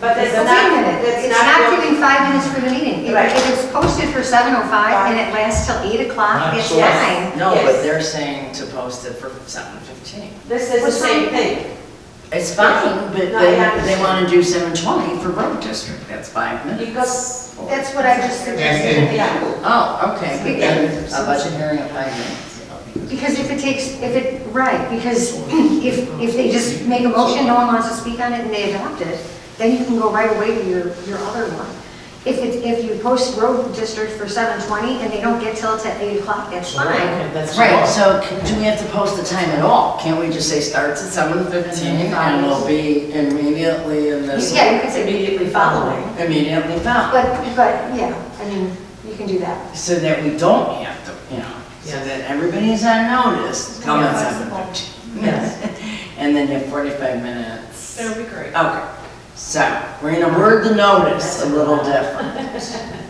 E: But
N: it's
E: it's
N: not,
E: not,
N: it's
E: it's
N: not
E: not,
N: giving 5 minutes for the meeting. If
E: Right.
N: if it's posted for 7:05 and it lasts till 8 o'clock, it's
G: So-
N: fine.
B: No,
E: Yes.
B: but they're saying to post it for 7:15.
E: this is the
N: What's
E: same
N: wrong?
E: thing.
B: It's fine, but
E: No, I
B: they
E: understand.
B: want to do 7:20 for road district. That's 5 minutes.
E: Because,
N: That's what I just suggested.
E: yeah,
B: Oh, okay, but then a budget hearing of 5 minutes.
N: Because because if they just make a motion, no one wants to speak on it, and they adopt it, then you can go right away to your other one. If you post road district for 7:20 and they don't get till it's at 8 o'clock, that's fine.
F: Okay, that's
B: Right, so do we have to post the time at all? Can't we just say starts at 7:15 and we'll be immediately in this?
N: Yeah, you can say
F: Immediately following.
B: Immediately found.
N: But, yeah, I mean, you can do that.
B: So that we don't have to, so
F: Yes.
B: that everybody's on notice, come at
O: Yeah.
B: 7:15.
F: Yes.
B: And then you have 45 minutes.
O: That would be great.
B: Okay, so we're gonna word the notice a little different.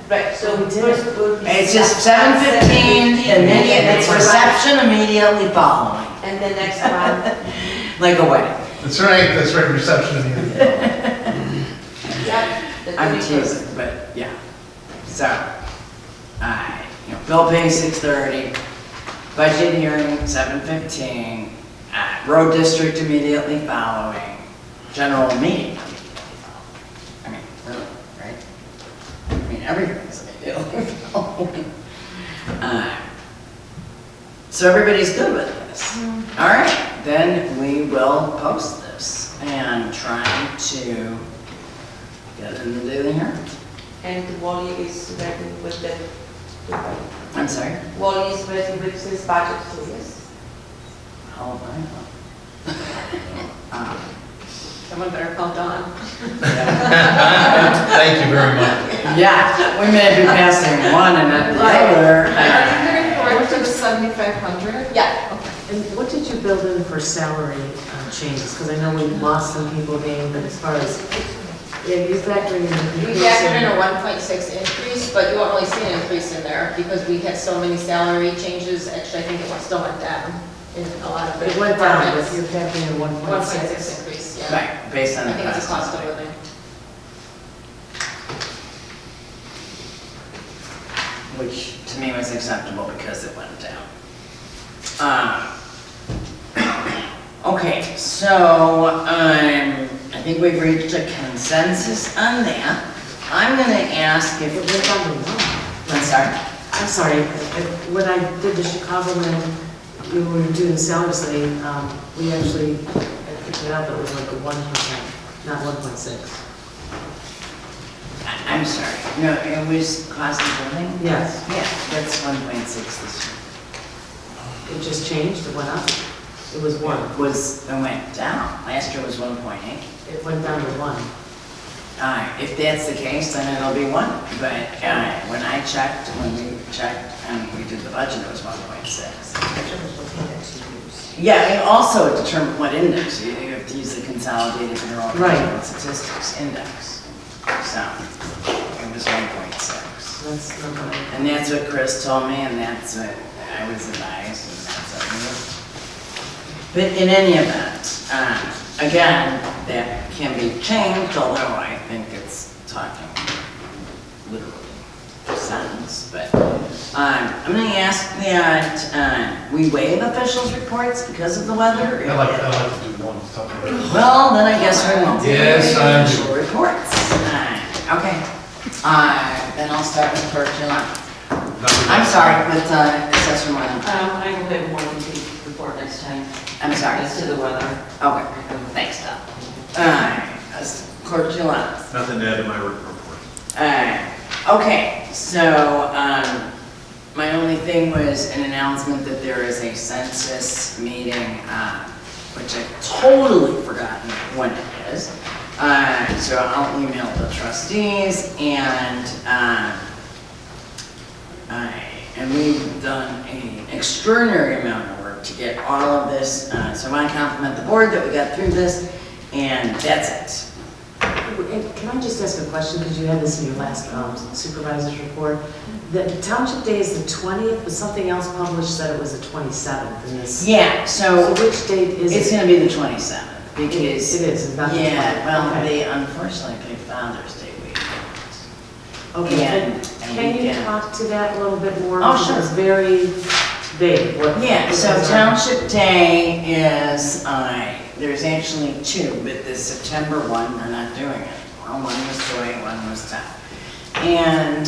E: right, so
F: We did.
E: first would be.
B: It's just 7:15, immediate, it's reception immediately following,
E: And the next one,
B: like a wedding.
G: That's right, reception in the
E: yeah, the
B: I'm
E: 31st.
B: teasing, but yeah. So, bill pay 6:30, budget hearing 7:15, road district immediately following, general meeting. everybody's immediately following. So everybody's good with this? All right, then we will post this and try to get it in the Daily Herald.
E: And Wally is ready with the,
B: I'm sorry?
E: Wally is ready with his budget too, yes?
B: How am I?
L: Someone better call Dawn.
G: Thank you very much.
B: Yeah, we may be passing one and not the other.
O: Are you gonna report to the 7,500?
L: Yeah.
F: And what did you build in for salary changes? Because I know we lost some people again, but as far as, yeah, you factoring in the
L: We
F: increase
L: factored in
F: in-
L: a 1.6 increase, but you won't really see an increase in there because we had so many salary changes. Actually, I think it still went down in a lot of the
F: It went down, but
L: departments.
F: you're factoring in
L: 1.6
F: 1.6.
L: increase, yeah.
B: Right, based on
L: I
B: the
L: think it's a
B: cost
L: cost
B: of
L: of
B: living.
L: living.
B: Which to me was acceptable because it went down. Okay, so I think we've reached a consensus on that. I'm gonna ask if,
F: It went down to 1.
B: I'm sorry,
F: I'm sorry, when I did the Chicago one, we were doing salary study, we actually picked it up, it was like a 1%, not 1.6.
B: I'm sorry, no, it was cost of living?
F: Yes.
B: Yeah, that's 1.6 this year.
F: It just changed, it went up. It was 1.
B: It went down, last year was 1.8.
F: It went down to 1.
B: If that's the case, then it'll be 1, but when we checked and we did the budget, it was 1.6. Yeah, and also determine what index, you have to use the consolidated Bureau of
F: Right.
B: Statistics index. So, it was 1.6.
F: That's not bad.
B: And that's what Chris told me, and that's what I was advised, and that's what we did. But in any event, again, that can be changed, although I think it's talking literally sentence, but I'm gonna ask that we waive officials' reports because of the weather.
G: I like to do one.
B: Well, then I guess we won't.
G: Yes, I do.
B: Official reports. Okay. Then I'll start with Clerk July. I'm sorry, with Assessor Moyle.
P: I will have one report next time.
B: I'm sorry.
P: As to the weather.
B: Okay, thanks, Tom. Clerk July.
A: Nothing to add to my report.
B: Okay, so my only thing was an announcement that there is a census meeting, which I've totally forgotten when it is. So I'll email the trustees and we've done an extraordinary amount of work to get all of this. So I want to compliment the board that we got through this, and that's it.
F: And can I just ask a question, because you had this in your last supervisor's report? The township day is the 20th, but something else published said it was the 27th in this.
B: Yeah, so
F: which date is it?
B: it's going to be the 27th because
F: It is, it's not the 20th.
B: yeah, well,
F: Okay.
B: they unfortunately picked Founder's Day weekend.
F: Okay,
B: And
F: can you
B: weekend.
F: talk to that a little bit more?
B: Oh,
F: Because
B: sure.
F: It's very vague.
B: Yeah, so Township Day is, there's actually 2, but the September one, they're not doing it. One was joy, one was tough. And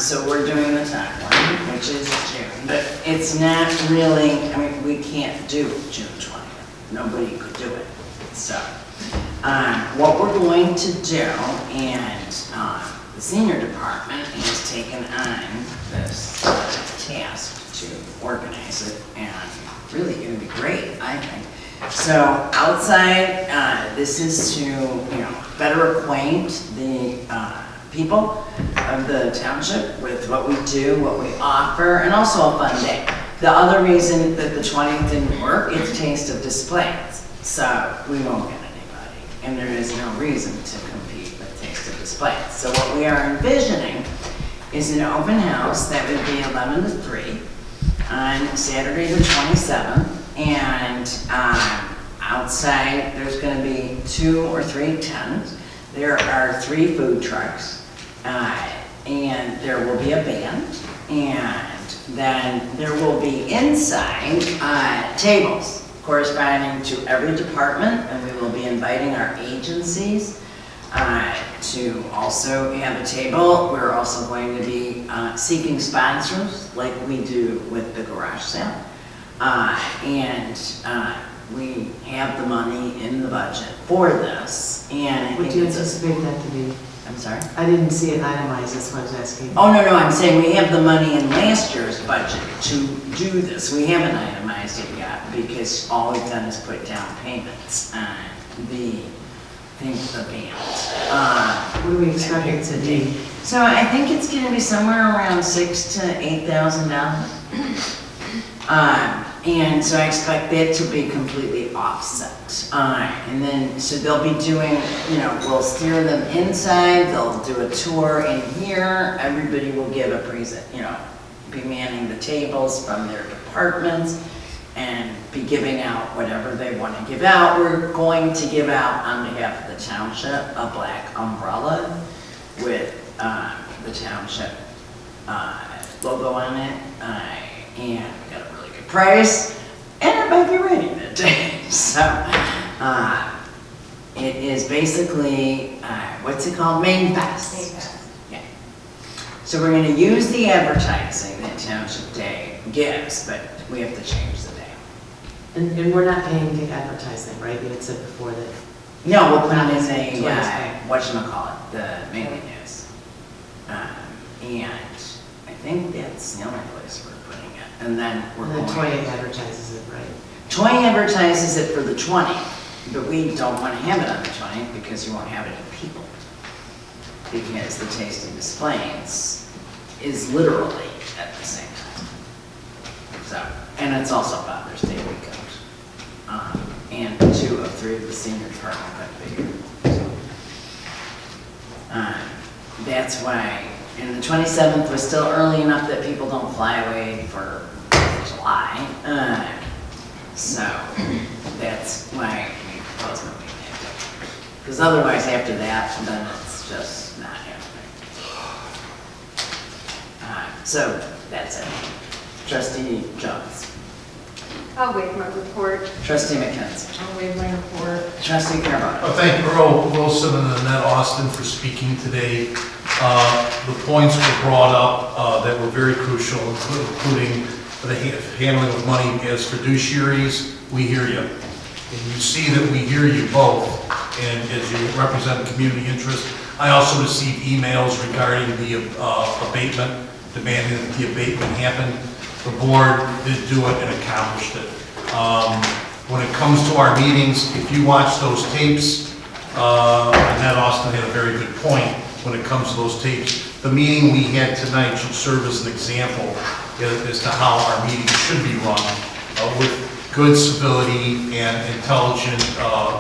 B: so we're doing the top one, which is June, but it's not really, I mean, we can't do June 20th. Nobody could do it. So what we're going to do, and the senior department has taken on this task to organize it, and really going to be great, I think. So outside, this is to, better acquaint the people of the township with what we do, what we offer, and also a fun day. The other reason that the 20th didn't work is Taste of Displays. So we won't get anybody, and there is no reason to compete with Taste of Displays. So what we are envisioning is an open house that would be 11 to 3 on Saturday the 27th, and outside there's going to be 2 or 3 tents. There are 3 food trucks, and there will be a band, and then there will be inside tables corresponding to every department, and we will be inviting our agencies to also have a table. We're also going to be seeking sponsors like we do with the garage sale. And we have the money in the budget for this, and I
F: What
B: think
F: do you
B: it's
F: anticipate that to be?
B: I'm sorry?
F: I didn't see it itemized, that's what I was asking.
B: Oh, no, I'm saying we have the money in last year's budget to do this. We haven't itemized it yet because all we've done is put down payments on the band.
F: What do we expect it to be?
B: So I think it's gonna be somewhere around $6,000 to $8,000. And so I expect that to be completely offset. And then, so they'll be doing, we'll steer them inside, they'll do a tour in here, everybody will give a be manning the tables from their departments and be giving out whatever they want to give out. We're going to give out, on behalf of the township, a black umbrella with the township logo on it. And we got a really good price, and it might be raining that day. So, it is basically, what's it called? Maine Fest. Yeah. So we're gonna use the advertising that Township Day gives, but we have to change the day.
F: And we're not paying to advertise that, right? You had said before that.
B: No, we'll put it in the, whatchamacallit, the Maine News. And I think that's the only place we're putting it. And then we're
F: And then
B: going.
F: Toy advertises it, right?
B: Toy advertises it for the 20, but we don't want to have it on the 20 because you won't have any people. Because the tasting displays is literally at the same time. So, and it's also Father's Day weekend. And 2 of 3 of the senior department couldn't be here. So, that's why, and the 27th was still early enough that people don't fly away for July. So that's why we propose moving that. Because otherwise after that, then it's just not happening. So that's it. Trustee Jones.
H: I'll waive my report.
B: Trustee McKenzie.
O: I'll waive my report.
B: Trustee Carbone.
G: Thank Earl Wilson and Annette Austin for speaking today. The points were brought up that were very crucial, including the handling of money as fiduciaries. We hear you. And you see that we hear you both, and as you represent community interest. I also received emails regarding the abatement, demanding that the abatement happen. The board did do it and accomplished it. When it comes to our meetings, if you watch those tapes, Annette Austin had a very good point when it comes to those tapes. The meeting we had tonight should serve as an example as to how our meetings should be run with good civility and intelligent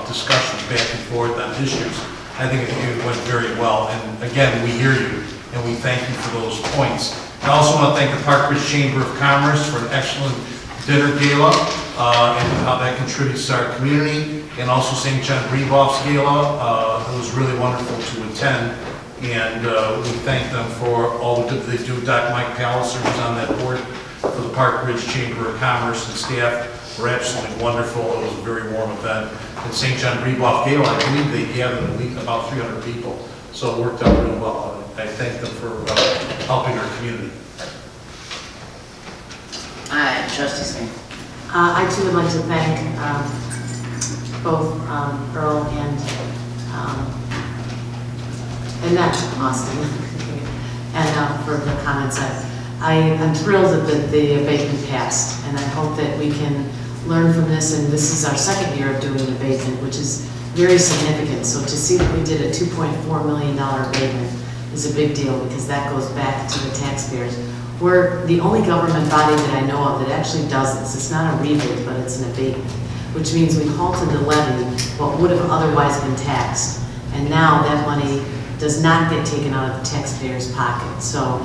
G: discussions back and forth on issues. I think it went very well. And again, we hear you and we thank you for those points. I also want to thank the Park Ridge Chamber of Commerce for an excellent dinner gala and how that contributes to our community, and also St. John Brevoff's gala. It was really wonderful to attend, and we thank them for all the good they do. Dr. Mike Palliser, who's on that board for the Park Ridge Chamber of Commerce, and staff were absolutely wonderful. It was a very warm event. And St. John Brevoff gala, I believe they gathered at least about 300 people, so it worked out really well. I thank them for helping our community.
B: Trustee Smith.
F: I too would like to thank both Earl and Annette Austin and for the comments. I'm thrilled that the abatement passed, and I hope that we can learn from this, and this is our second year of doing an abatement, which is very significant. So to see that we did a $2.4 million abatement is a big deal, because that goes back to the taxpayers. We're the only government body that I know of that actually does this. It's not a rebate, but it's an abatement, which means we halted the levy, what would have otherwise been taxed. And now that money does not get taken out of the taxpayer's pocket. So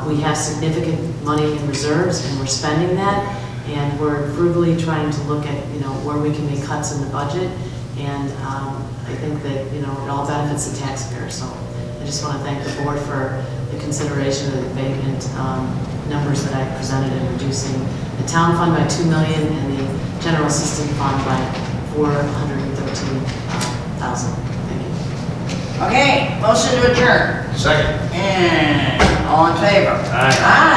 F: we have significant money in reserves, and we're spending that, and we're frugally trying to look at, where we can make cuts in the budget. And I think that, it all benefits the taxpayer. So I just want to thank the board for the consideration of the abatement numbers that I presented in reducing the town fund by $2 million and the general assistance fund by $413,000. Thank you.
B: Okay, motion to adjourn.
G: Second.
B: And all in favor?
G: Aye.
B: Aye.